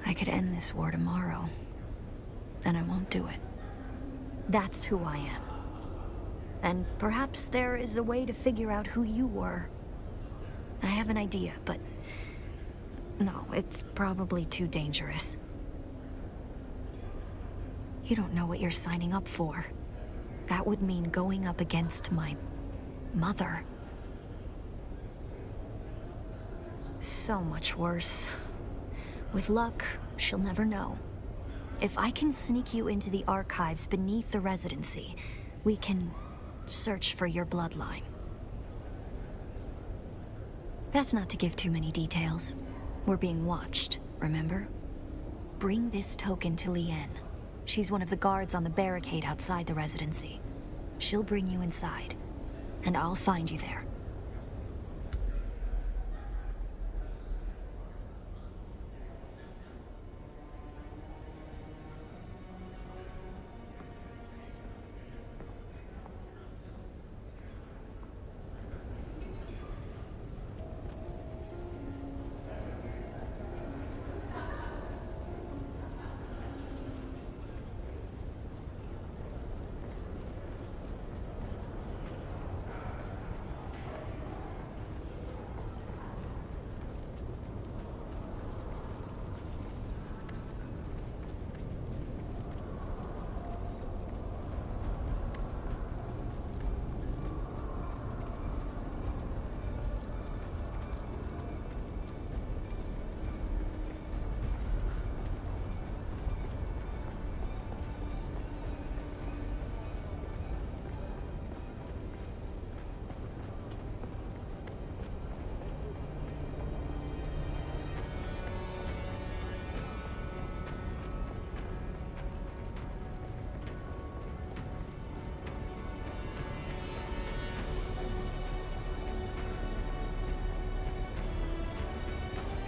I could end this war tomorrow, and I won't do it. That's who I am. And perhaps there is a way to figure out who you were. I have an idea, but no, it's probably too dangerous. You don't know what you're signing up for. That would mean going up against my mother. So much worse. With luck, she'll never know. If I can sneak you into the archives beneath the residency, we can search for your bloodline. Best not to give too many details. We're being watched, remember? Bring this token to Liane. She's one of the guards on the barricade outside the residency. She'll bring you inside, and I'll find you there.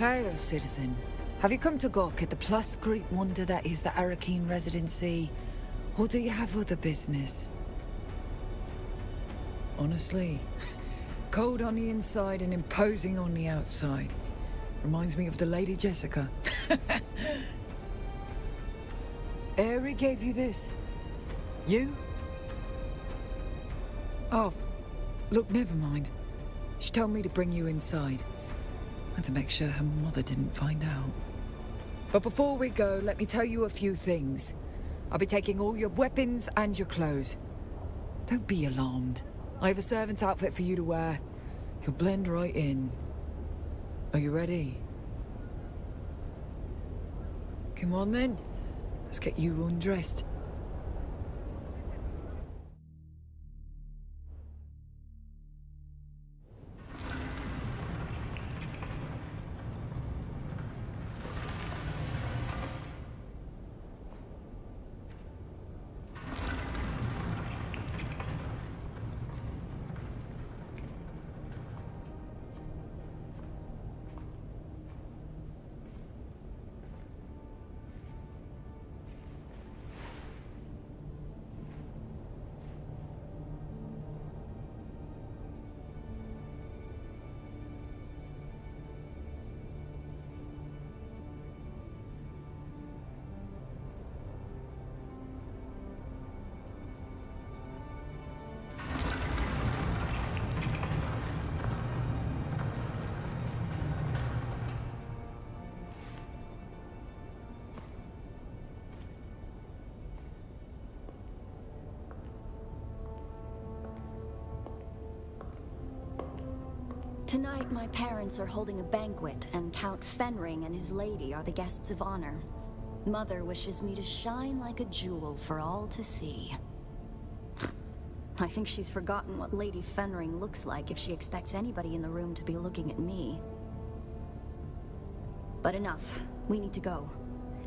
Hail, citizen. Have you come to gawk at the plus great wonder that is the Arakeen residency? Or do you have other business? Honestly, cold on the inside and imposing on the outside. Reminds me of the Lady Jessica. Aerie gave you this? You? Oh, look, never mind. She told me to bring you inside. And to make sure her mother didn't find out. But before we go, let me tell you a few things. I'll be taking all your weapons and your clothes. Don't be alarmed. I have a servant's outfit for you to wear. You'll blend right in. Are you ready? Come on then. Let's get you undressed. Tonight, my parents are holding a banquet, and Count Fenring and his lady are the guests of honor. Mother wishes me to shine like a jewel for all to see. I think she's forgotten what Lady Fenring looks like if she expects anybody in the room to be looking at me. But enough. We need to go.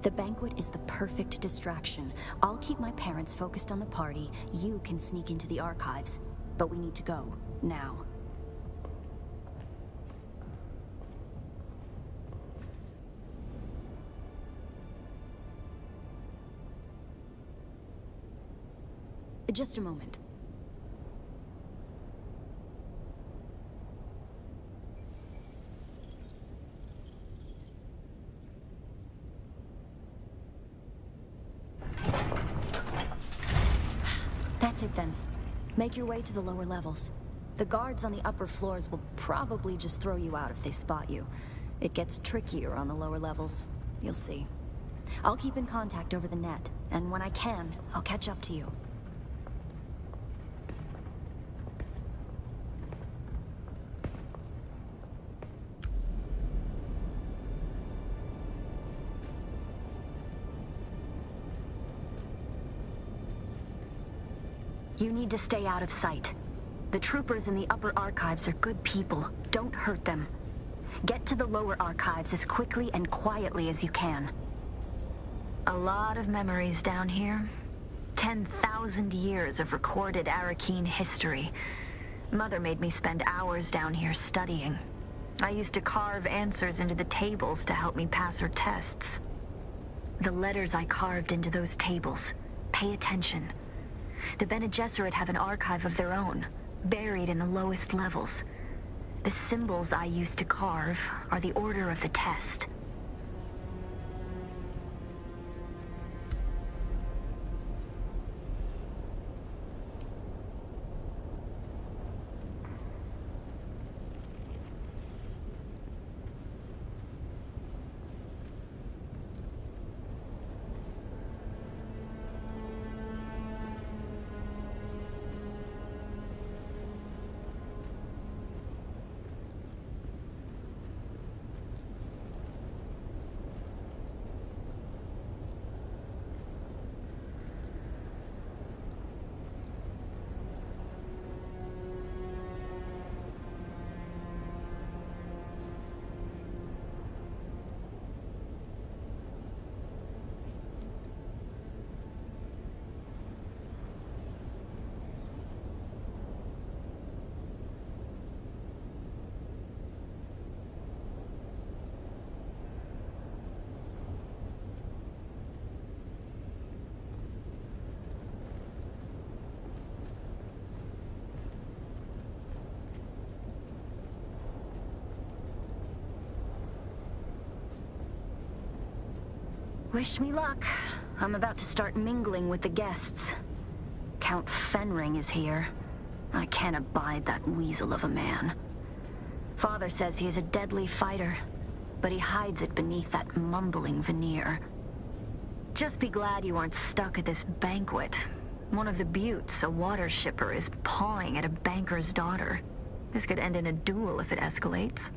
The banquet is the perfect distraction. I'll keep my parents focused on the party. You can sneak into the archives. But we need to go. Now. Just a moment. That's it then. Make your way to the lower levels. The guards on the upper floors will probably just throw you out if they spot you. It gets trickier on the lower levels. You'll see. I'll keep in contact over the net, and when I can, I'll catch up to you. You need to stay out of sight. The troopers in the upper archives are good people. Don't hurt them. Get to the lower archives as quickly and quietly as you can. A lot of memories down here. 10,000 years of recorded Arakeen history. Mother made me spend hours down here studying. I used to carve answers into the tables to help me pass her tests. The letters I carved into those tables. Pay attention. The Bene Gesserit have an archive of their own, buried in the lowest levels. The symbols I used to carve are the order of the test. Wish me luck. I'm about to start mingling with the guests. Count Fenring is here. I can't abide that weasel of a man. Father says he is a deadly fighter, but he hides it beneath that mumbling veneer. Just be glad you aren't stuck at this banquet. One of the buttes, a water shipper, is pawing at a banker's daughter. This could end in a duel if it escalates.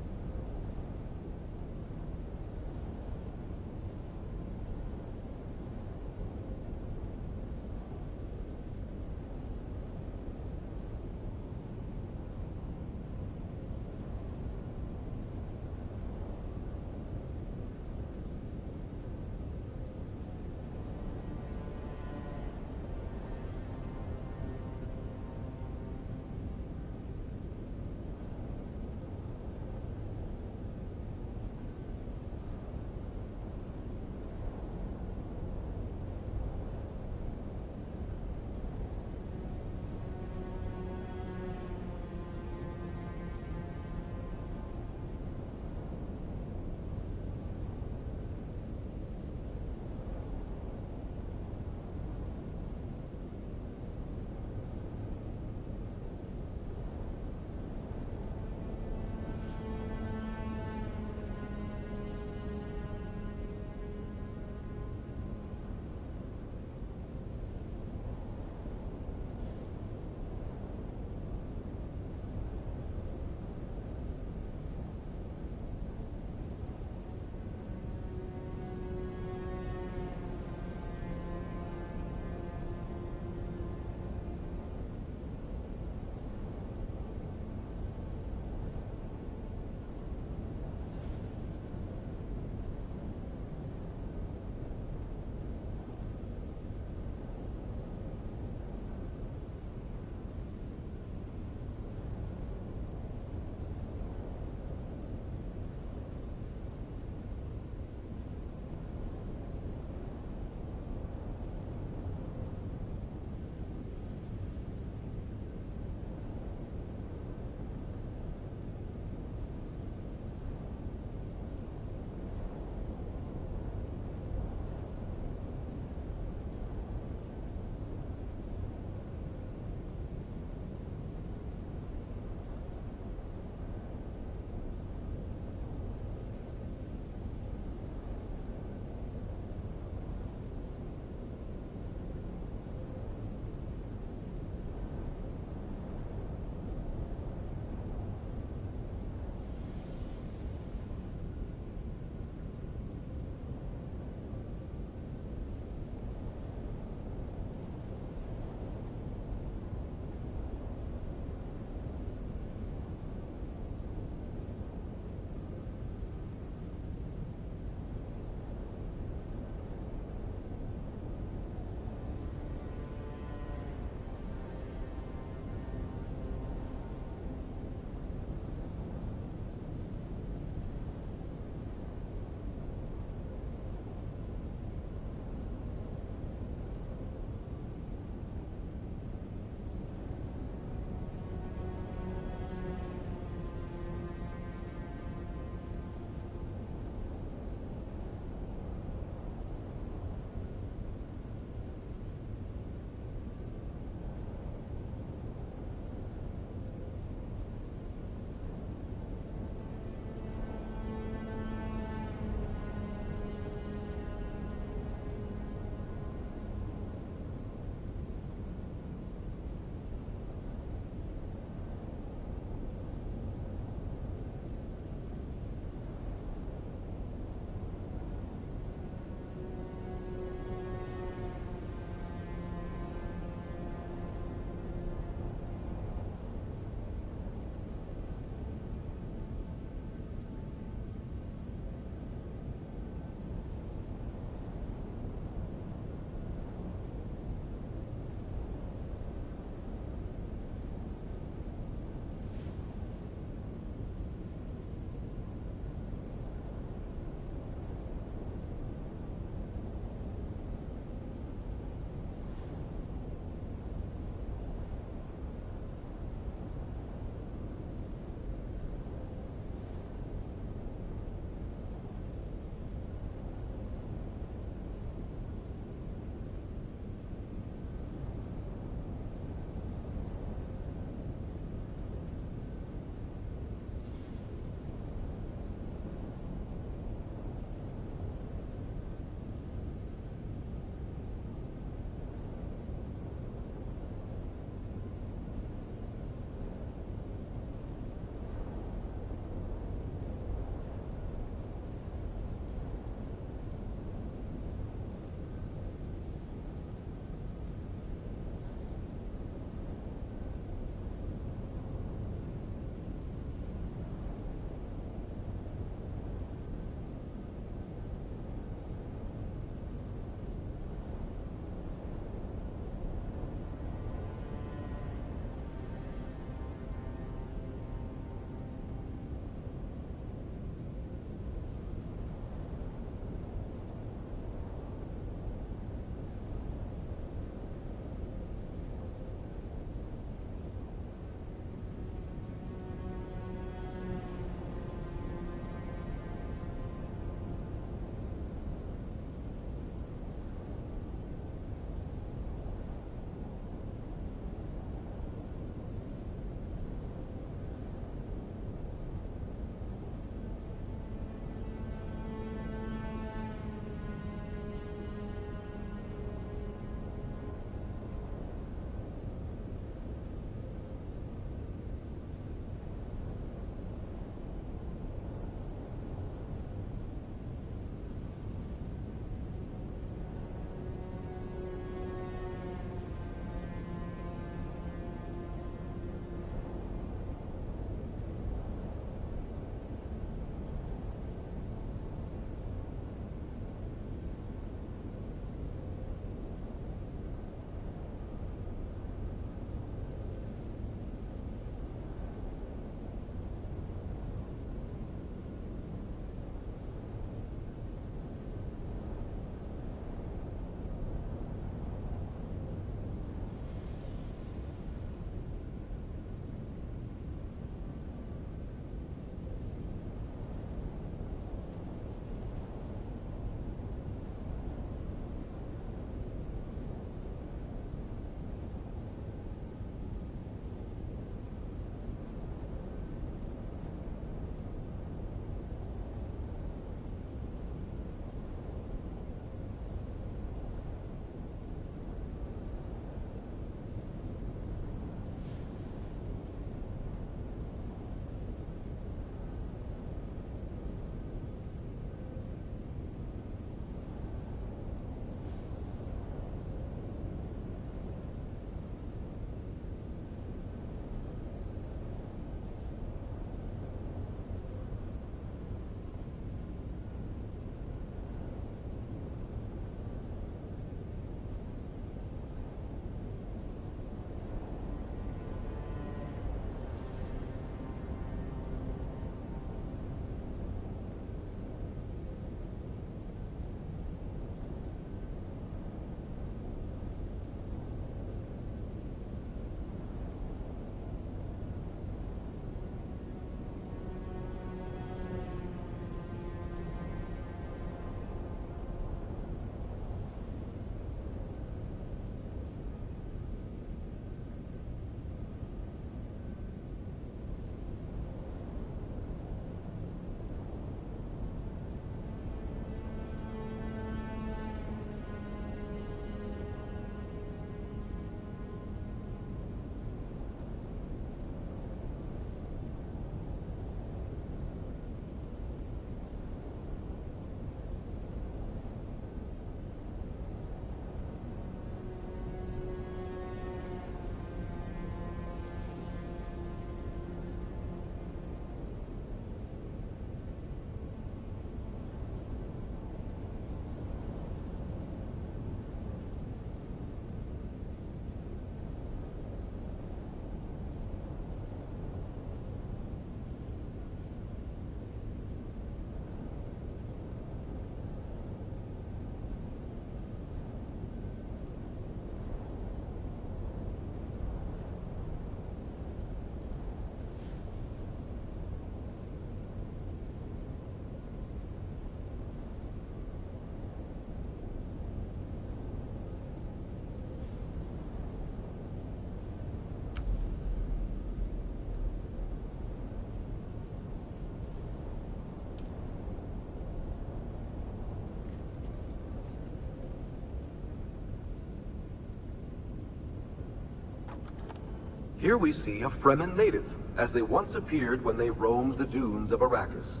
Here we see a Fremen native, as they once appeared when they roamed the dunes of Arrakis.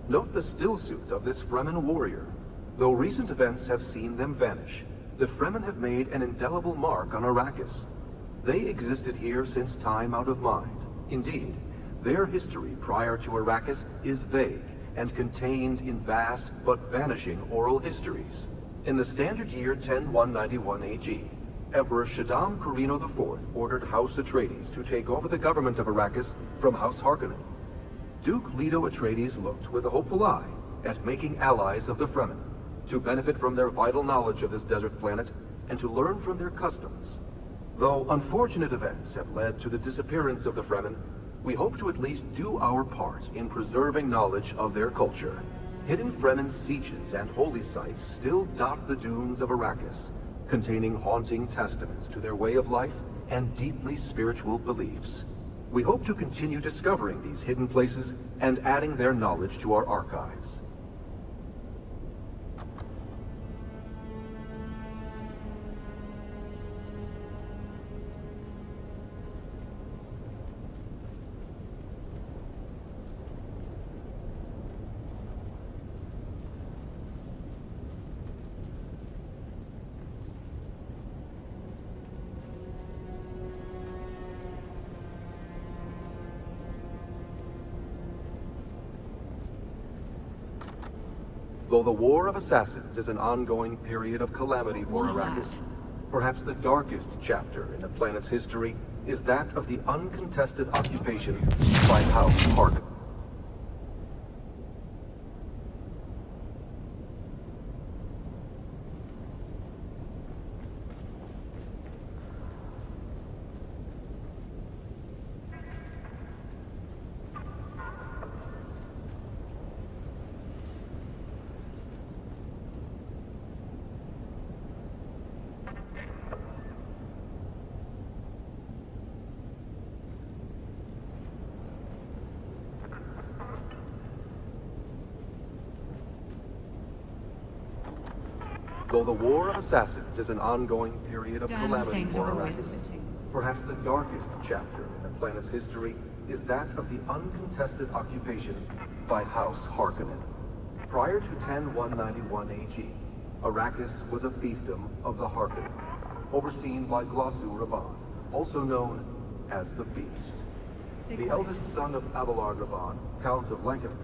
Note the stillsuit of this Fremen warrior. Though recent events have seen them vanish, the Fremen have made an indelible mark on Arrakis. They existed here since time out of mind. Indeed, their history prior to Arrakis is vague and contained in vast but vanishing oral histories. In the standard year 10191 AG, Emperor Shaddam Corrino IV ordered House Atreides to take over the government of Arrakis from House Harkonnen. Duke Leto Atreides looked with a hopeful eye at making allies of the Fremen, to benefit from their vital knowledge of this desert planet and to learn from their customs. Though unfortunate events have led to the disappearance of the Fremen, we hope to at least do our part in preserving knowledge of their culture. Hidden Fremen sieges and holy sites still dot the dunes of Arrakis, containing haunting testaments to their way of life and deeply spiritual beliefs. We hope to continue discovering these hidden places and adding their knowledge to our archives. Though the War of Assassins is an ongoing period of calamity for Arrakis, perhaps the darkest chapter in the planet's history is that of the uncontested occupation by House Harkonnen. Though the War of Assassins is an ongoing period of calamity for Arrakis, perhaps the darkest chapter in the planet's history is that of the uncontested occupation by House Harkonnen. Prior to 10191 AG, Arrakis was a fiefdom of the Harkonnen, overseen by Glossu Raban, also known as the Beast. The eldest son of Abelard Raban, Count of Lancaster.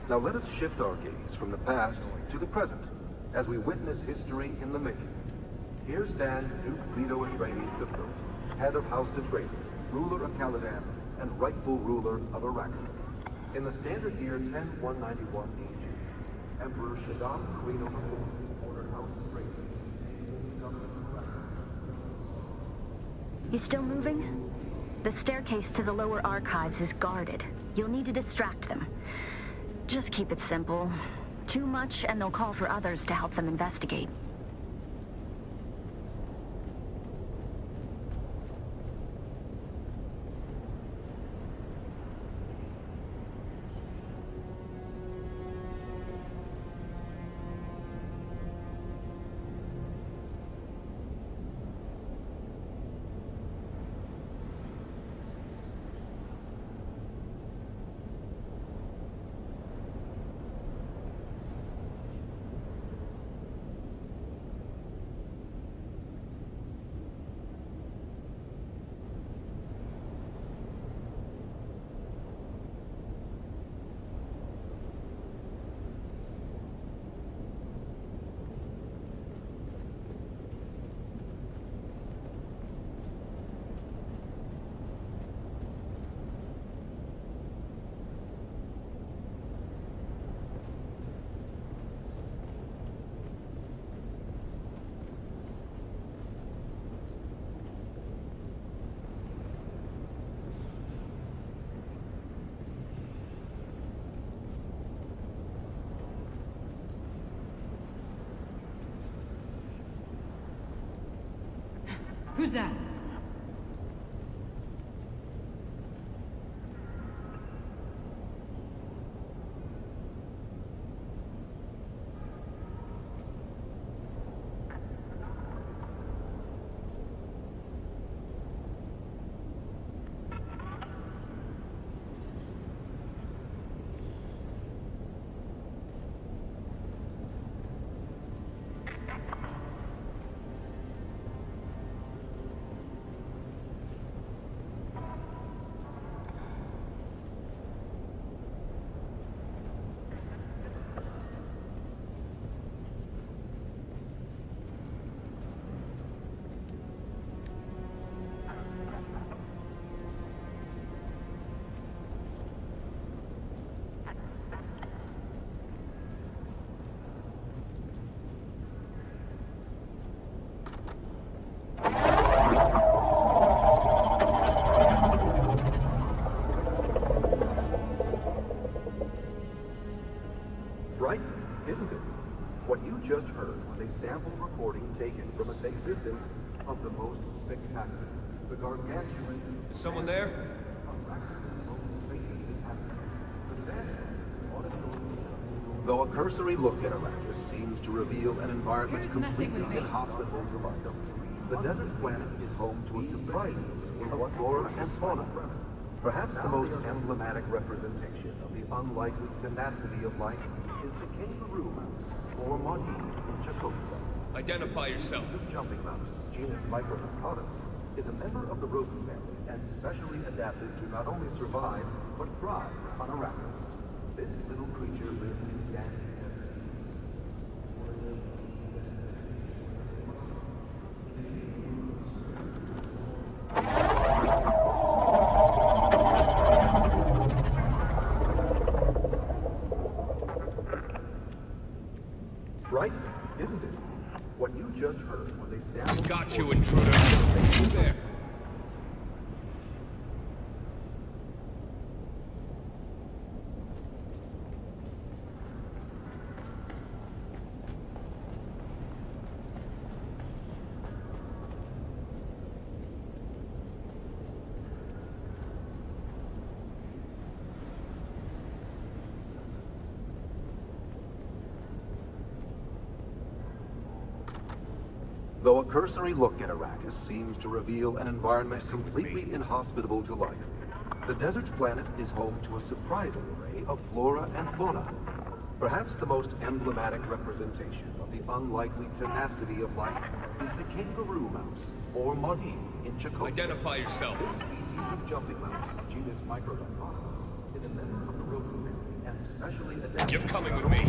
Now let us shift our gaze from the past to the present, as we witness history in the making. Here stands Duke Leto Atreides I, head of House Atreides, ruler of Caladan, and rightful ruler of Arrakis. In the standard year 10191 AG, Emperor Shaddam Corrino IV ordered House Atreides to take the government of Arrakis. You still moving? The staircase to the lower archives is guarded. You'll need to distract them. Just keep it simple. Too much, and they'll call for others to help them investigate. Who's that? Frightening, isn't it? What you just heard was a sample recording taken from a safe distance of the most spectacular, the gargantuan... Is someone there? Though a cursory look at Arrakis seems to reveal an environment Who's messing completely with me? inhospitable to life, the desert planet is home to a surprising array of flora and fauna. Perhaps the most emblematic representation of the unlikely tenacity of life is the kangaroo mouse, or Madi in Chakotay. Identify yourself. This jumping mouse, genus Microdontatus, is a member of the rodent family and specially adapted to not only survive, but thrive on Arrakis. This little creature lives in sandy deserts. Frightening, isn't it? What you just heard was a sample... Got you, intruder. Who there? Though a cursory look at Arrakis seems to reveal an environment completely inhospitable to life, the desert planet is home to a surprising array of flora and fauna. Perhaps the most emblematic representation of the unlikely tenacity of life is the kangaroo mouse, or Madi in Chakotay. Identify yourself. This species of jumping mouse, genus Microdontatus, is a member of the rodent family and specially adapted... You're coming with me.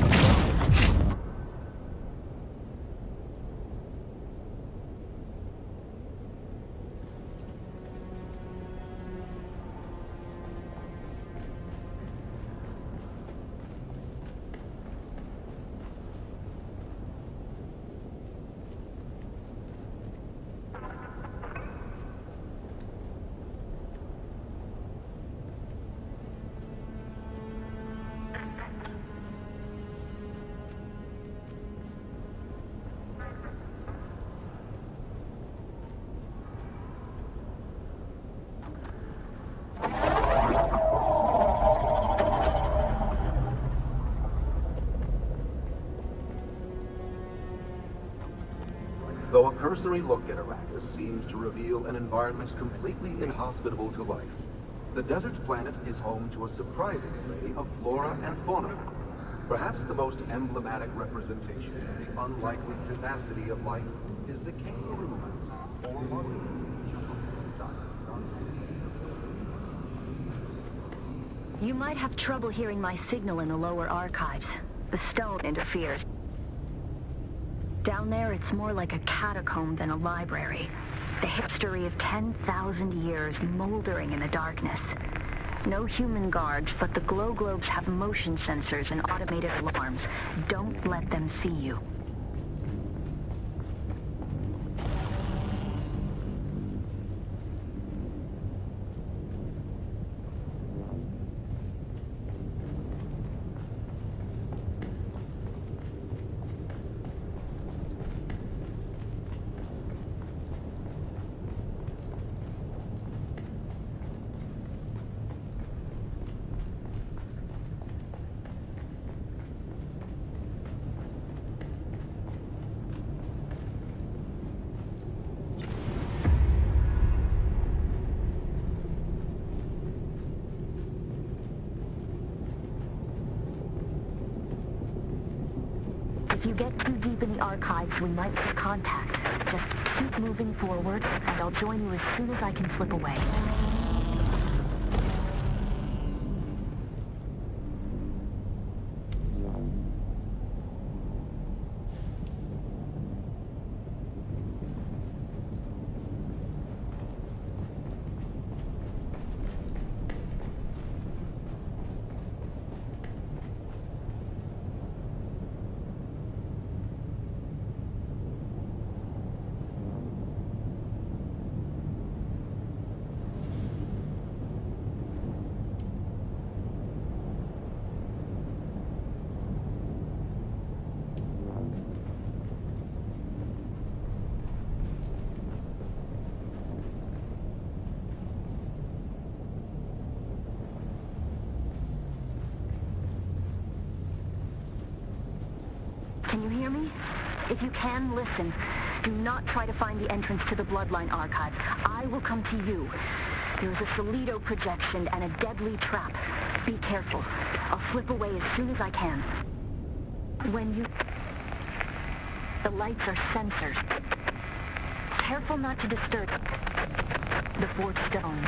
Though a cursory look at Arrakis seems to reveal an environment completely inhospitable to life, the desert planet is home to a surprising array of flora and fauna. Perhaps the most emblematic representation of the unlikely tenacity of life is the kangaroo mouse, or Madi. You might have trouble hearing my signal in the lower archives. The stone interferes. Down there, it's more like a catacomb than a library. The history of 10,000 years moldering in the darkness. No human guards, but the glow globes have motion sensors and automated alarms. Don't let them see you. If you get too deep in the archives, we might lose contact. Just keep moving forward, and I'll join you as soon as I can slip away. Can you hear me? If you can, listen. Do not try to find the entrance to the Bloodline Archive. I will come to you. There's a Solido projection and a deadly trap. Be careful. I'll slip away as soon as I can. When you... The lights are sensors. Careful not to disturb the fourth stone.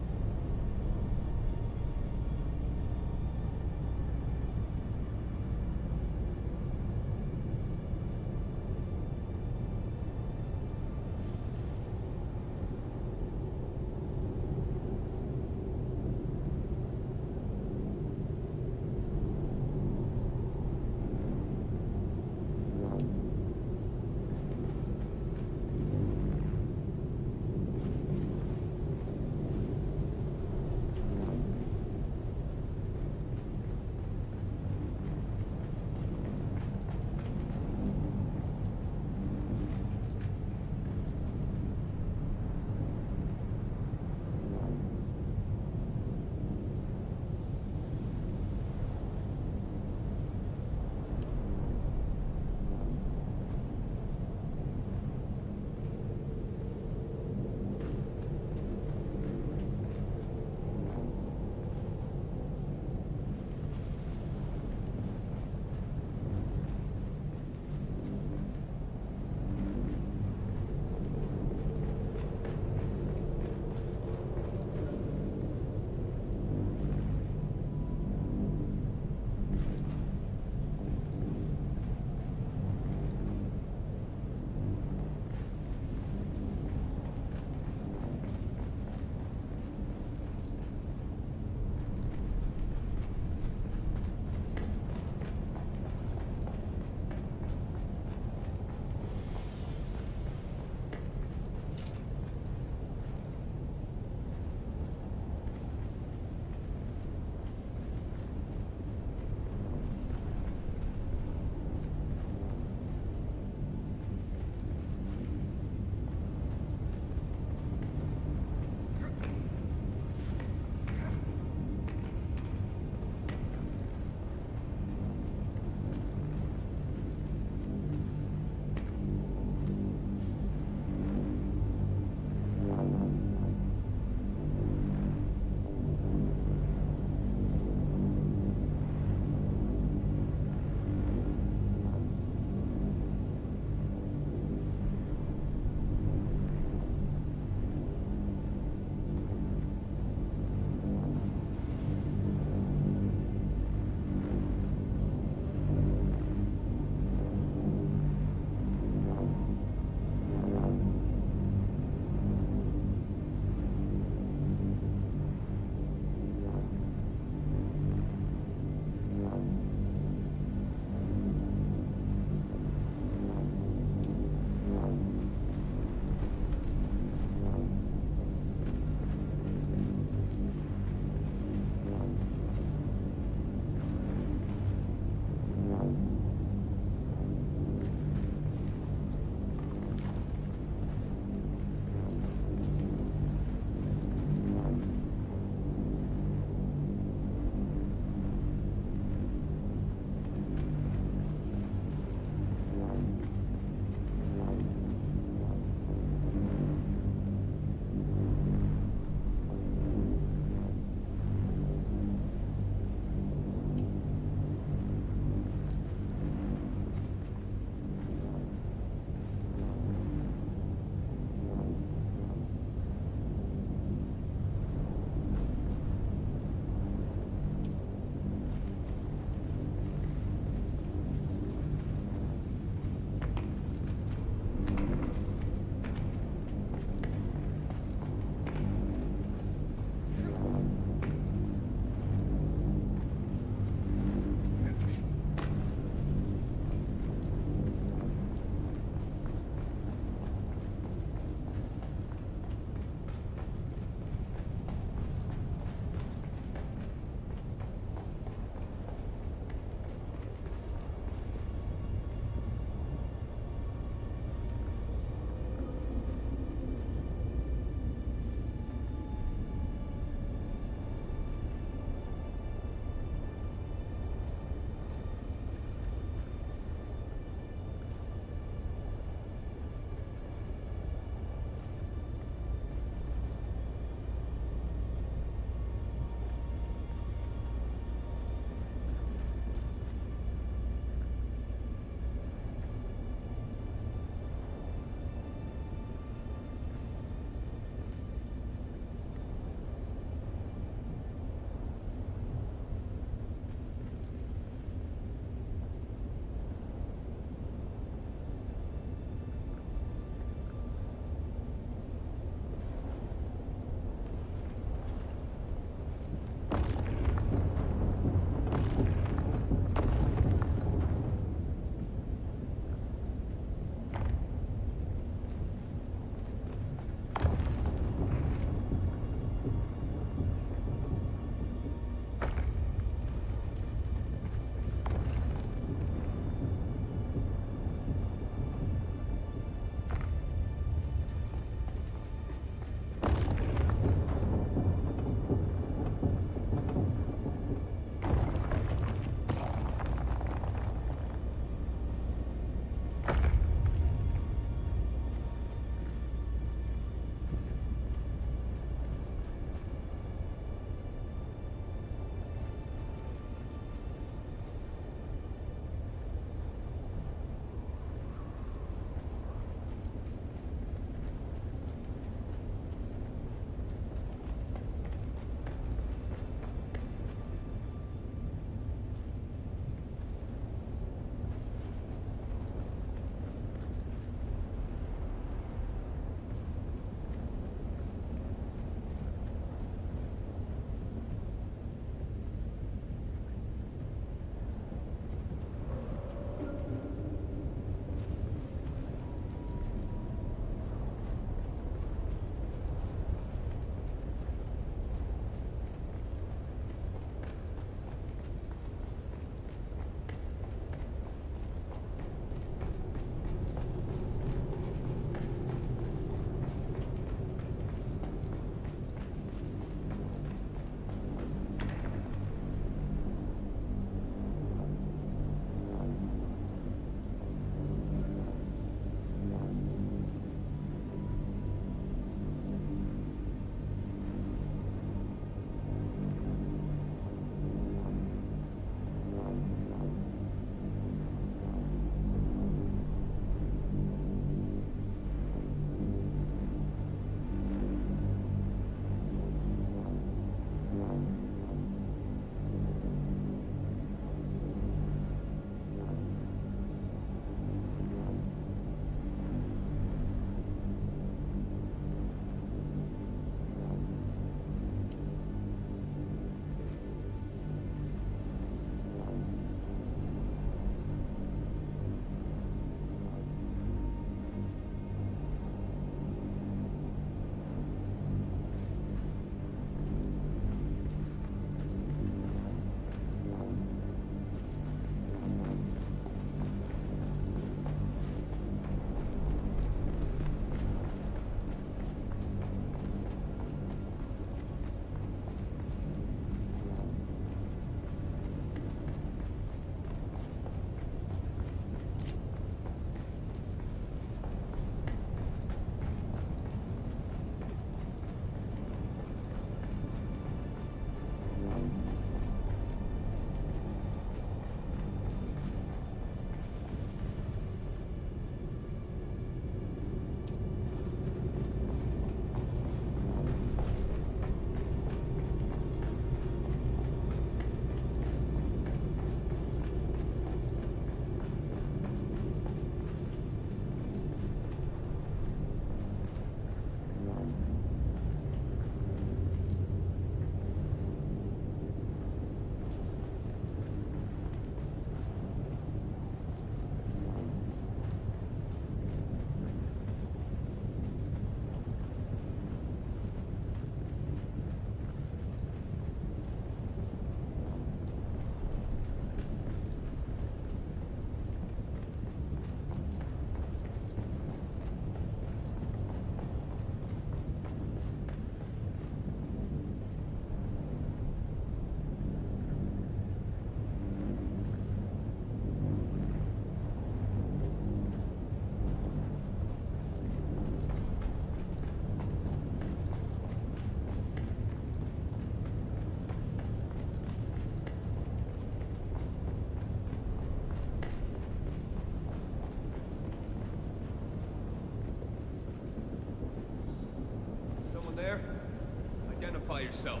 Identify yourself.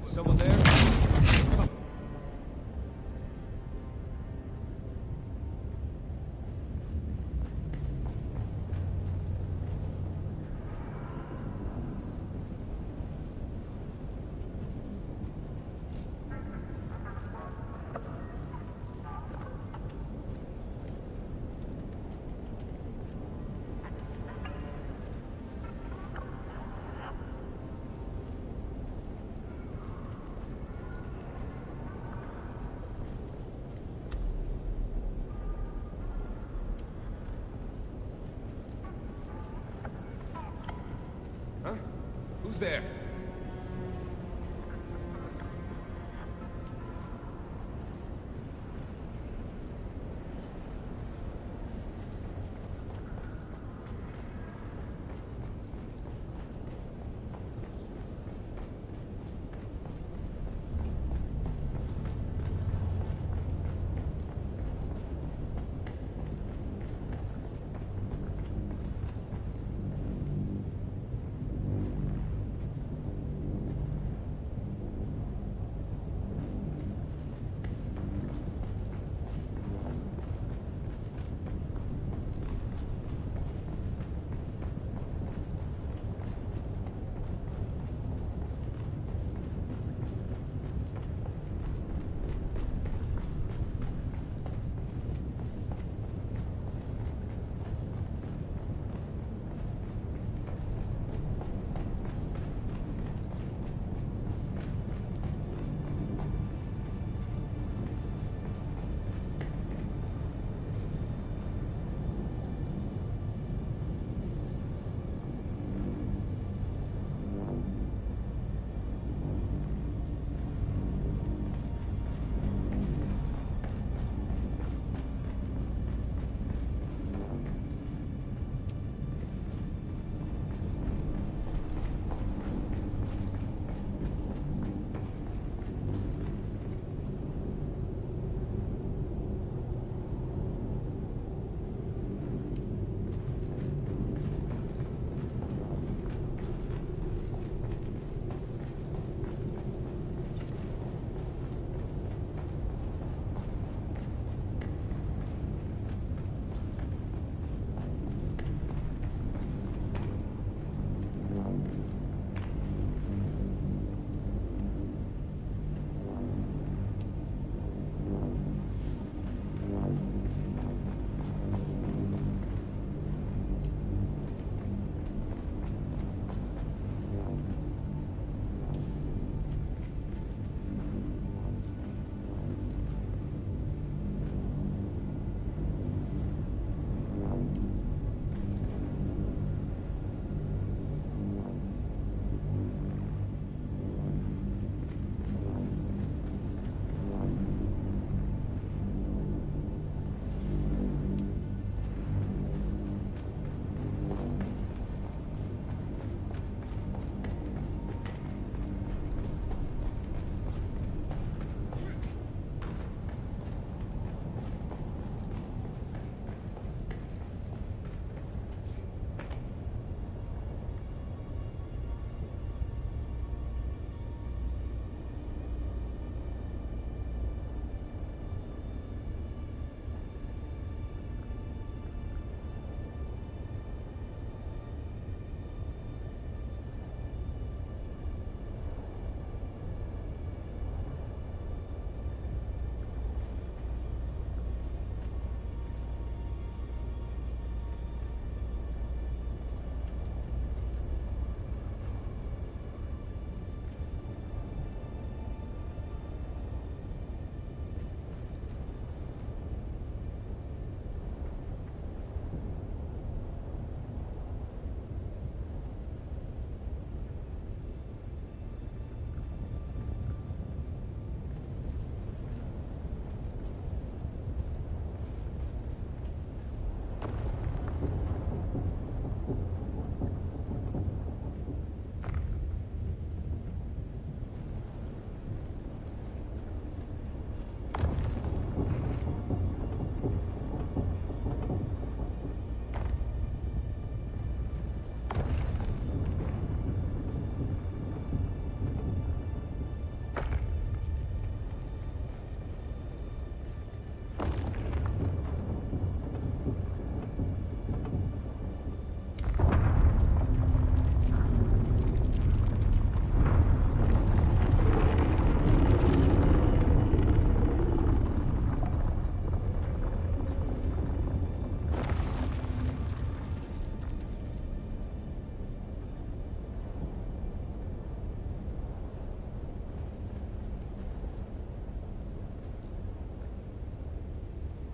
Someone there? Huh? Who's there?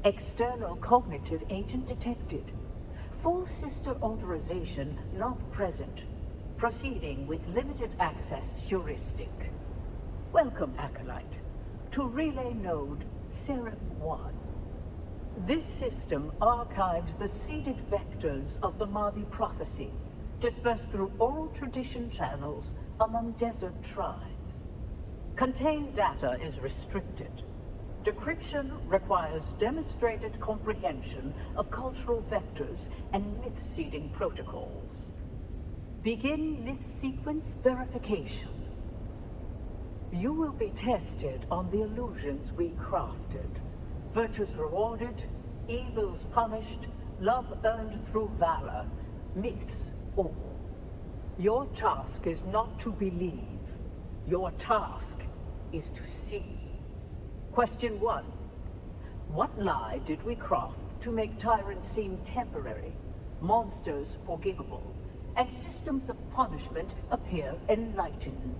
External cognitive agent detected. Full sister authorization not present. Proceeding with limited access heuristic. Welcome, Acolyte, to Relay Node Seraph 1. This system archives the seeded vectors of the Mahdi prophecy, dispersed through oral tradition channels among desert tribes. Contained data is restricted. Decryption requires demonstrated comprehension of cultural vectors and myth-seeding protocols. Begin myth sequence verification. You will be tested on the illusions we crafted. Virtues rewarded, evils punished, love earned through valor, myths all. Your task is not to believe. Your task is to see. Question 1. What lie did we craft to make tyrants seem temporary, monsters forgivable, and systems of punishment appear enlightened?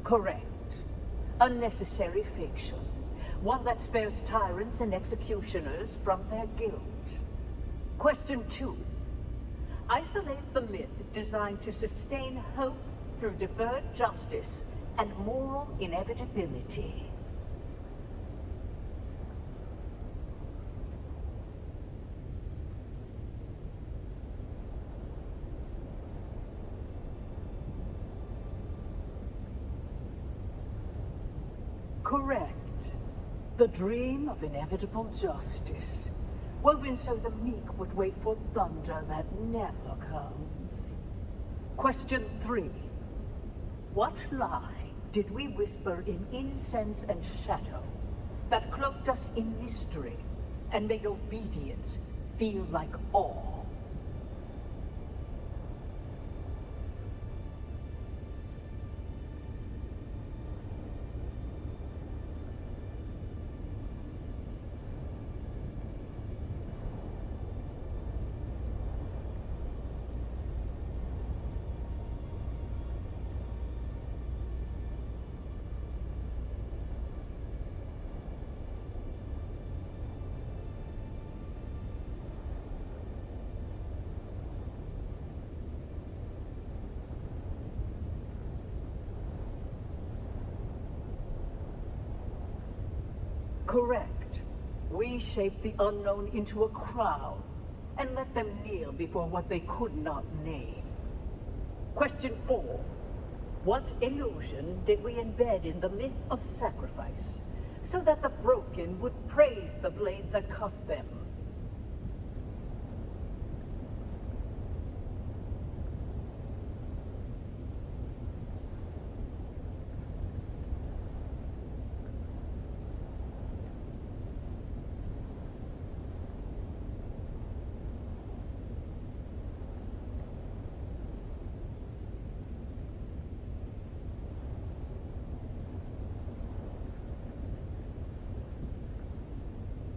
Correct. Unnecessary fiction. One that spares tyrants and executioners from their guilt. Question 2. Isolate the myth designed to sustain hope through deferred justice and moral inevitability. Correct. The dream of inevitable justice, woven so the meek would wait for thunder that never comes. Question 3. What lie did we whisper in incense and shadow that cloaked us in mystery and made obedience feel like awe? Correct. We shaped the unknown into a crowd and let them kneel before what they could not name. Question 4. What illusion did we embed in the myth of sacrifice so that the broken would praise the blade that cut them?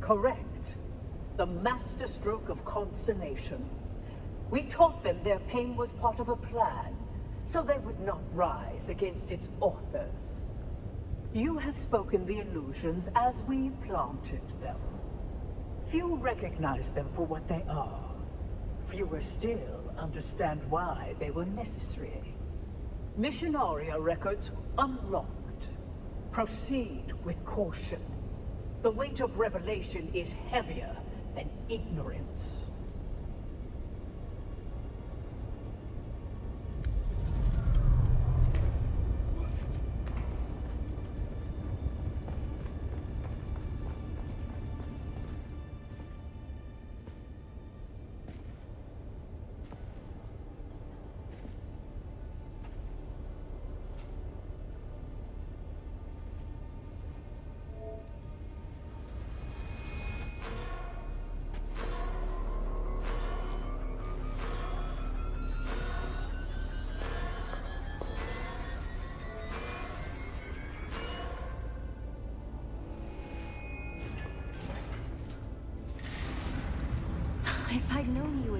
Correct. The masterstroke of consummation. We taught them their pain was part of a plan, so they would not rise against its authors. You have spoken the illusions as we planted them. Few recognize them for what they are. Fewer still understand why they were necessary. Missionaria records unlocked. Proceed with caution. The weight of revelation is heavier than ignorance.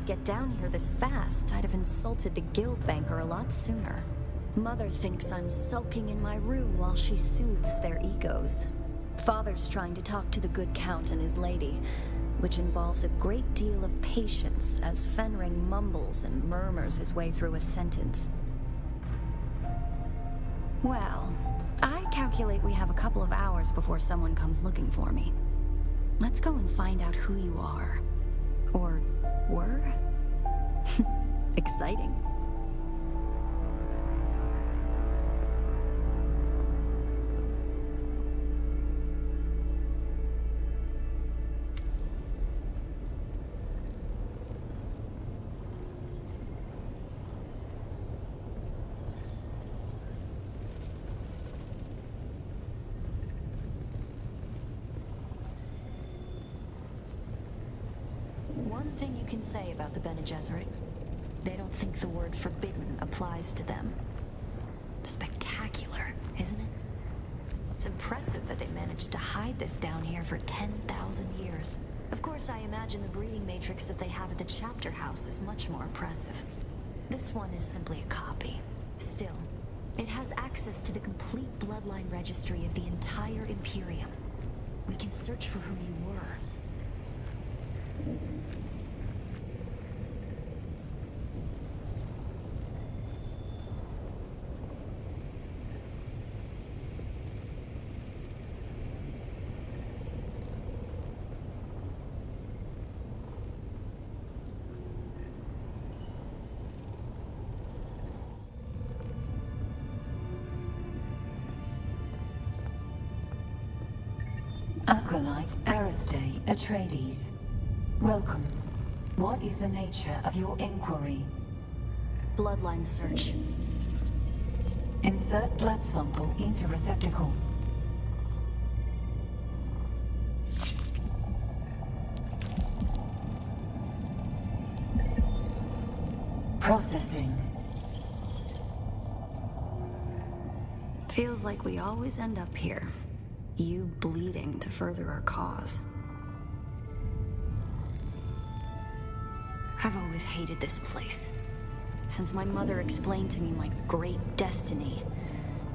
get down here this fast, I'd have insulted the guild banker a lot sooner. Mother thinks I'm sulking in my room while she soothes their egos. Father's trying to talk to the good count and his lady, which involves a great deal of patience as Fenring mumbles and murmurs his way through a sentence. Well, I calculate we have a couple of hours before someone comes looking for me. Let's go and find out who you are. Or were? Exciting. One thing you can say about the Bene Gesserit, they don't think the word forbidden applies to them. Spectacular, isn't it? It's impressive that they managed to hide this down here for 10,000 years. Of course, I imagine the breeding matrix that they have at the chapter house is much more impressive. This one is simply a copy. Still, it has access to the complete bloodline registry of the entire Imperium. We can search for who you were. Acolyte Aristae Atreides. Welcome. What is the nature of your inquiry? Bloodline search. Insert blood sample into receptacle. Processing. Feels like we always end up here. You bleeding to further our cause. I've always hated this place. Since my mother explained to me my great destiny.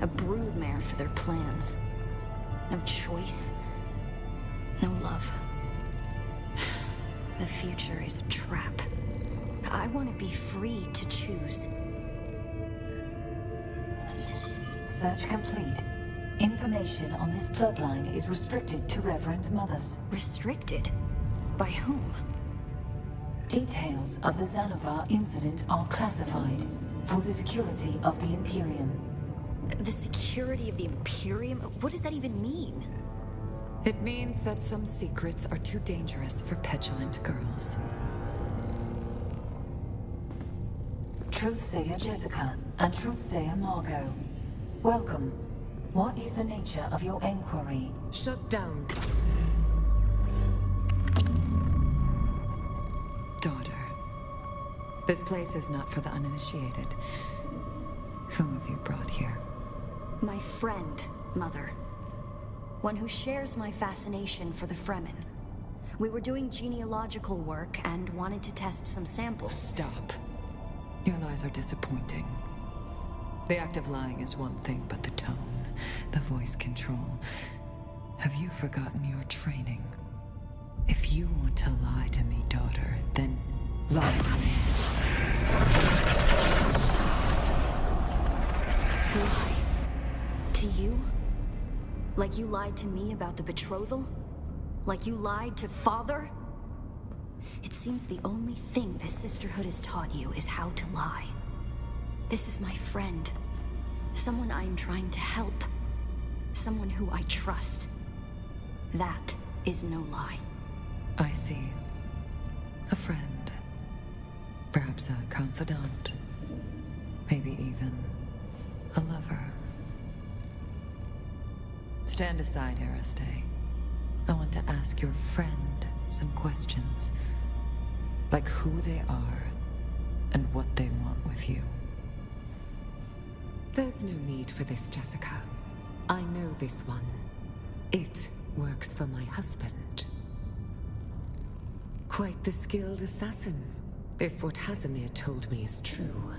A broodmare for their plans. No choice. No love. The future is a trap. I want to be free to choose. Search complete. Information on this bloodline is restricted to Reverend Mothers. Restricted? By whom? Details of the Xanavar incident are classified for the security of the Imperium. The security of the Imperium? What does that even mean? It means that some secrets are too dangerous for petulant girls. Truthsayer Jessica and Truthsayer Margot. Welcome. What is the nature of your inquiry? Shut down. Daughter, this place is not for the uninitiated. Who have you brought here? My friend, Mother. One who shares my fascination for the Fremen. We were doing genealogical work and wanted to test some samples. Stop. Your lies are disappointing. The act of lying is one thing, but the tone, the voice control. Have you forgotten your training? If you want to lie to me, daughter, then lie to me. Lie? To you? Like you lied to me about the betrothal? Like you lied to Father? It seems the only thing the Sisterhood has taught you is how to lie. This is my friend. Someone I'm trying to help. Someone who I trust. That is no lie. I see. A friend. Perhaps a confidant. Maybe even a lover. Stand aside, Aristae. I want to ask your friend some questions. Like who they are and what they want with you. There's no need for this, Jessica. I know this one. It works for my husband. Quite the skilled assassin, If what Hazimir told me is true...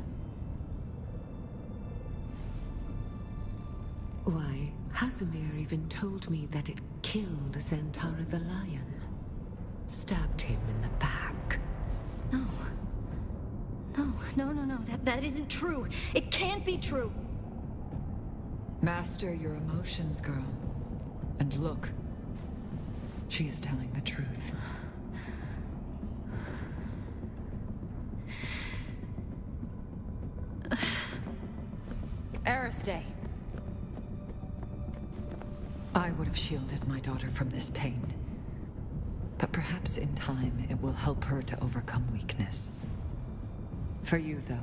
Why, Hazimir even told me that it killed Zantara the lion. Stabbed him in the back. No. No. That isn't true. It can't be true. Master your emotions, girl. And look. She is telling the truth. Aristay. I would have shielded my daughter from this pain. But perhaps in time it will help her to overcome weakness. For you, though,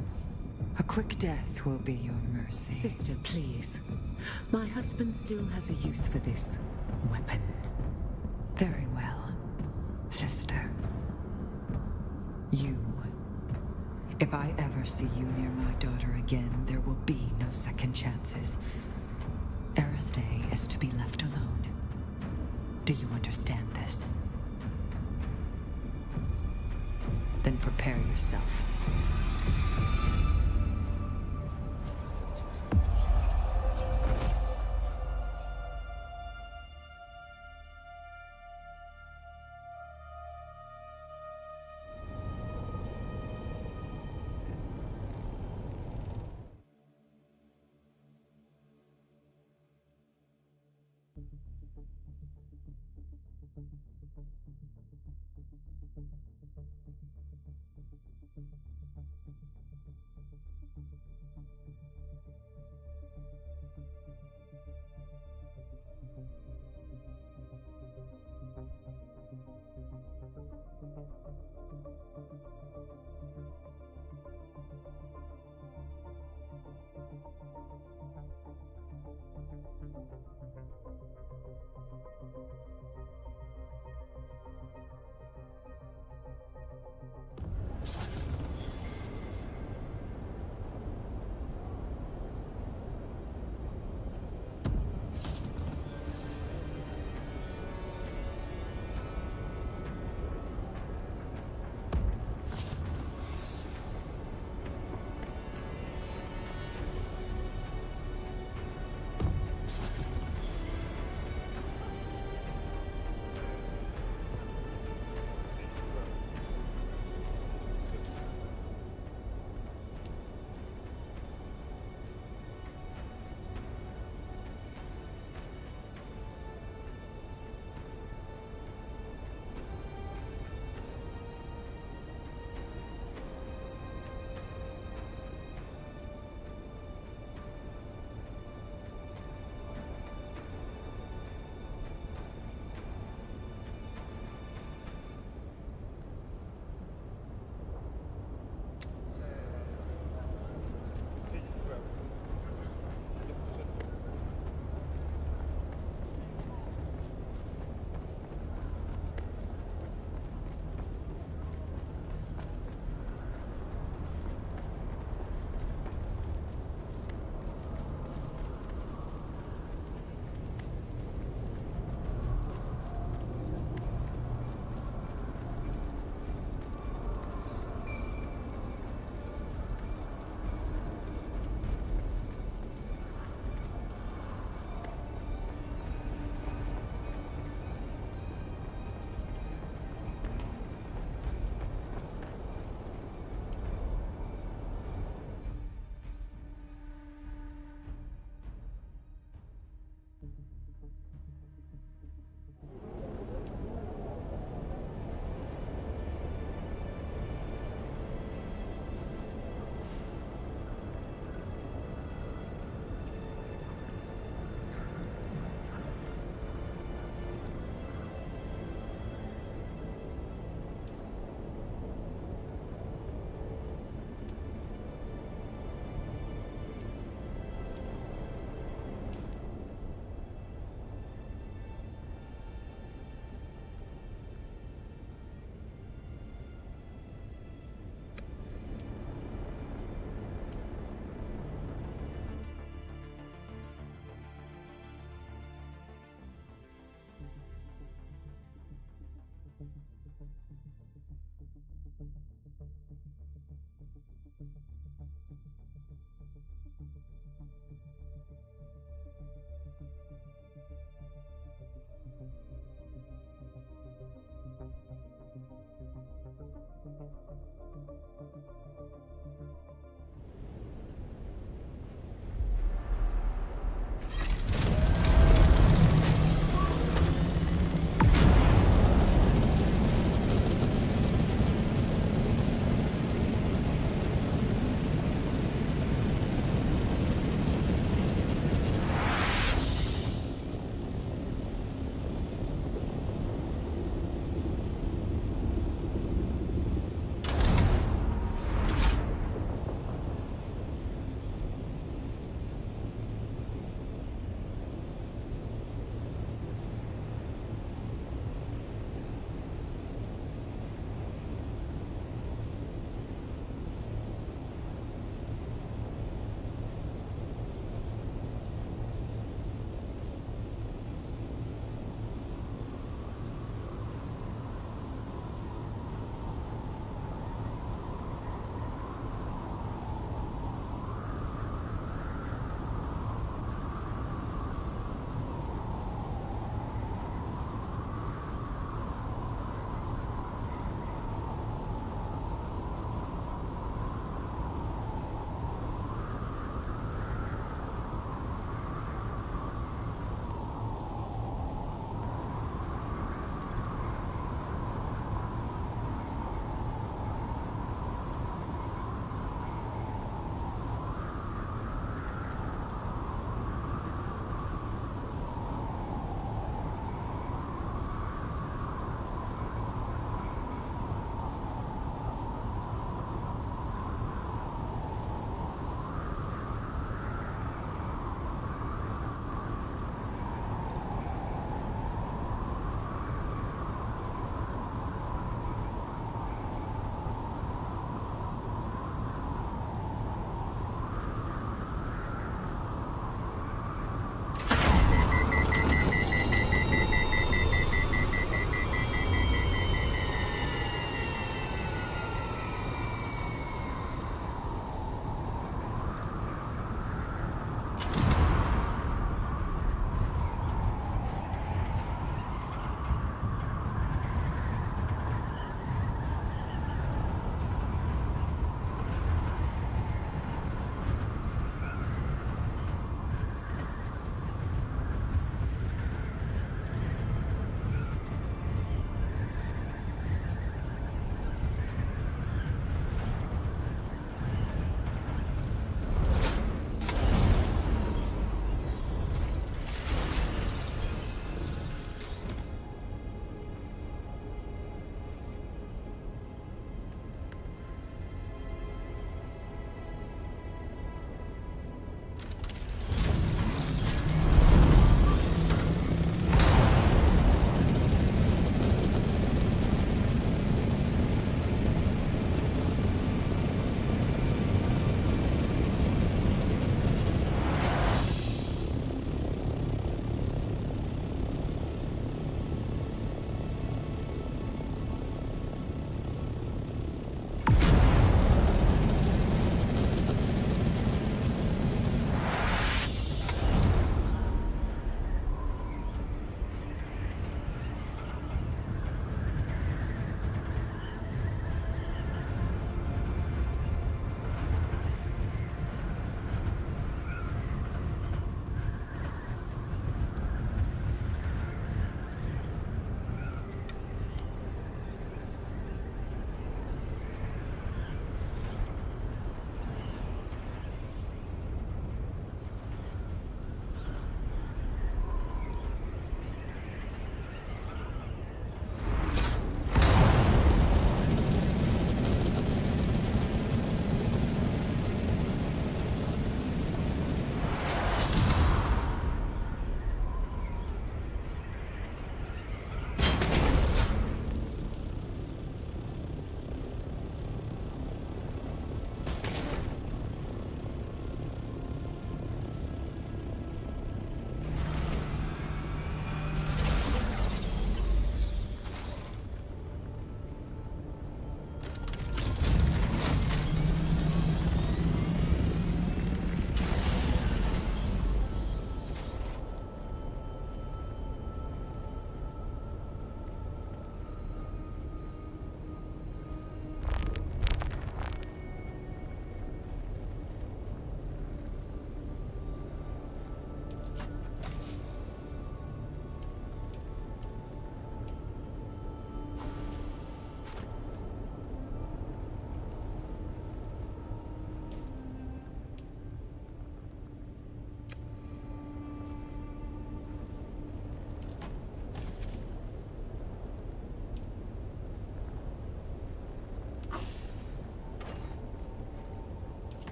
a quick death will be your mercy. Sister, please. My husband still has a use for this weapon. Very well, sister. You. If I ever see you near my daughter again, there will be no second chances. Aristay is to be left alone. Do you understand this? Then prepare yourself.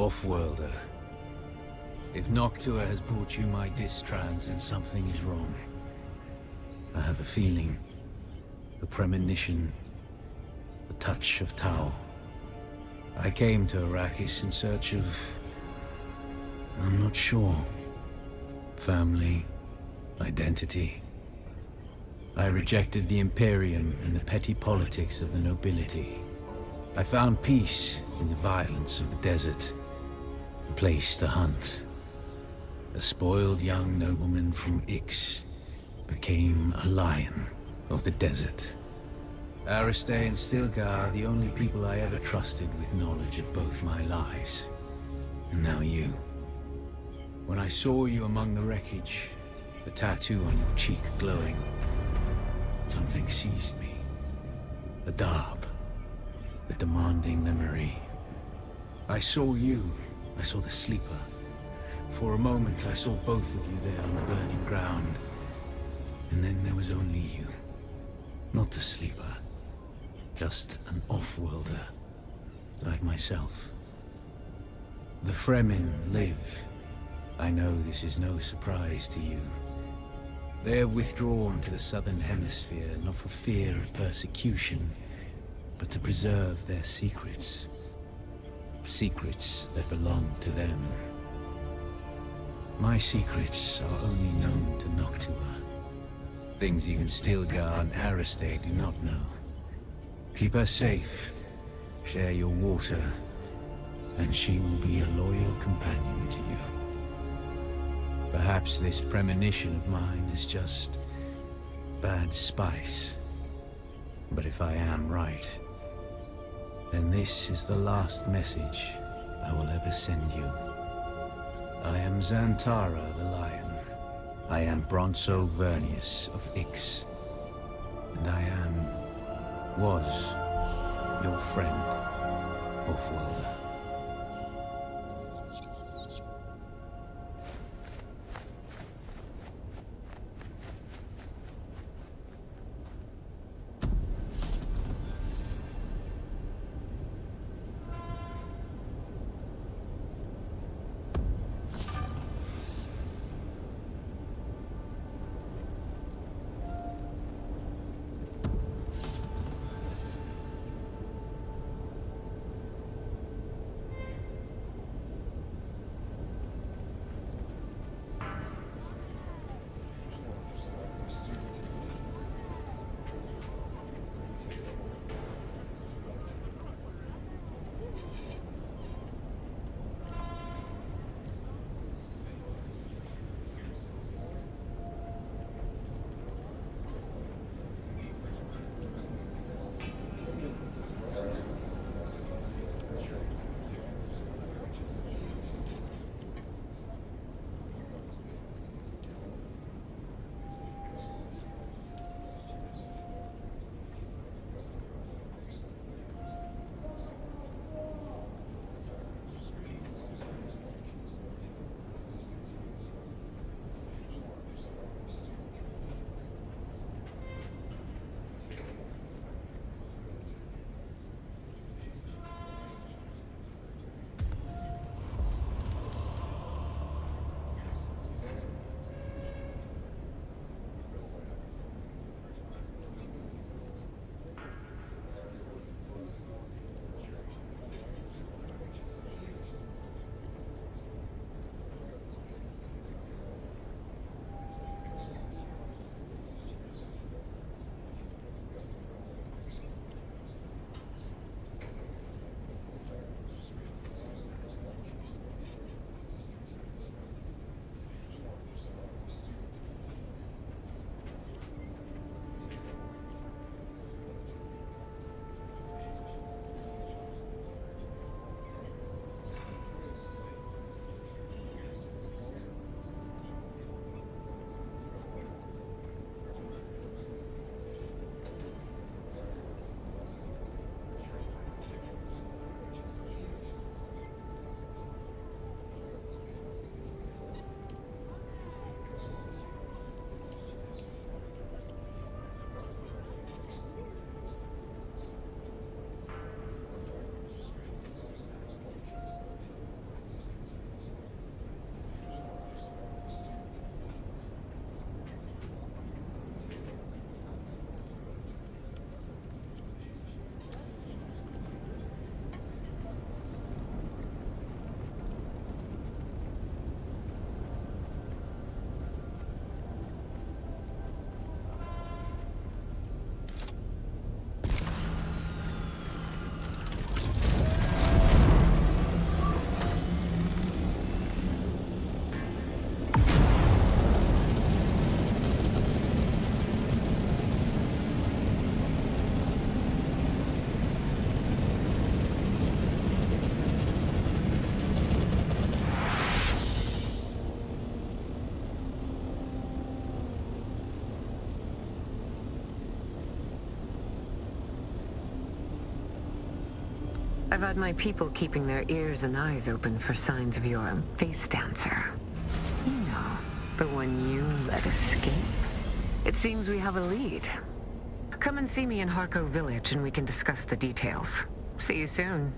Off-worlder. If Noctua has brought you my distrans, then something is wrong. I have a feeling, a premonition, the touch of Tau. I came to Arrakis in search of... I'm not sure. Family, identity. I rejected the Imperium and the petty politics of the nobility. I found peace in the violence of the desert, a place to hunt. A spoiled young nobleman from Ix became a lion of the desert. Aristay and Stilgar are the only people I ever trusted with knowledge of both my lives. And now you. When I saw you among the wreckage, the tattoo on your cheek glowing, something seized me. The Darb. The demanding memory. I saw you. I saw the Sleeper. For a moment, I saw both of you there on the burning ground. And then there was only you. Not the Sleeper. Just an off-worlder. Like myself. The Fremen live. I know this is no surprise to you. They have withdrawn to the southern hemisphere, not for fear of persecution, but to preserve their secrets. Secrets that belong to them. My secrets are only known to Noctua. Things even Stilgar and Aristay do not know. Keep her safe, share your water, and she will be a loyal companion to you. Perhaps this premonition of mine is just bad spice. But if I am right, then this is the last message I will ever send you. I am Xantara the Lion. I am Bronso Vernius of Ix. And I was your friend, Off-worlder. I've had my people keeping their ears and eyes open for signs of your face dancer. You know, the one you let escape. It seems we have a lead. Come and see me in Harko Village and we can discuss the details. See you soon.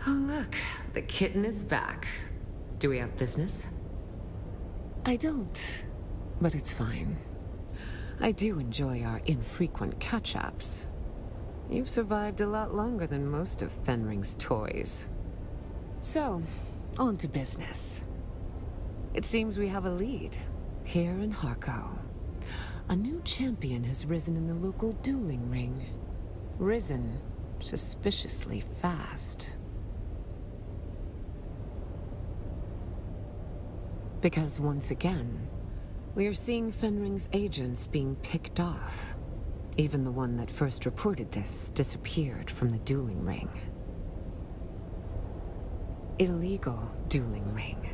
Oh, look. The kitten is back. Do we have business? I don't, but it's fine. I do enjoy our infrequent catch-ups. You've survived a lot longer than most of Fenring's toys. So, on to business. It seems we have a lead here in Harko. A new champion has risen in the local dueling ring. Risen suspiciously fast. Because once again, we are seeing Fenring's agents being picked off. Even the one that first reported this disappeared from the dueling ring. Illegal dueling ring.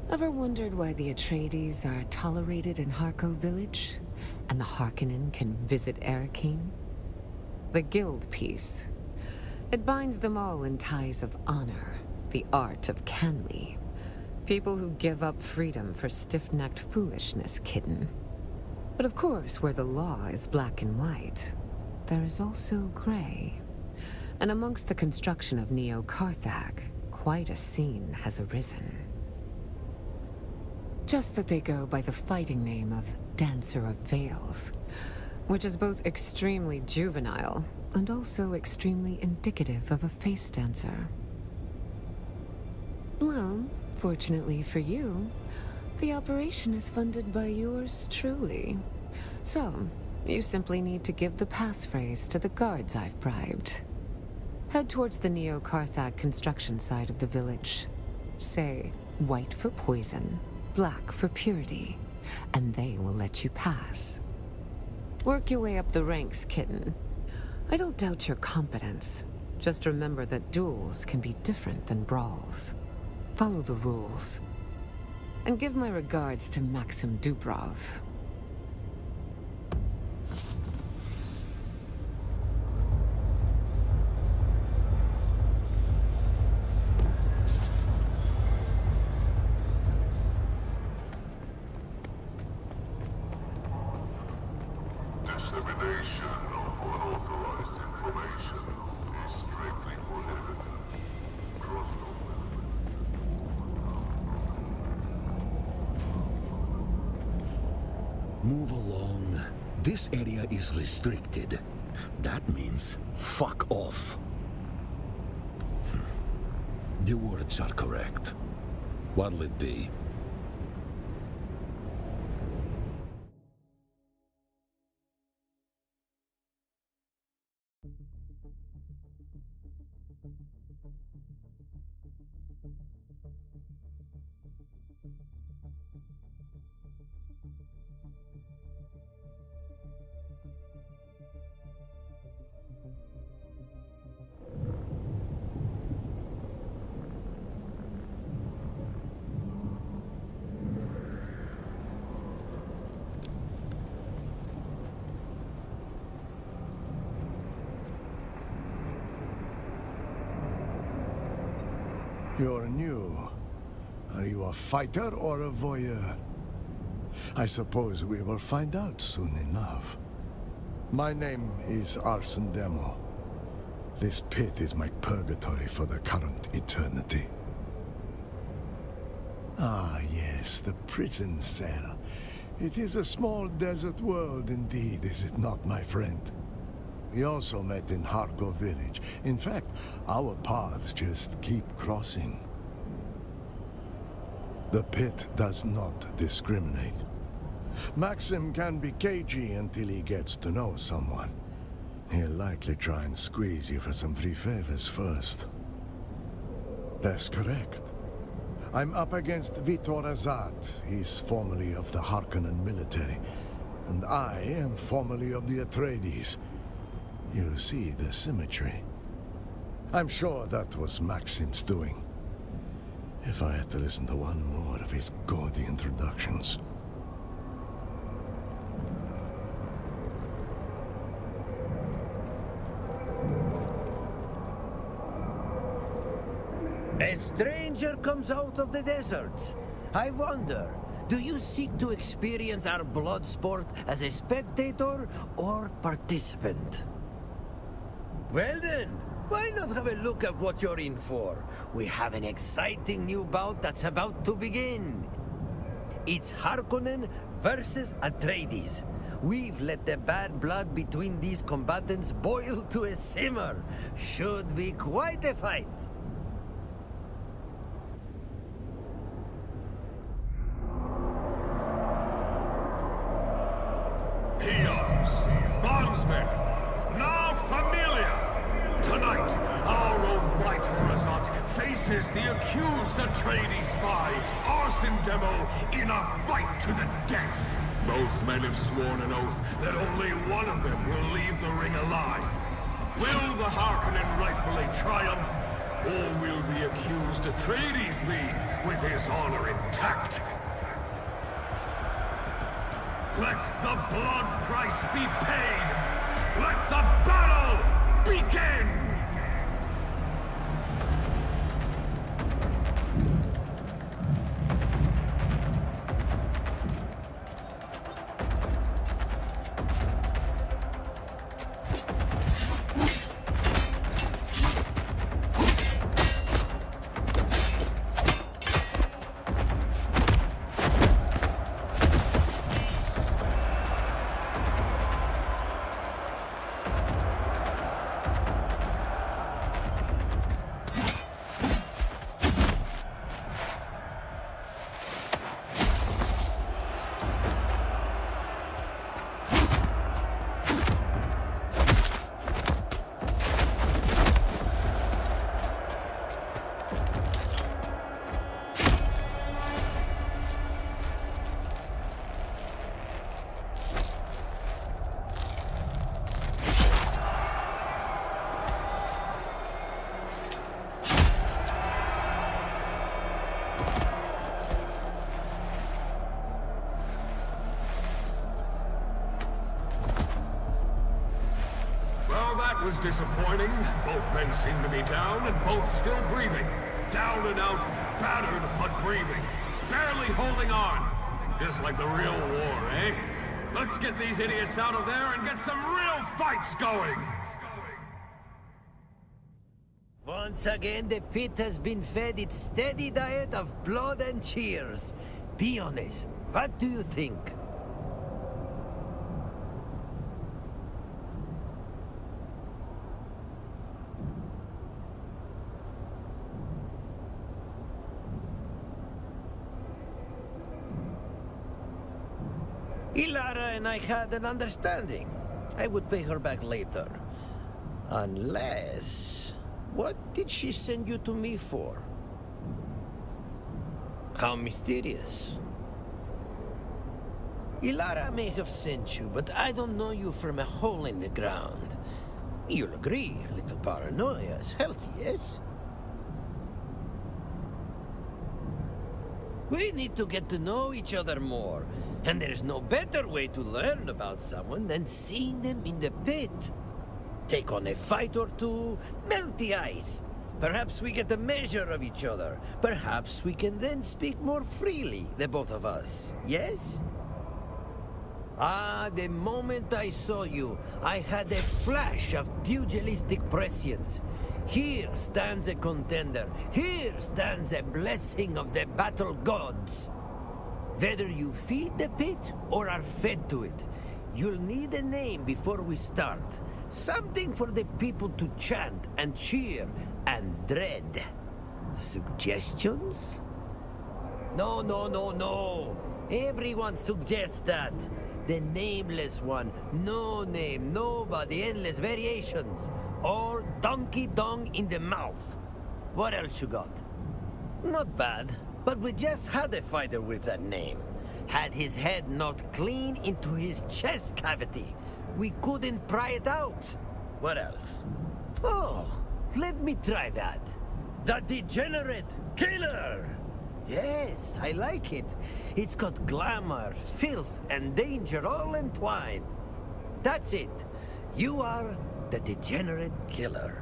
Ever wondered why the Atreides are tolerated in Harko Village, and the Harkonnen can visit Arakeen? The guild piece. It binds them all in ties of honor, the art of Canly. People who give up freedom for stiff-necked foolishness, kitten. But of course, where the law is black and white, there is also gray. And amongst the construction of Neo-Carthag, quite a scene has arisen. Just that they go by the fighting name of Dancer of Veils, which is both extremely juvenile and also extremely indicative of a face dancer. Well, fortunately for you, the operation is funded by yours truly. So, you simply need to give the passphrase to the guards I've bribed. Head towards the Neo-Carthag construction side of the village. Say, white for poison, black for purity, and they will let you pass. Work your way up the ranks, kitten. I don't doubt your competence. Just remember that duels can be different than brawls. Follow the rules. And give my regards to Maxim Dubrov. Dissemination of unauthorized information is strictly prohibited. Move along. This area is restricted. That means fuck off. The words are correct. What'll it be? You're new. Are you a fighter or a voyeur? I suppose we will find out soon enough. My name is Arsen Demo. This pit is my purgatory for the current eternity. Ah, yes, the prison cell. It is a small desert world indeed, is it not, my friend? We also met in Harko village. In fact, our paths just keep crossing. The pit does not discriminate. Maxim can be cagey until he gets to know someone. He'll likely try and squeeze you for some free favors first. That's correct. I'm up against Vitor Azat. He's formerly of the Harkonnen military. And I am formerly of the Atreides. You see the symmetry. I'm sure that was Maxim's doing. If I had to listen to one more of his gaudy introductions. A stranger comes out of the desert. I wonder, do you seek to experience our blood sport as a spectator or participant? Well then, why not have a look at what you're in for? We have an exciting new bout that's about to begin. It's Harkonnen versus Atreides. We've let the bad blood between these combatants boil to a simmer. Should be quite a fight. Peons, bondsmen, now familia. Tonight, our own Vitor Azat faces the accused Atreides spy, Arsen Demo, in a fight to the death. Both men have sworn an oath that only one of them will leave the ring alive. Will the Harkonnen rightfully triumph, or will the accused Atreides leave with his honor intact? Let the blood price be paid! Let the battle begin! That was disappointing. Both men seem to be down and both still breathing. Down and out, battered but breathing. Barely holding on. Just like the real war, eh? Let's get these idiots out of there and get some real fights going! Once again, the pit has been fed its steady diet of blood and cheers. Be honest, what do you think? Ilara and I had an understanding. I would pay her back later. Unless... What did she send you to me for? How mysterious. Ilara may have sent you, but I don't know you from a hole in the ground. You'll agree, a little paranoia is healthy, yes? We need to get to know each other more, and there is no better way to learn about someone than seeing them in the pit. Take on a fight or two, melt the ice. Perhaps we get a measure of each other. Perhaps we can then speak more freely, the both of us. Yes? Ah, the moment I saw you, I had a flash of pugilistic prescience. Here stands a contender. Here stands a blessing of the battle gods. Whether you feed the pit or are fed to it, you'll need a name before we start. Something for the people to chant and cheer and dread. Suggestions? No, no, no, no. Everyone suggests that. The nameless one. No name, nobody, endless variations. All donkey dong in the mouth. What else you got? Not bad, but we just had a fighter with that name. Had his head knocked clean into his chest cavity. We couldn't pry it out. What else? Oh, let me try that. The Degenerate Killer! Yes, I like it. It's got glamour, filth, and danger all entwined. That's it. You are the Degenerate Killer.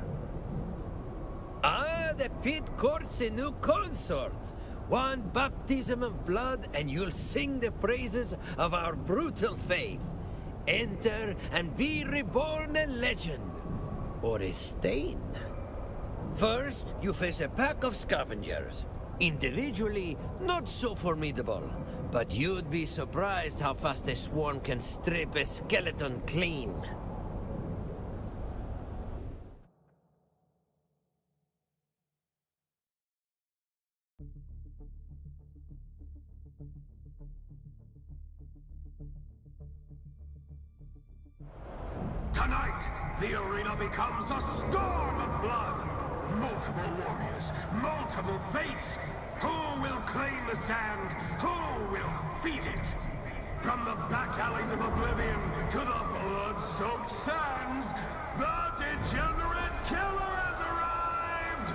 Ah, the pit courts a new consort. One baptism of blood and you'll sing the praises of our brutal faith. Enter and be reborn a legend. Or a stain. First, you face a pack of scavengers. Individually, not so formidable. But you'd be surprised how fast a swarm can strip a skeleton clean. Tonight, the arena becomes a storm of blood. Multiple warriors, multiple fates. Who will claim the sand? Who will feed it? From the back alleys of oblivion to the blood-soaked sands, the Degenerate Killer has arrived!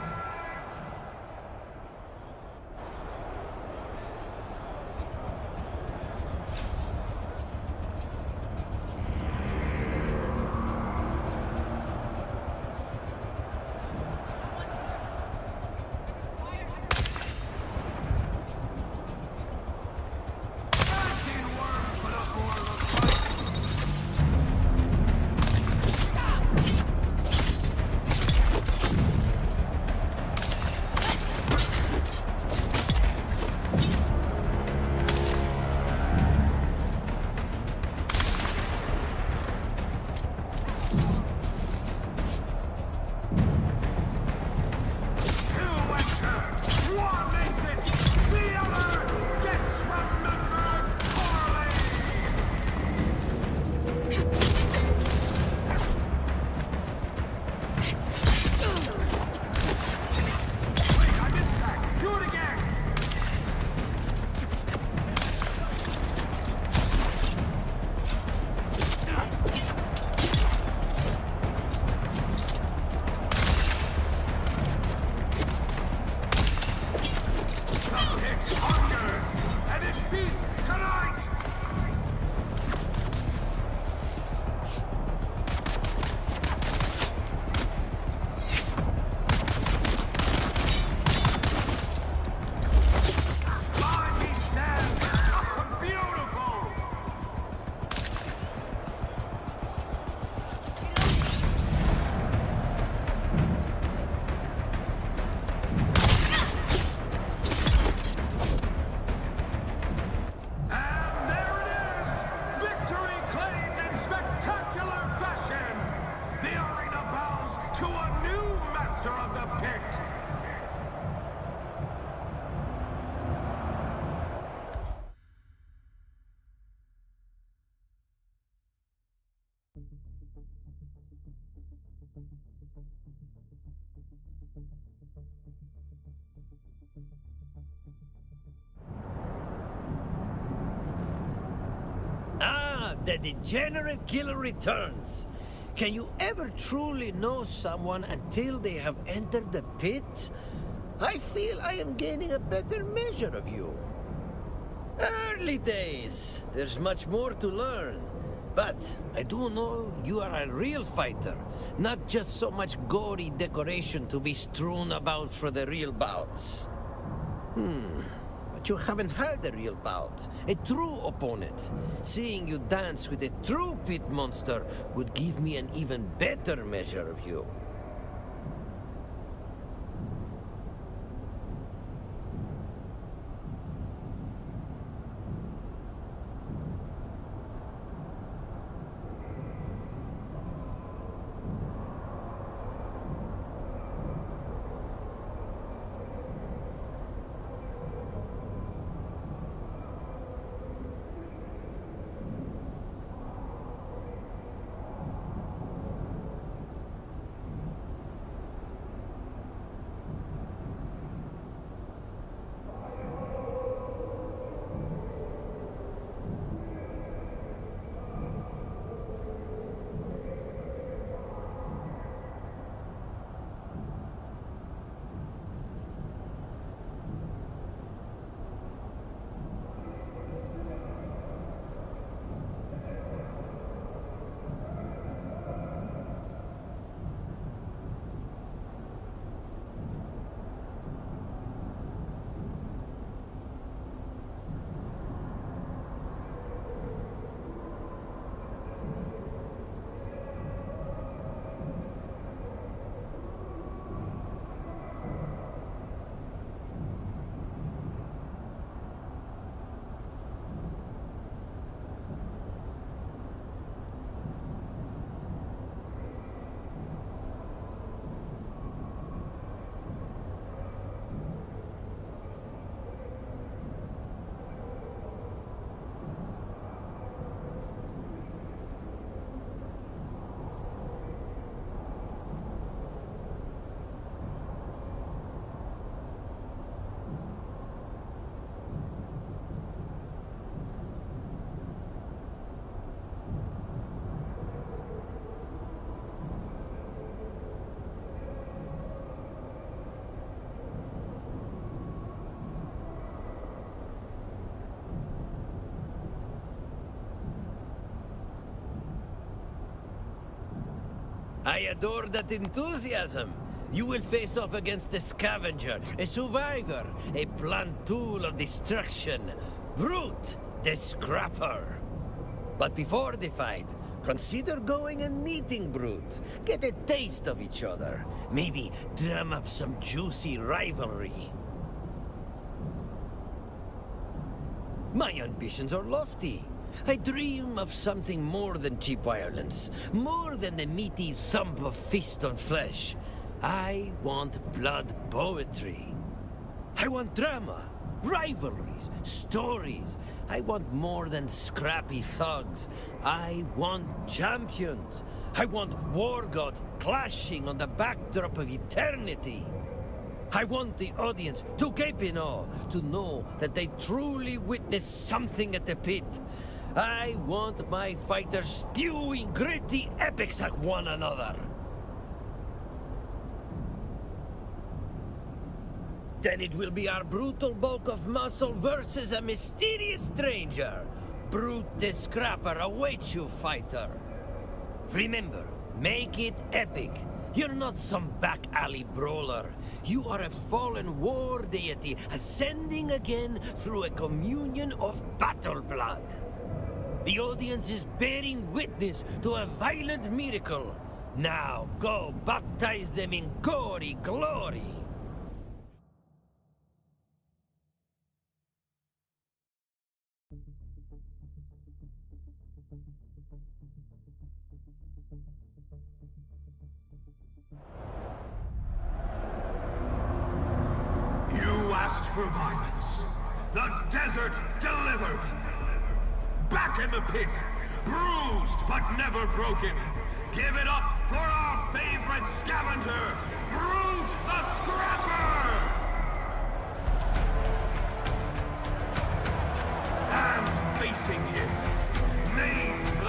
the degenerate killer returns. Can you ever truly know someone until they have entered the pit? I feel I am gaining a better measure of you. Early days. There's much more to learn. But I do know you are a real fighter, not just so much gory decoration to be strewn about for the real bouts. But you haven't had a real bout, a true opponent. Seeing you dance with a true pit monster would give me an even better measure of you. I adore that enthusiasm. You will face off against a scavenger, a survivor, a blunt tool of destruction. Brute, the scrapper. But before the fight, consider going and meeting Brute. Get a taste of each other. Maybe drum up some juicy rivalry. My ambitions are lofty. I dream of something more than cheap violence, more than the meaty thump of fist on flesh. I want blood poetry. I want drama, rivalries, stories. I want more than scrappy thugs. I want champions. I want war gods clashing on the backdrop of eternity. I want the audience to gape in awe, to know that they truly witnessed something at the pit. I want my fighters spewing gritty epics at one another. Then it will be our brutal bulk of muscle versus a mysterious stranger. Brute the Scrapper awaits you, fighter. Remember, make it epic. You're not some back alley brawler. You are a fallen war deity ascending again through a communion of battle blood. The audience is bearing witness to a violent miracle. Now go baptize them in gory glory. You asked for violence. The desert delivered. Back in the pit, bruised but never broken. Give it up for our favorite scavenger, Brute the Scrapper! And facing him, named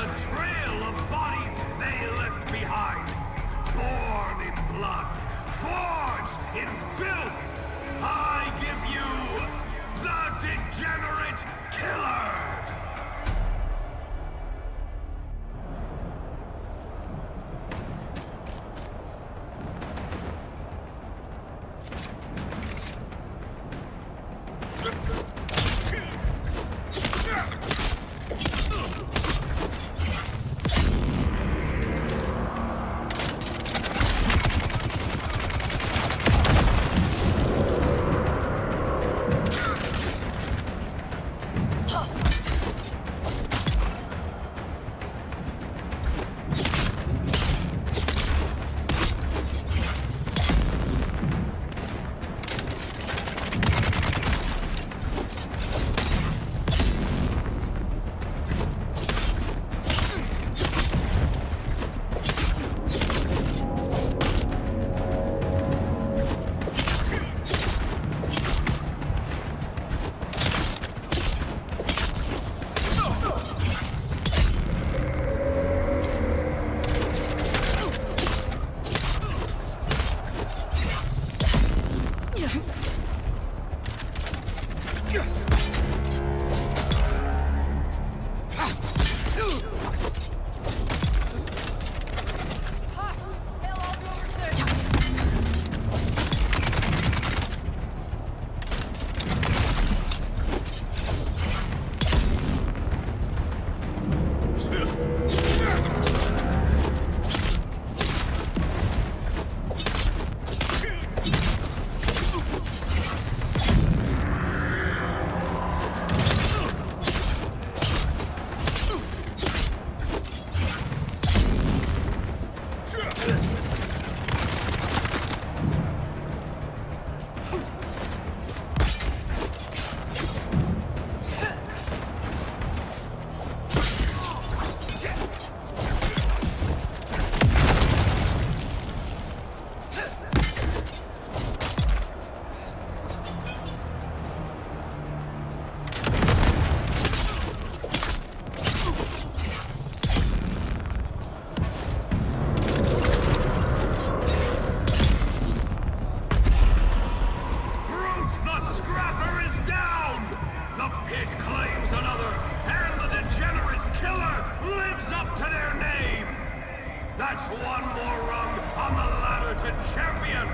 That's one more rung on the ladder to champion!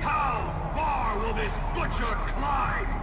How far will this butcher climb?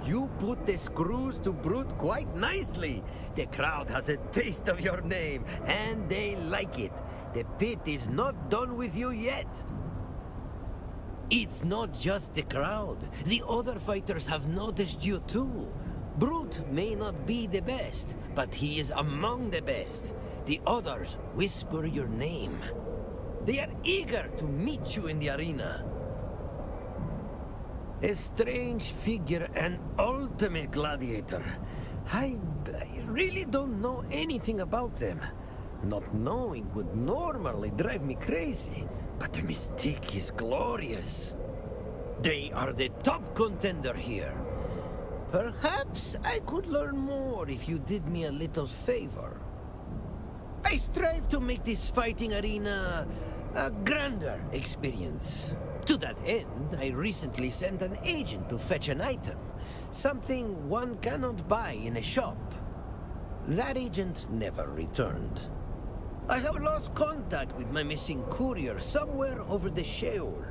You put the screws to Brute quite nicely. The crowd has a taste of your name, and they like it. The pit is not done with you yet. It's not just the crowd. The other fighters have noticed you too. Brute may not be the best, but he is among the best. The others whisper your name. They are eager to meet you in the arena. A strange figure, an ultimate gladiator. I really don't know anything about them. Not knowing would normally drive me crazy, but the mystique is glorious. They are the top contender here. Perhaps I could learn more if you did me a little favor. I strive to make this fighting arena a grander experience. To that end, I recently sent an agent to fetch an item, something one cannot buy in a shop. That agent never returned. I have lost contact with my missing courier somewhere over the Sheol.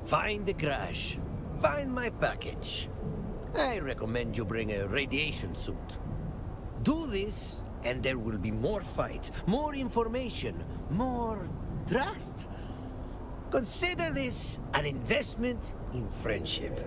Find the crash. Find my package. I recommend you bring a radiation suit. Do this, and there will be more fights, more information, more trust. Consider this an investment in friendship.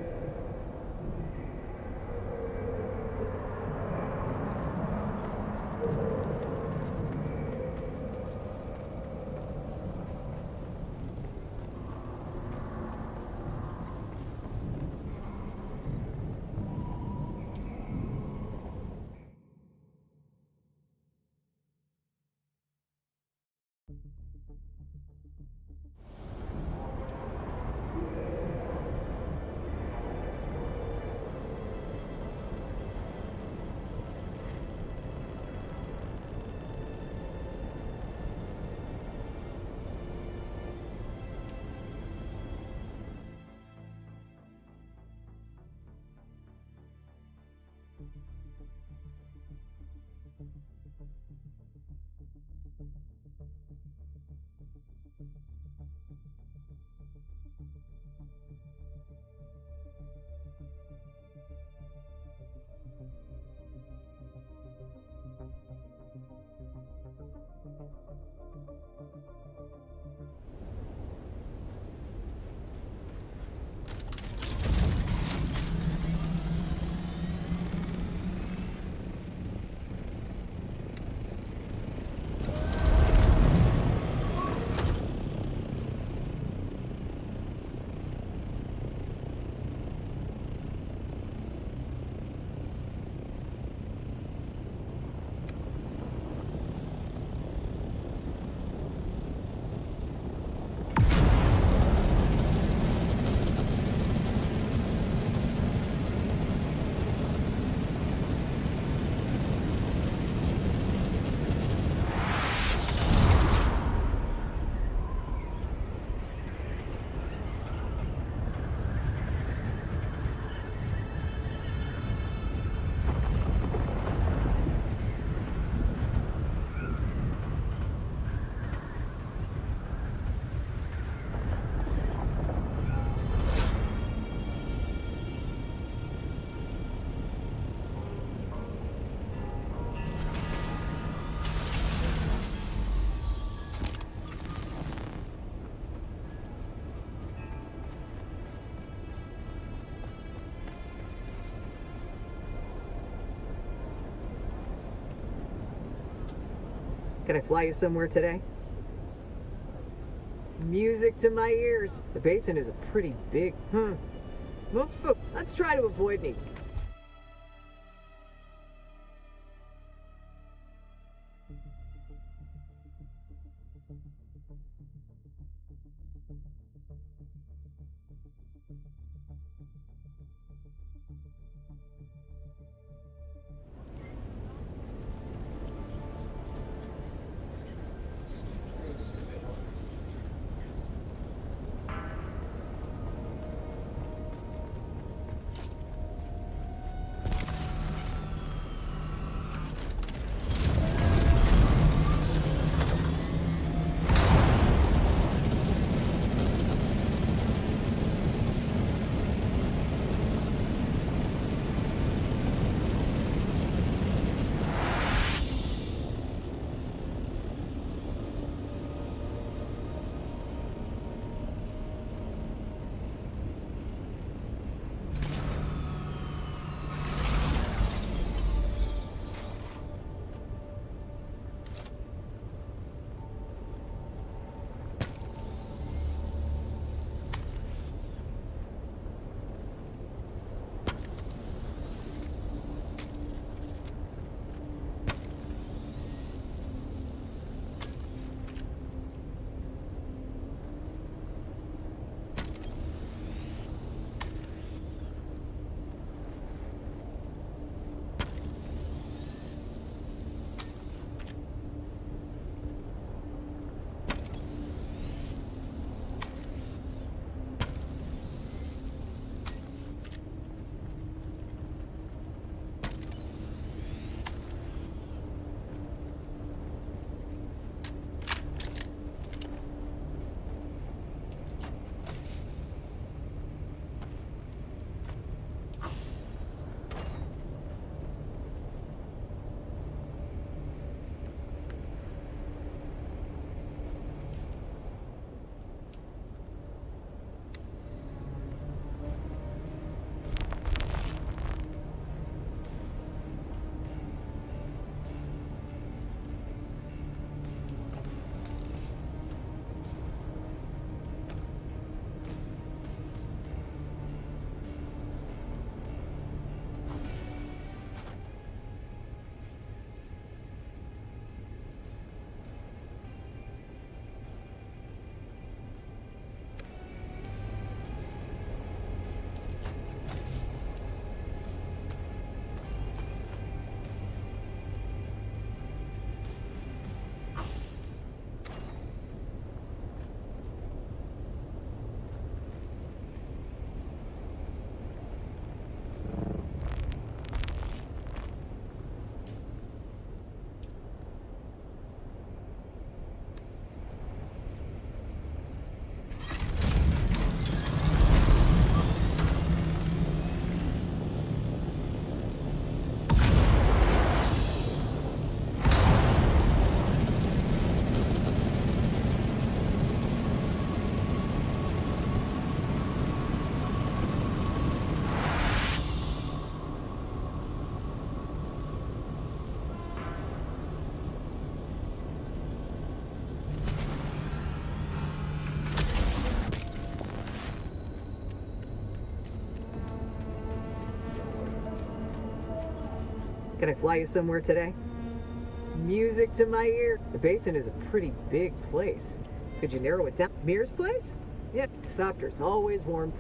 Can I fly you somewhere today? Music to my ears. The basin is a pretty big, Most folks, let's try to avoid me. Can I fly you somewhere today? Music to my ear. The basin is a pretty big place. Could you narrow it down? Mir's place? Yeah, Thopter's always warm.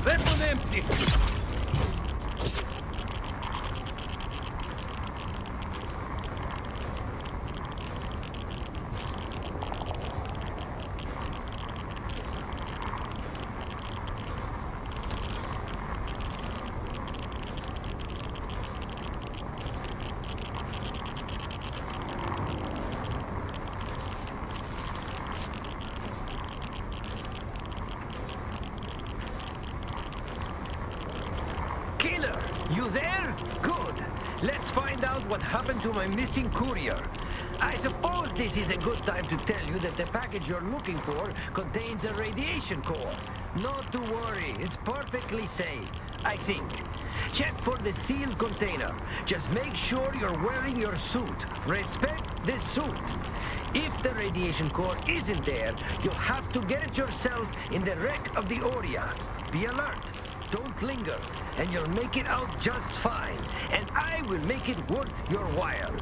That was empty! Killer, you there? Good. Let's find out what happened to my missing courier. I suppose this is a good time to tell you that the package you're looking for contains a radiation core. Not to worry, it's perfectly safe, I think. Check for the sealed container. Just make sure you're wearing your suit. Respect this suit. If the radiation core isn't there, you'll have to get it yourself in the wreck of the Oria. Be alert. Don't linger, and you'll make it out just fine. And I will make it worth your while.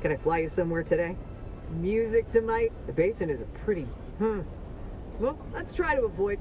Can I fly you somewhere today? Music to my... The basin is a pretty... Well, let's try to avoid...